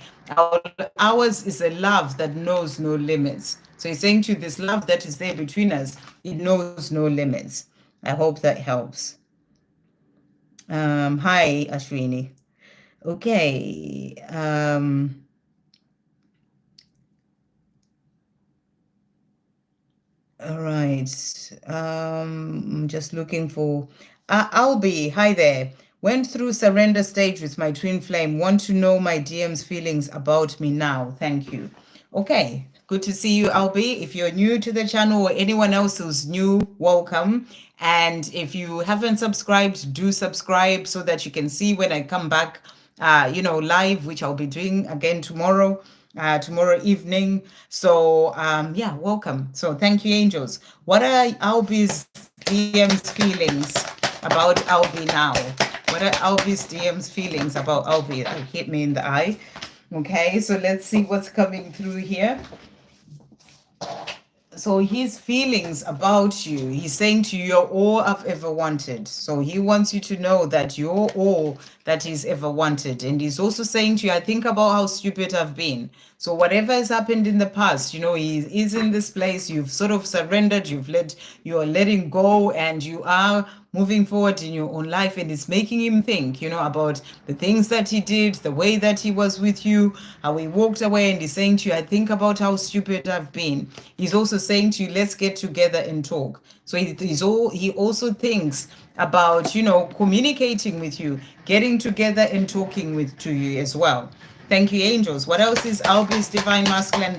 Ours is a love that knows no limits. So he's saying to you, this love that is there between us, it knows no limits. I hope that helps. Hi, Ashwini. Okay. All right. I'm just looking for Alby. Hi there. Went through surrender stage with my twin flame. Want to know my DM's feelings about me now. Thank you. Okay. Good to see you, Alby. If you're new to the channel or anyone else who's new, welcome. And if you haven't subscribed, do subscribe so that you can see when I come back, live, which I'll be doing again tomorrow evening. So yeah, welcome. So thank you, angels. What are Alby's DM's feelings about Alby now? What are Alby's DM's feelings about Alby? That hit me in the eye. Okay, so let's see what's coming through here. So his feelings about you, he's saying to you, you're all I've ever wanted. So he wants you to know that you're all that he's ever wanted. And he's also saying to you, I think about how stupid I've been. So whatever has happened in the past, he is in this place, you've sort of surrendered, you are letting go, and you are moving forward in your own life, and it's making him think, about the things that he did, the way that he was with you, how he walked away, and he's saying to you, I think about how stupid I've been. He's also saying to you, let's get together and talk. So he also thinks about, communicating with you, getting together and talking to you as well. Thank you, angels. What else is Alby's divine masculine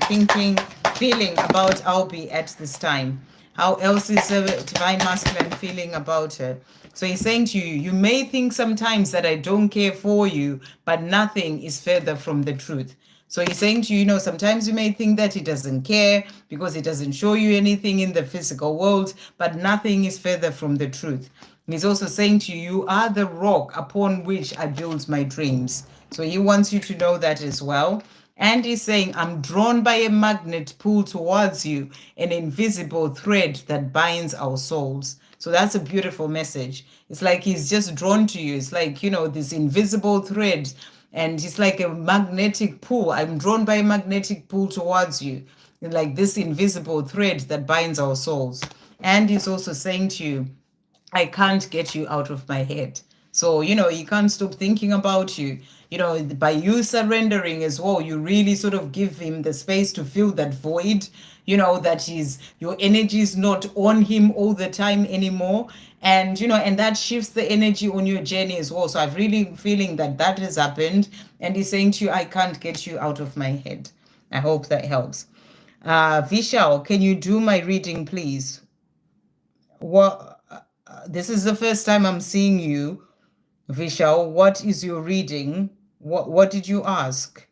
feeling about Alby at this time? How else is a divine masculine feeling about her? So he's saying to you, you may think sometimes that I don't care for you, but nothing is further from the truth. So he's saying to you, sometimes you may think that he doesn't care because he doesn't show you anything in the physical world, but nothing is further from the truth. He's also saying to you, you are the rock upon which I build my dreams. So he wants you to know that as well. And he's saying, I'm drawn by a magnet pulled towards you, an invisible thread that binds our souls. So that's a beautiful message. It's like he's just drawn to you. It's like, this invisible thread, and it's like a magnetic pull. I'm drawn by a magnetic pull towards you, like this invisible thread that binds our souls. And he's also saying to you, I can't get you out of my head. So, you can't stop thinking about you. By you surrendering as well, you really sort of give him the space to fill that void, that your energy is not on him all the time anymore. And that shifts the energy on your journey as well. So I'm really feeling that has happened. And he's saying to you, I can't get you out of my head. I hope that helps. Vishal, can you do my reading, please? What? This is the first time I'm seeing you, Vishal. What is your reading? What did you ask?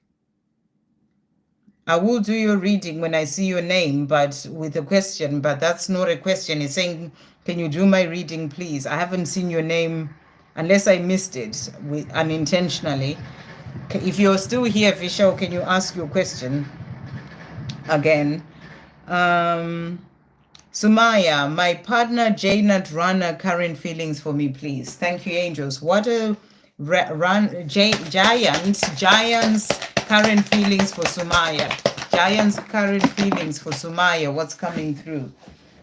I will do your reading when I see your name, but with a question, but that's not a question. It's saying, can you do my reading, please? I haven't seen your name unless I missed it unintentionally. If you're still here, Vishal, can you ask your question again? Sumaya, my partner Jaynat Rana, current feelings for me, please. Thank you, angels. What a Giants current feelings for Sumaya. Giants current feelings for Sumaya. What's coming through?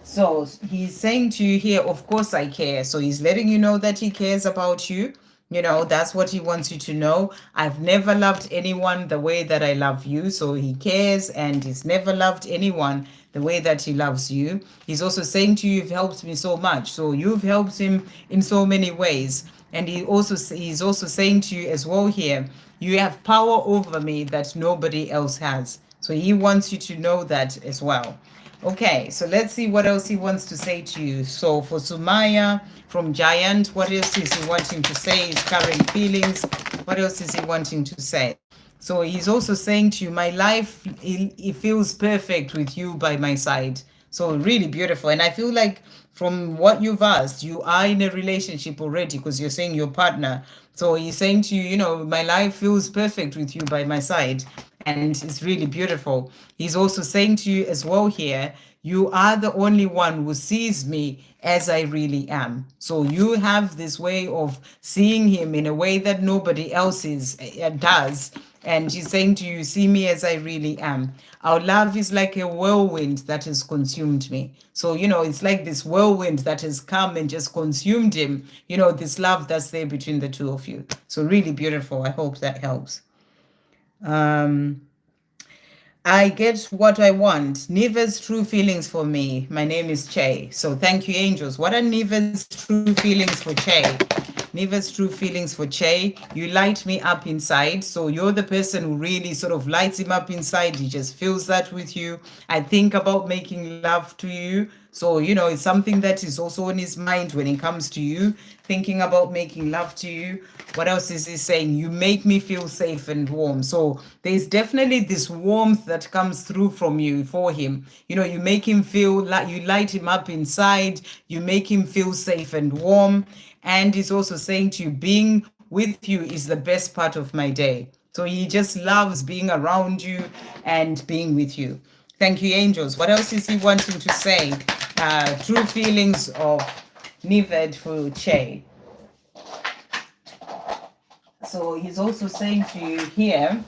So he's saying to you here, of course I care. So he's letting you know that he cares about you. That's what he wants you to know. I've never loved anyone the way that I love you. So he cares, and he's never loved anyone the way that he loves you. He's also saying to you, you've helped me so much. So you've helped him in so many ways. And he's also saying to you as well here, you have power over me that nobody else has. So he wants you to know that as well. Okay, so let's see what else he wants to say to you. So for Sumaya from Giant, what else is he wanting to say? His current feelings. What else is he wanting to say? So he's also saying to you, my life, it feels perfect with you by my side. So really beautiful. And I feel like from what you've asked, you are in a relationship already because you're saying your partner. So he's saying to you, you know, my life feels perfect with you by my side. And it's really beautiful. He's also saying to you as well here, you are the only one who sees me as I really am. So you have this way of seeing him in a way that nobody else does. And he's saying to you, see me as I really am. Our love is like a whirlwind that has consumed me. So, you know, it's like this whirlwind that has come and just consumed him. You know, this love that's there between the two of you. So really beautiful. I hope that helps. I get what I want. Neva's true feelings for me. My name is Chay. So thank you, angels. What are Neva's true feelings for Chay? Neva's true feelings for Chay. You light me up inside. So you're the person who really sort of lights him up inside. He just feels that with you. I think about making love to you. So, you know, it's something that is also on his mind when it comes to you, thinking about making love to you. What else is he saying? You make me feel safe and warm. So there's definitely this warmth that comes through from you for him. You know, you make him feel like you light him up inside. You make him feel safe and warm. And he's also saying to you, being with you is the best part of my day. So he just loves being around you and being with you. Thank you, angels. What else is he wanting to say? True feelings of Nived for Chay. So he's also saying to you here,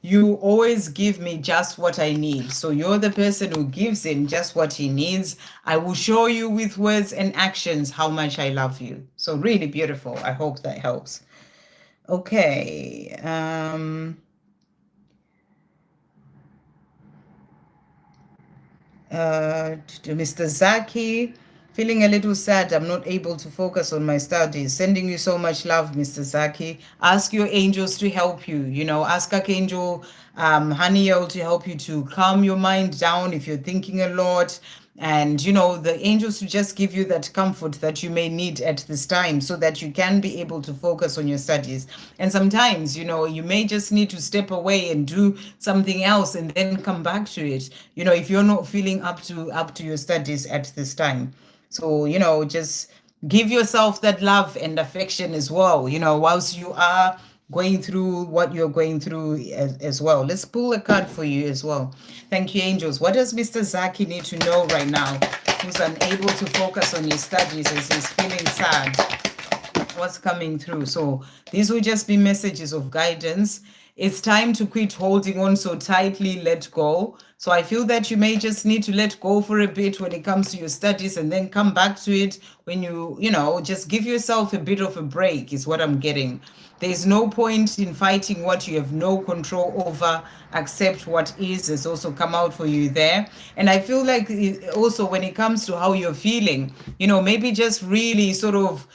you always give me just what I need. So you're the person who gives him just what he needs. I will show you with words and actions how much I love you. So really beautiful. I hope that helps. Okay. To Mr. Zaki, feeling a little sad. I'm not able to focus on my studies. Sending you so much love, Mr. Zaki. Ask your angels to help you. You know, ask Archangel Haniel to help you to calm your mind down if you're thinking a lot. And, you know, the angels to just give you that comfort that you may need at this time so that you can be able to focus on your studies. And sometimes, you know, you may just need to step away and do something else and then come back to it, you know, if you're not feeling up to your studies at this time. So, you know, just give yourself that love and affection as well, you know, whilst you are going through what you're going through as well. Let's pull a card for you as well. Thank you, angels. What does Mr. Zaki need to know right now? Who's unable to focus on his studies as he's feeling sad? What's coming through? So these will just be messages of guidance. It's time to quit holding on so tightly, let go. So I feel that you may just need to let go for a bit when it comes to your studies and then come back to it when you know, just give yourself a bit of a break is what I'm getting. There's no point in fighting what you have no control over. Accept what is has also come out for you there. And I feel like also when it comes to how you're feeling, you know, maybe just really sort of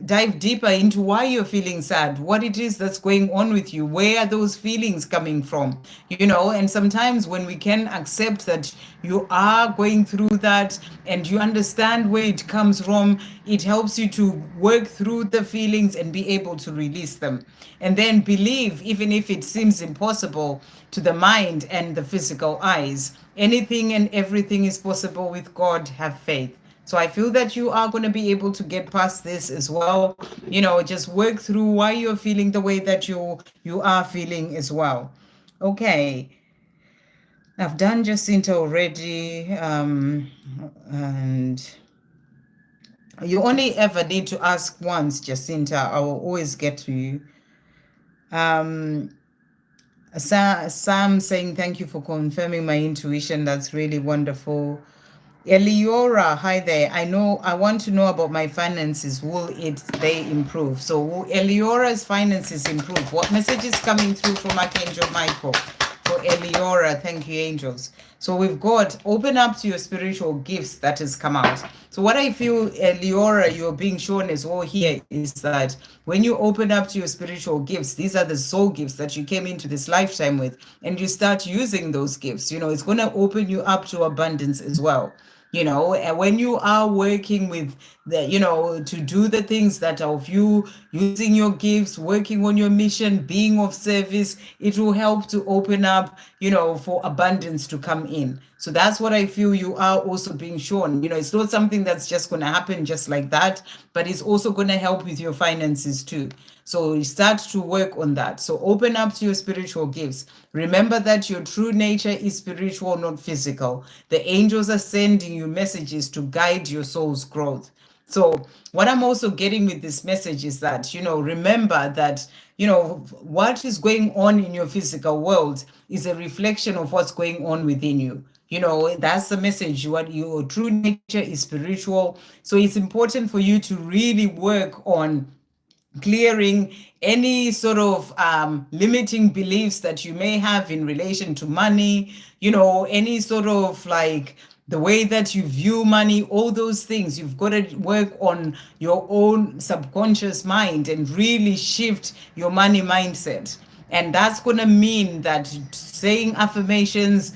dive deeper into why you're feeling sad, what it is that's going on with you, where are those feelings coming from, you know. And sometimes when we can accept that you are going through that and you understand where it comes from, it helps you to work through the feelings and be able to release them. And then believe, even if it seems impossible to the mind and the physical eyes, anything and everything is possible with God. Have faith. So I feel that you are going to be able to get past this as well. You know, just work through why you're feeling the way that you are feeling as well. Okay. I've done Jacinta already. And you only ever need to ask once, Jacinta. I will always get to you. Sam saying thank you for confirming my intuition. That's really wonderful. Eliora, hi there. I want to know about my finances. Will they improve? So will Eliora's finances improve? What message is coming through from Archangel Michael for Eliora. Thank you, angels. So we've got open up to your spiritual gifts that has come out. So what I feel, Eliora, you're being shown as well here is that when you open up to your spiritual gifts, these are the soul gifts that you came into this lifetime with, and you start using those gifts. It's going to open you up to abundance as well. And when you are working with to do the things that are of you, using your gifts, working on your mission, being of service, it will help to open up for abundance to come in. So that's what I feel you are also being shown. It's not something that's just going to happen just like that, but it's also going to help with your finances too. So you start to work on that. So open up to your spiritual gifts. Remember that your true nature is spiritual, not physical. The angels are sending you messages to guide your soul's growth. So what I'm also getting with this message is that, remember that, what is going on in your physical world is a reflection of what's going on within you. That's the message. What your true nature is spiritual. So it's important for you to really work on clearing any sort of limiting beliefs that you may have in relation to money, any sort of like the way that you view money, all those things. You've got to work on your own subconscious mind and really shift your money mindset. And that's going to mean that saying affirmations,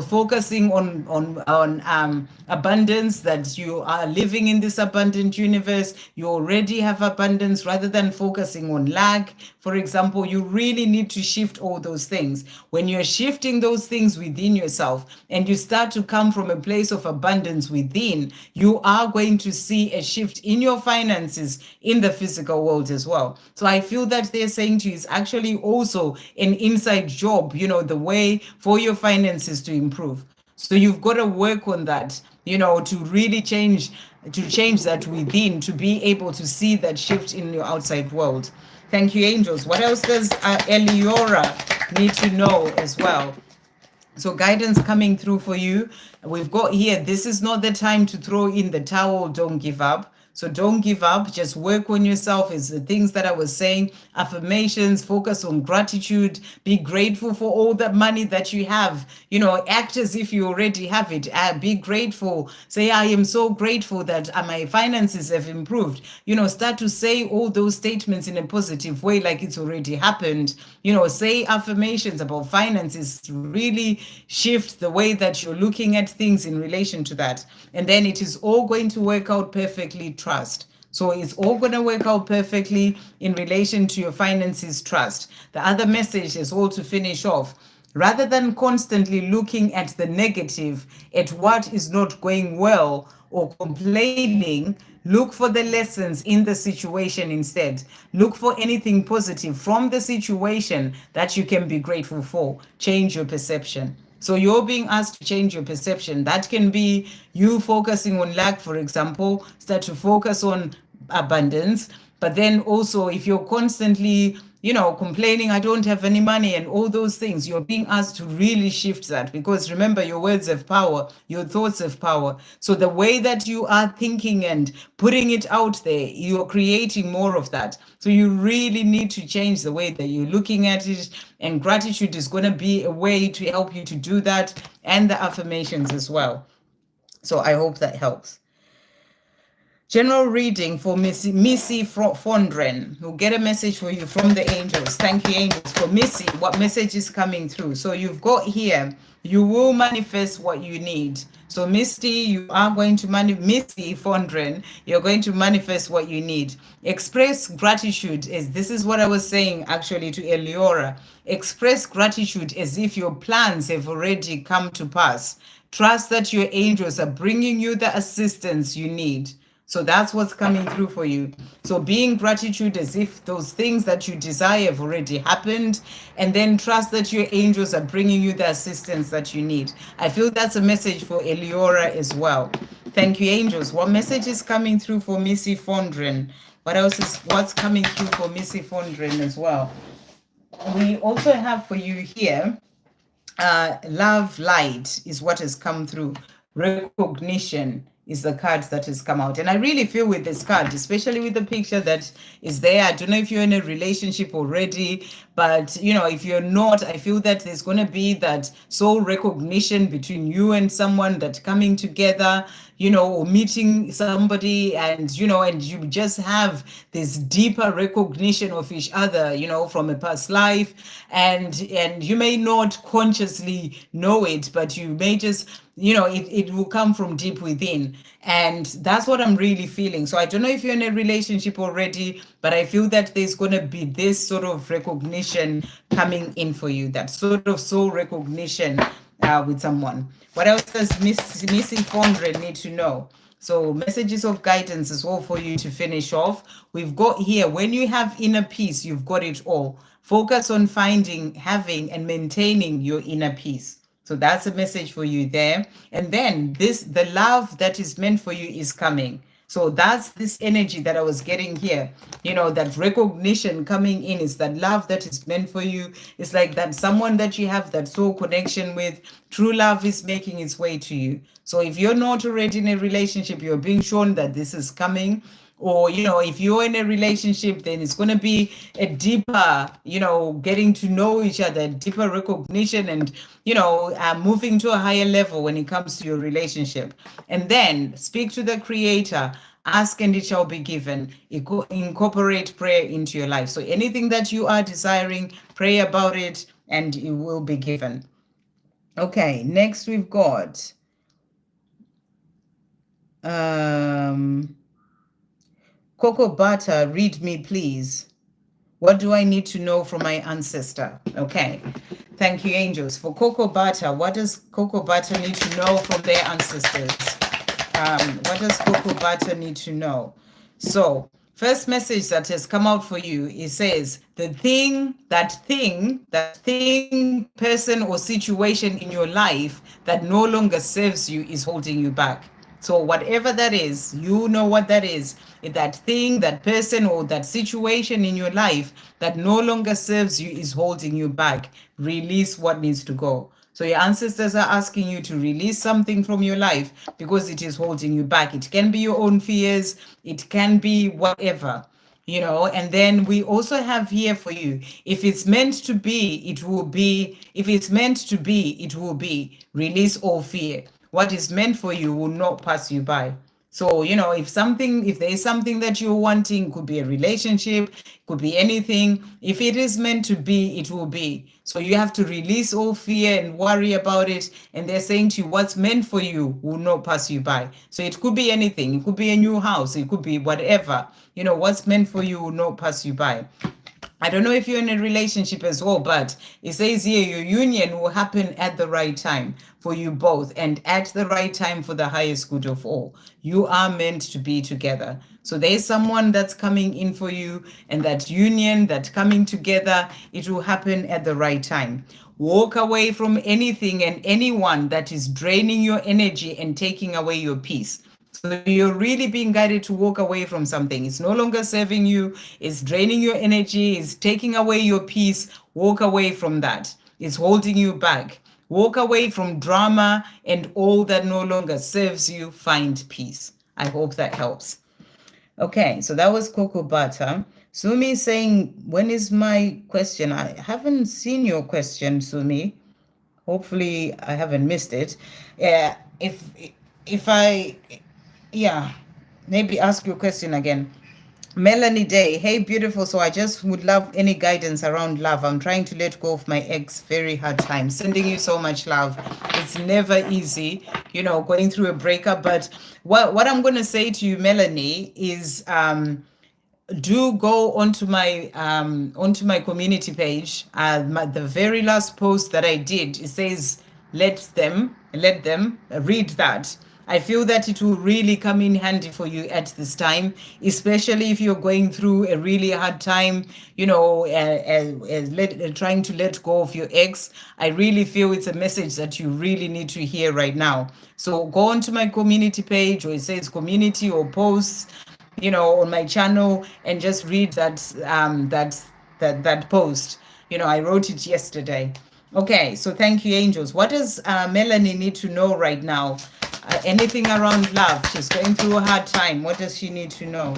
focusing on abundance, that you are living in this abundant universe, you already have abundance, rather than focusing on lack. For example, you really need to shift all those things. When you're shifting those things within yourself and you start to come from a place of abundance within, you are going to see a shift in your finances in the physical world as well. So I feel that they're saying to you, it's actually also an inside job, the way for your finances to improve. So you've got to work on that, to really change that within, to be able to see that shift in your outside world. Thank you, angels. What else does Eliora need to know as well? So guidance coming through for you. We've got here, this is not the time to throw in the towel, don't give up. So don't give up, just work on yourself. It's the things that I was saying, affirmations, focus on gratitude, be grateful for all the money that you have, act as if you already have it. Be grateful, say, I am so grateful that my finances have improved. Start to say all those statements in a positive way, like it's already happened. Say affirmations about finances, really shift the way that you're looking at things in relation to that. And then it is all going to work out perfectly. Trust. So it's all going to work out perfectly in relation to your finances. Trust. The other message is all to finish off. Rather than constantly looking at the negative, at what is not going well or complaining, look for the lessons in the situation instead. Look for anything positive from the situation that you can be grateful for. Change your perception. So you're being asked to change your perception. That can be you focusing on lack, for example, start to focus on abundance. But then also, if you're constantly, complaining, I don't have any money and all those things, you're being asked to really shift that, because remember, your words have power, your thoughts have power. So the way that you are thinking and putting it out there, you're creating more of that. So you really need to change the way that you're looking at it. And gratitude is going to be a way to help you to do that, and the affirmations as well. So I hope that helps. General reading for Missy Fondren. We'll get a message for you from the angels. Thank you, angels. For Missy, what message is coming through? So you've got here, you will manifest what you need. So Misty, you are going to Missy Fondren, you're going to manifest what you need. Express gratitude this is what I was saying actually to Eliora. Express gratitude as if your plans have already come to pass. Trust that your angels are bringing you the assistance you need. So that's what's coming through for you. So being gratitude as if those things that you desire have already happened, and then trust that your angels are bringing you the assistance that you need. I feel that's a message for Eliora as well. Thank you, angels. What message is coming through for Missy Fondren? What's coming through for Missy Fondren as well? We also have for you here, love light is what has come through. Recognition is the card that has come out. And I really feel with this card, especially with the picture that is there. I don't know if you're in a relationship already, But if you're not, I feel that there's going to be that soul recognition between you and someone, that coming together, or meeting somebody, and you just have this deeper recognition of each other, from a past life, and you may not consciously know it, but you may just, it will come from deep within. And that's what I'm really feeling. So I don't know if you're in a relationship already, but I feel that there's going to be this sort of recognition coming in for you, that sort of soul recognition with someone. What else does missing Fondre need to know? So messages of guidance as well for you to finish off. We've got here, when you have inner peace, you've got it all. Focus on finding, having, and maintaining your inner peace. So that's a message for you there. And then the love that is meant for you is coming. So that's this energy that I was getting here. That recognition coming in is that love that is meant for you. It's like that someone that you have that soul connection with. True love is making its way to you. So if you're not already in a relationship, you're being shown that this is coming. Or if you're in a relationship, then it's going to be a deeper, getting to know each other, deeper recognition, and moving to a higher level when it comes to your relationship. And then speak to the creator, ask and it shall be given. Incorporate prayer into your life. So anything that you are desiring, pray about it and it will be given. Okay, next we've got Coco Butter, read me, please. What do I need to know from my ancestor? Okay. Thank you, angels. For Coco Butter, what does Coco Butter need to know from their ancestors? What does Coco Butter need to know? So, first message that has come out for you, it says, that person or situation in your life that no longer serves you is holding you back. So whatever that is, what that is. That thing, that person, or that situation in your life that no longer serves you is holding you back. Release what needs to go. So your ancestors are asking you to release something from your life because it is holding you back. It can be your own fears. It can be whatever. And then we also have here for you, if it's meant to be, it will be. If it's meant to be, it will be. Release all fear. What is meant for you will not pass you by. So, if there is something that you're wanting, could be a relationship, could be anything. If it is meant to be, it will be. So you have to release all fear and worry about it. And they're saying to you, what's meant for you will not pass you by. So it could be anything. It could be a new house. It could be whatever. What's meant for you will not pass you by. I don't know if you're in a relationship as well, but it says here your union will happen at the right time for you both and at the right time for the highest good of all. You are meant to be together. So there's someone that's coming in for you, and that union, that coming together, it will happen at the right time. Walk away from anything and anyone that is draining your energy and taking away your peace. So you're really being guided to walk away from something. It's no longer serving you. It's draining your energy. It's taking away your peace. Walk away from that. It's holding you back. Walk away from drama and all that no longer serves you. Find peace. I hope that helps. Okay, so that was Coco Butter. Sumi is saying, when is my question? I haven't seen your question, Sumi. Hopefully I haven't missed it. Yeah, maybe ask your question again. Melanie Day, hey, beautiful. So I just would love any guidance around love. I'm trying to let go of my ex. Very hard time. Sending you so much love. It's never easy, going through a breakup. But what I'm going to say to you, Melanie, is do go onto my community page. The very last post that I did, it says, let them read that. I feel that it will really come in handy for you at this time, especially if you're going through a really hard time, trying to let go of your ex. I really feel it's a message that you really need to hear right now. So go onto my community page, or it says community or posts, on my channel, and just read that post. I wrote it yesterday. Okay, so thank you, angels. What does Melanie need to know right now? Anything around love? She's going through a hard time. What does she need to know?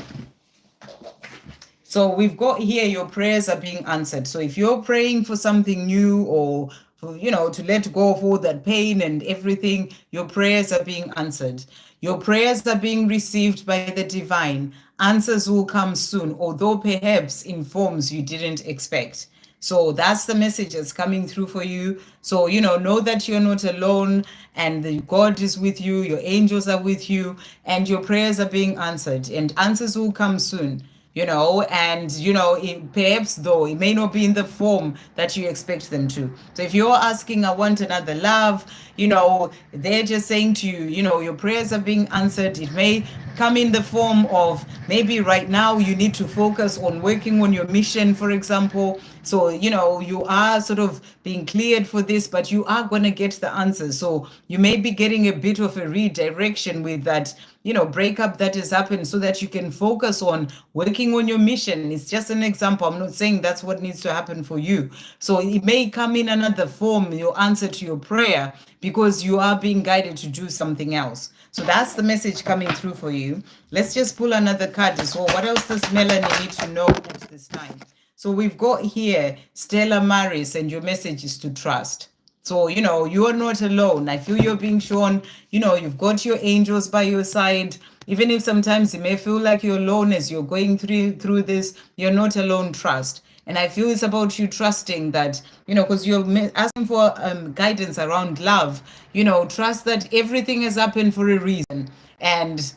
So we've got here your prayers are being answered. So if you're praying for something new or to let go of all that pain and everything, your prayers are being answered. Your prayers are being received by the divine. Answers will come soon, although perhaps in forms you didn't expect. So that's the message that's coming through for you. So, know that you're not alone and God is with you, your angels are with you, and your prayers are being answered, and answers will come soon. And perhaps though it may not be in the form that you expect them to. So if you're asking, I want another love, they're just saying to you, your prayers are being answered. It may come in the form of maybe right now you need to focus on working on your mission, for example. So, you are sort of being cleared for this, but you are going to get the answers. So you may be getting a bit of a redirection with that, breakup that has happened, so that you can focus on working on your mission. It's just an example. I'm not saying that's what needs to happen for you. So it may come in another form, your answer to your prayer, because you are being guided to do something else. So that's the message coming through for you. Let's just pull another card as well. What else does Melanie need to know at this time? So we've got here Stella Maris, and your message is to trust. So, you're not alone. I feel you're being shown, you've got your angels by your side. Even if sometimes it may feel like you're alone as you're going through this, you're not alone. Trust. And I feel it's about you trusting that, because you're asking for guidance around love, trust that everything has happened for a reason. And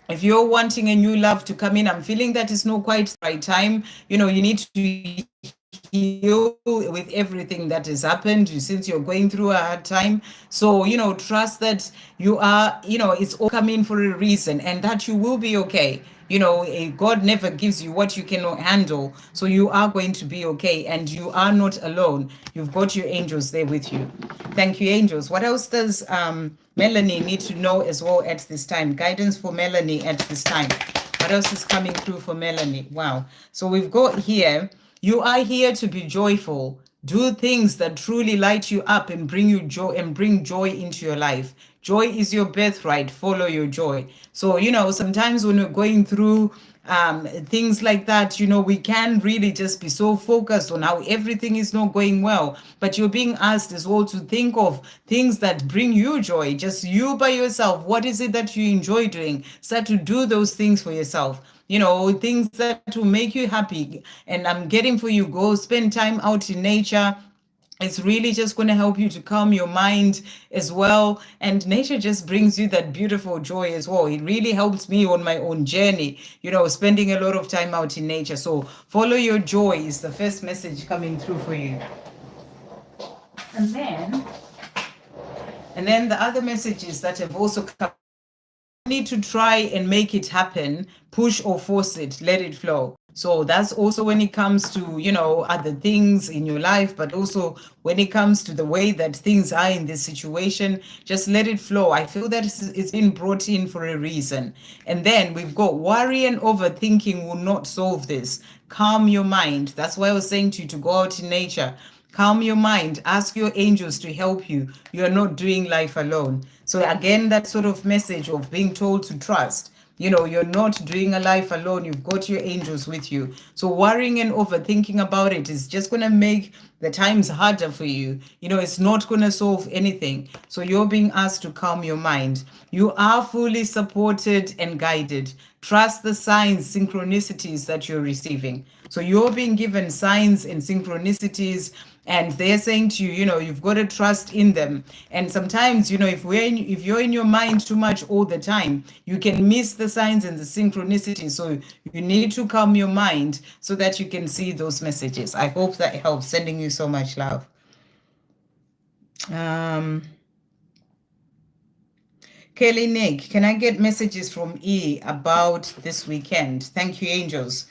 if you're wanting a new love to come in, I'm feeling that it's not quite the right time. You need to heal with everything that has happened since you're going through a hard time. So, trust that you are, it's all coming for a reason, and that you will be okay. God never gives you what you cannot handle. So you are going to be okay, and you are not alone. You've got your angels there with you. Thank you, angels. What else does Melanie need to know as well at this time? Guidance for Melanie at this time. What else is coming through for Melanie? Wow. So we've got here, you are here to be joyful. Do things that truly light you up and bring you joy and bring joy into your life. Joy is your birthright. Follow your joy. So, sometimes when we're going through things like that, we can really just be so focused on how everything is not going well. But you're being asked as well to think of things that bring you joy, just you by yourself. What is it that you enjoy doing? Start to do those things for yourself. Things that will make you happy. And I'm getting for you, go spend time out in nature. It's really just going to help you to calm your mind as well. And nature just brings you that beautiful joy as well. It really helps me on my own journey, spending a lot of time out in nature. So follow your joy is the first message coming through for you. And then the other messages that have also come, need to try and make it happen, push or force it, let it flow. So that's also when it comes to, other things in your life, but also when it comes to the way that things are in this situation, just let it flow. I feel that it's been brought in for a reason. And then we've got worry and overthinking will not solve this. Calm your mind. That's why I was saying to you to go out in nature. Calm your mind. Ask your angels to help you. You are not doing life alone. So again, that sort of message of being told to trust. You're not doing a life alone. You've got your angels with you. So worrying and overthinking about it is just going to make the times harder for you. It's not going to solve anything. So you're being asked to calm your mind. You are fully supported and guided. Trust the signs, synchronicities that you're receiving. So you're being given signs and synchronicities, and they're saying to you, you've got to trust in them. And sometimes, if you're in your mind too much all the time, you can miss the signs and the synchronicities. So you need to calm your mind so that you can see those messages. I hope that helps. Sending you so much love. Kelly Nick, can I get messages from E about this weekend? Thank you, angels.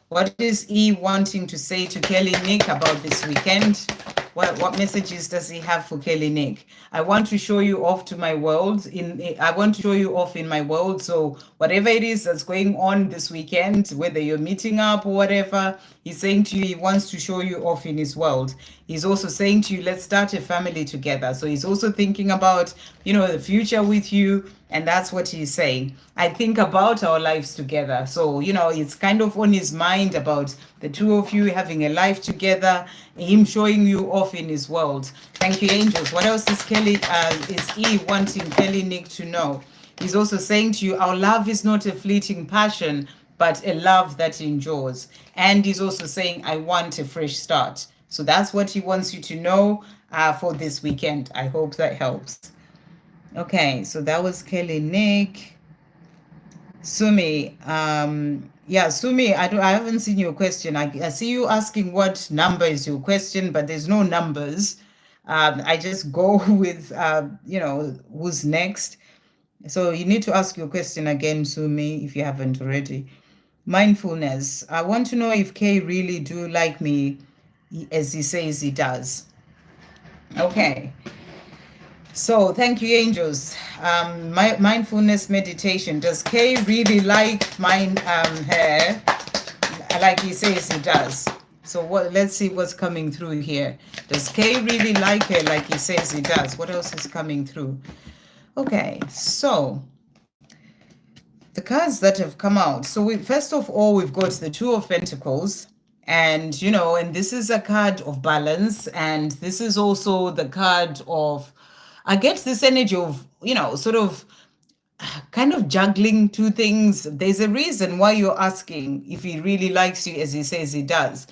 What is E wanting to say to Kelly Nick about this weekend? What messages does he have for Kelly Nick? I want to show you off to my world. I want to show you off in my world. So whatever it is that's going on this weekend, whether you're meeting up or whatever, he's saying to you he wants to show you off in his world. He's also saying to you, let's start a family together. So he's also thinking about, the future with you. And that's what he's saying. I think about our lives together. So, it's kind of on his mind about the two of you having a life together, him showing you off in his world. Thank you, angels. What else is he wanting Kelly Nick to know? He's also saying to you, our love is not a fleeting passion, but a love that endures. And he's also saying, I want a fresh start. So that's what he wants you to know for this weekend. I hope that helps. Okay, so that was Kelly Nick. Sumi, Sumi, I haven't seen your question. I see you asking what number is your question, but there's no numbers. I just go with, who's next. So you need to ask your question again, Sumi, if you haven't already. Mindfulness. I want to know if Kay really do like me as he says he does. Okay. So thank you, angels. My mindfulness meditation. Does Kay really like her like he says he does? So let's see what's coming through here. Does Kay really like her like he says he does? What else is coming through? Okay, so the cards that have come out. So first of all, we've got the Two of Pentacles. And, and this is a card of balance. And this is also the card of, I get this energy of, sort of kind of juggling two things. There's a reason why you're asking if he really likes you as he says he does.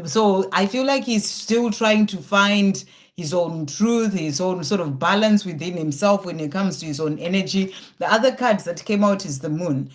So I feel like he's still trying to find his own truth, his own sort of balance within himself when it comes to his own energy. The other cards that came out is the moon.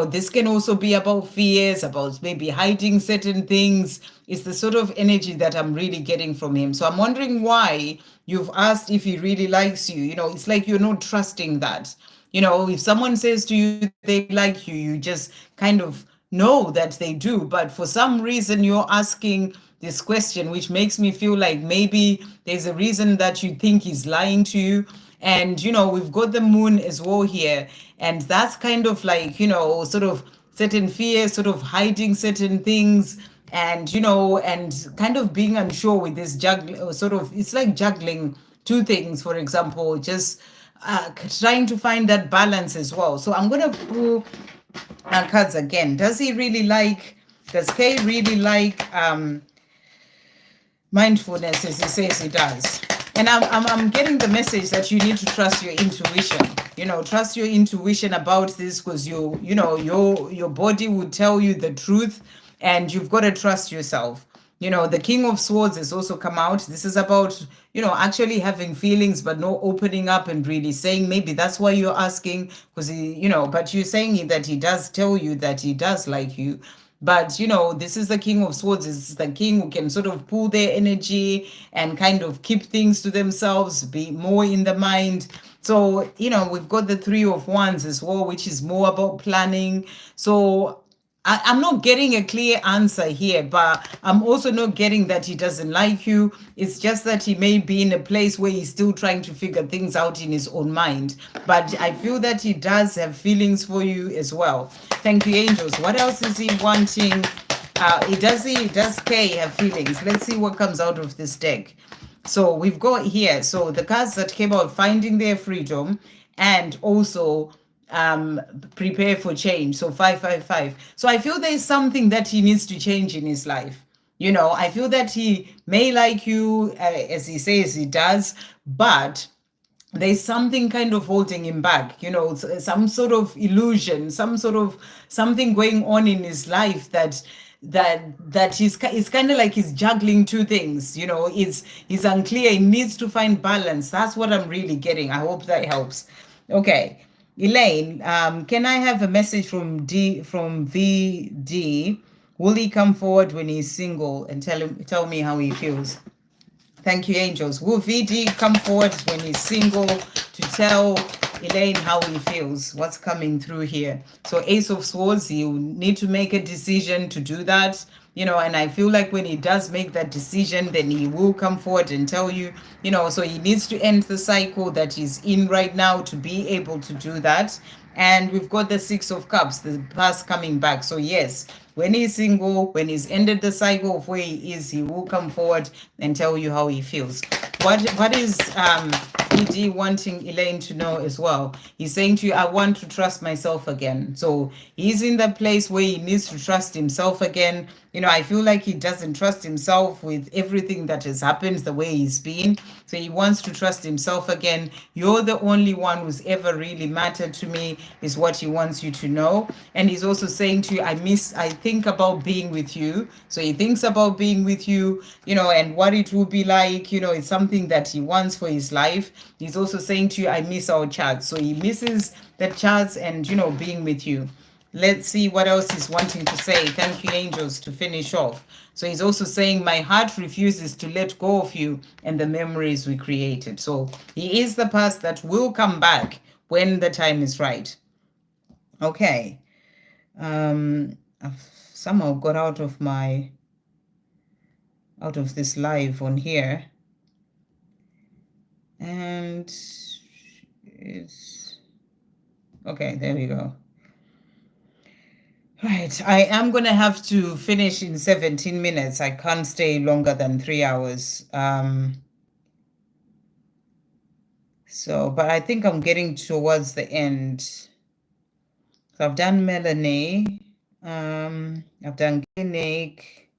This can also be about fears, about maybe hiding certain things. It's the sort of energy that I'm really getting from him. So I'm wondering why you've asked if he really likes you. It's like you're not trusting that. If someone says to you they like you, you just kind of know that they do. But for some reason, you're asking this question, which makes me feel like maybe there's a reason that you think he's lying to you. And, we've got the moon as well here. And that's kind of like, sort of certain fears, sort of hiding certain things. And, and kind of being unsure with this juggling, sort of, it's like juggling two things, for example, just trying to find that balance as well. So I'm going to pull cards again. Does Kay really like mindfulness as he says he does? And I'm getting the message that you need to trust your intuition. Trust your intuition about this, because your body would tell you the truth, and you've got to trust yourself. The King of Swords has also come out. This is about, actually having feelings, but not opening up and really saying, maybe that's why you're asking, because but you're saying that he does tell you that he does like you. But, this is the King of Swords. It's the king who can sort of pull their energy and kind of keep things to themselves, be more in the mind. So, we've got the Three of Wands as well, which is more about planning. So I'm not getting a clear answer here, but I'm also not getting that he doesn't like you. It's just that he may be in a place where he's still trying to figure things out in his own mind. But I feel that he does have feelings for you as well. Thank you, angels. What else is he wanting? Does Kay have feelings? Let's see what comes out of this deck. So we've got here, so the cards that came out, finding their freedom, and also prepare for change. So 555. So I feel there's something that he needs to change in his life. I feel that he may like you as he says he does, but there's something kind of holding him back, some sort of illusion, something going on in his life that he's kind of like he's juggling two things. He's unclear. He needs to find balance. That's what I'm really getting. I hope that helps. Okay. Elaine, can I have a message from VD? Will he come forward when he's single and tell me how he feels? Thank you, angels. Will VD come forward when he's single to tell Elaine how he feels? What's coming through here? So Ace of Swords, you need to make a decision to do that. and I feel like when he does make that decision, then he will come forward and tell you, so he needs to end the cycle that he's in right now to be able to do that. And we've got the Six of Cups, the past coming back. So yes, when he's single, when he's ended the cycle of where he is, he will come forward and tell you how he feels. What is ED wanting Elaine to know as well? He's saying to you, I want to trust myself again. So he's in the place where he needs to trust himself again. I feel like he doesn't trust himself with everything that has happened, the way he's been. So he wants to trust himself again. You're the only one who's ever really mattered to me, is what he wants you to know. And he's also saying to you, I think about being with you. So he thinks about being with you, and what it will be like. It's something that he wants for his life. He's also saying to you, I miss our chats. So he misses the chats and, being with you. Let's see what else he's wanting to say. Thank you, angels, to finish off. So he's also saying, my heart refuses to let go of you and the memories we created. So he is the past that will come back when the time is right. Okay. I've somehow got out of this live on here. And it's okay. There we go. Right, I am going to have to finish in 17 minutes. I can't stay longer than 3 hours. But I think I'm getting towards the end. So I've done Melanie. I've done Nick.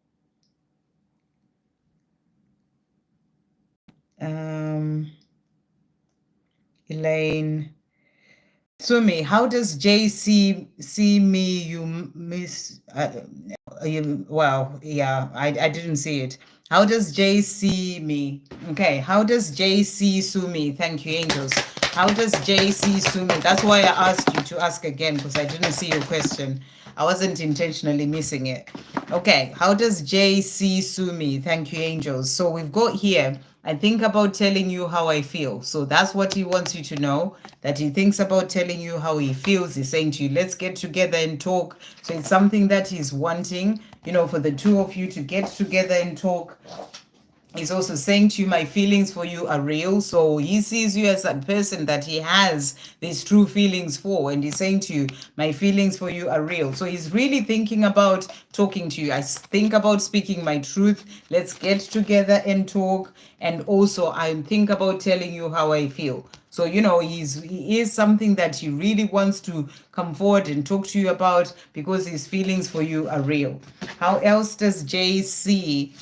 Elaine. Sumi, how does Jay see me? You miss. Well, yeah, I didn't see it. How does Jay see me? Okay, how does Jay see Sumi? Thank you, angels. How does Jay see Sumi? That's why I asked you to ask again, because I didn't see your question. I wasn't intentionally missing it. Okay, how does Jay see Sumi? Thank you, angels. So we've got here, I think about telling you how I feel. So that's what he wants you to know, that he thinks about telling you how he feels. He's saying to you, let's get together and talk. So it's something that he's wanting, for the two of you to get together and talk. He's also saying to you, my feelings for you are real. So he sees you as that person that he has these true feelings for. And he's saying to you, my feelings for you are real. So he's really thinking about talking to you. I think about speaking my truth. Let's get together and talk. And also I think about telling you how I feel. So, he is something that he really wants to come forward and talk to you about, because his feelings for you are real. How else does Jay see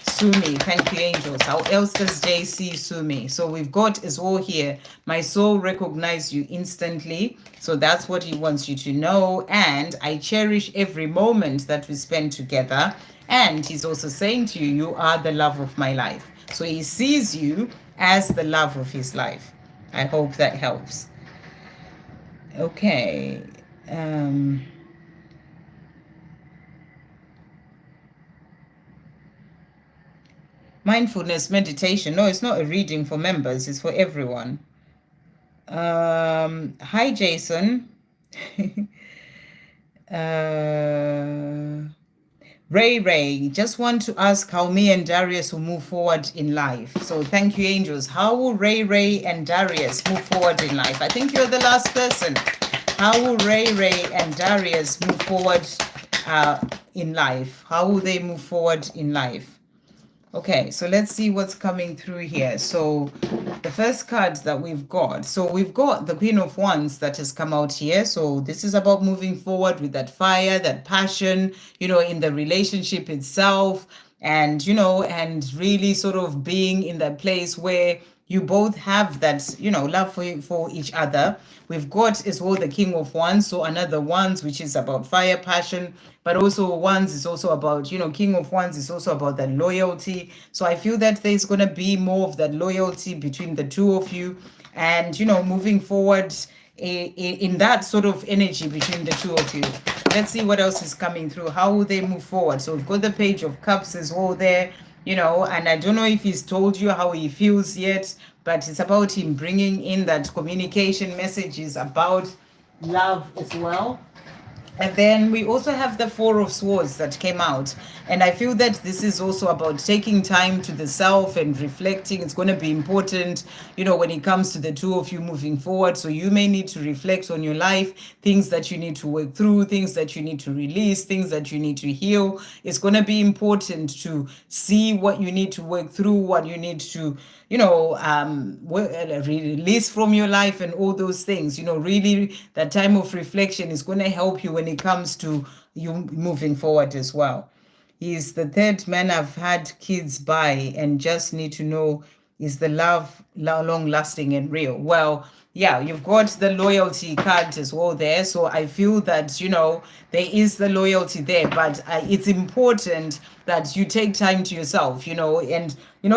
Sumi? Thank you, angels. How else does Jay see Sumi? So we've got as well here, my soul recognized you instantly. So that's what he wants you to know. And I cherish every moment that we spend together. And he's also saying to you, you are the love of my life. So he sees you as the love of his life. I hope that helps. Okay. Mindfulness meditation. No, it's not a reading for members. It's for everyone. Hi, Jason. Ray, just want to ask how me and Darius will move forward in life. So thank you, angels. How will Ray and Darius move forward in life? I think you're the last person. How will Ray and Darius move forward in life? How will they move forward in life? Okay, so let's see what's coming through here. So the first cards that we've got. So we've got the Queen of Wands that has come out here. So this is about moving forward with that fire, that passion, in the relationship itself. And, and really sort of being in that place where you both have that, love for each other. We've got as well the King of Wands, so another Wands, which is about fire, passion, but also Wands is also about, King of Wands is also about that loyalty. So I feel that there's going to be more of that loyalty between the two of you and, moving forward in that sort of energy between the two of you. Let's see what else is coming through. How will they move forward? So we've got the Page of Cups as well there. And I don't know if he's told you how he feels yet, but it's about him bringing in that communication messages about love as well. And then we also have the Four of Swords that came out. And I feel that this is also about taking time to the self and reflecting. It's going to be important, when it comes to the two of you moving forward. So you may need to reflect on your life, things that you need to work through, things that you need to release, things that you need to heal. It's going to be important to see what you need to work through, what you need to release from your life and all those things. Really, that time of reflection is going to help you when it comes to you moving forward as well. He's the third man I've had kids by and just need to know, is the love long lasting and real? Well, yeah, you've got the loyalty card as well there. So I feel that, there is the loyalty there, but it's important that you take time to yourself, and,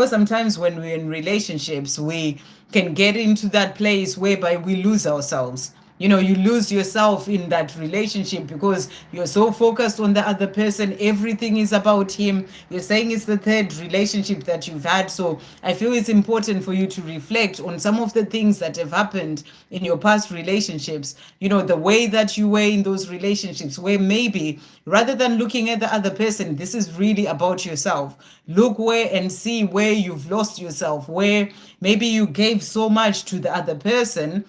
sometimes when we're in relationships, we can get into that place whereby we lose ourselves. You lose yourself in that relationship because you're so focused on the other person. Everything is about him. You're saying it's the third relationship that you've had. So I feel it's important for you to reflect on some of the things that have happened in your past relationships. The way that you were in those relationships, where maybe rather than looking at the other person, this is really about yourself. Look where and see where you've lost yourself, where maybe you gave so much to the other person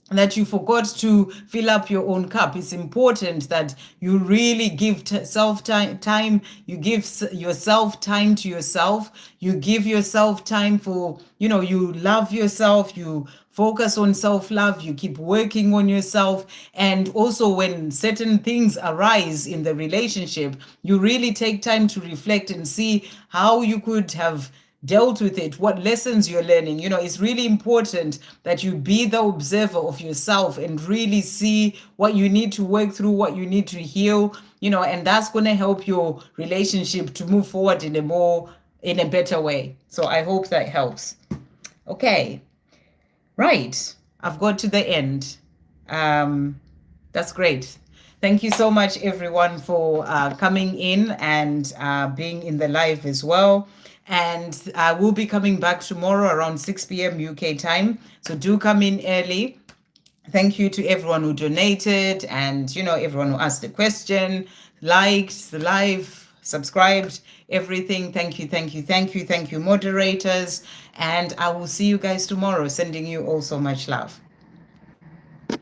that you forgot to fill up your own cup. It's important that you really give self time. You give yourself time to yourself. You give yourself time for, you love yourself. You focus on self-love. You keep working on yourself. And also when certain things arise in the relationship, you really take time to reflect and see how you could have dealt with it, what lessons you're learning. It's really important that you be the observer of yourself and really see what you need to work through, what you need to heal, and that's going to help your relationship to move forward in a better way. So I hope that helps. Okay, right, I've got to the end. That's great. Thank you so much, everyone, for coming in and being in the live as well. And we'll be coming back tomorrow around 6 p.m. UK time. So do come in early. Thank you to everyone who donated and, everyone who asked a question, liked the live, subscribed, everything. Thank you, thank you, thank you, thank you, moderators. And I will see you guys tomorrow. Sending you all so much love.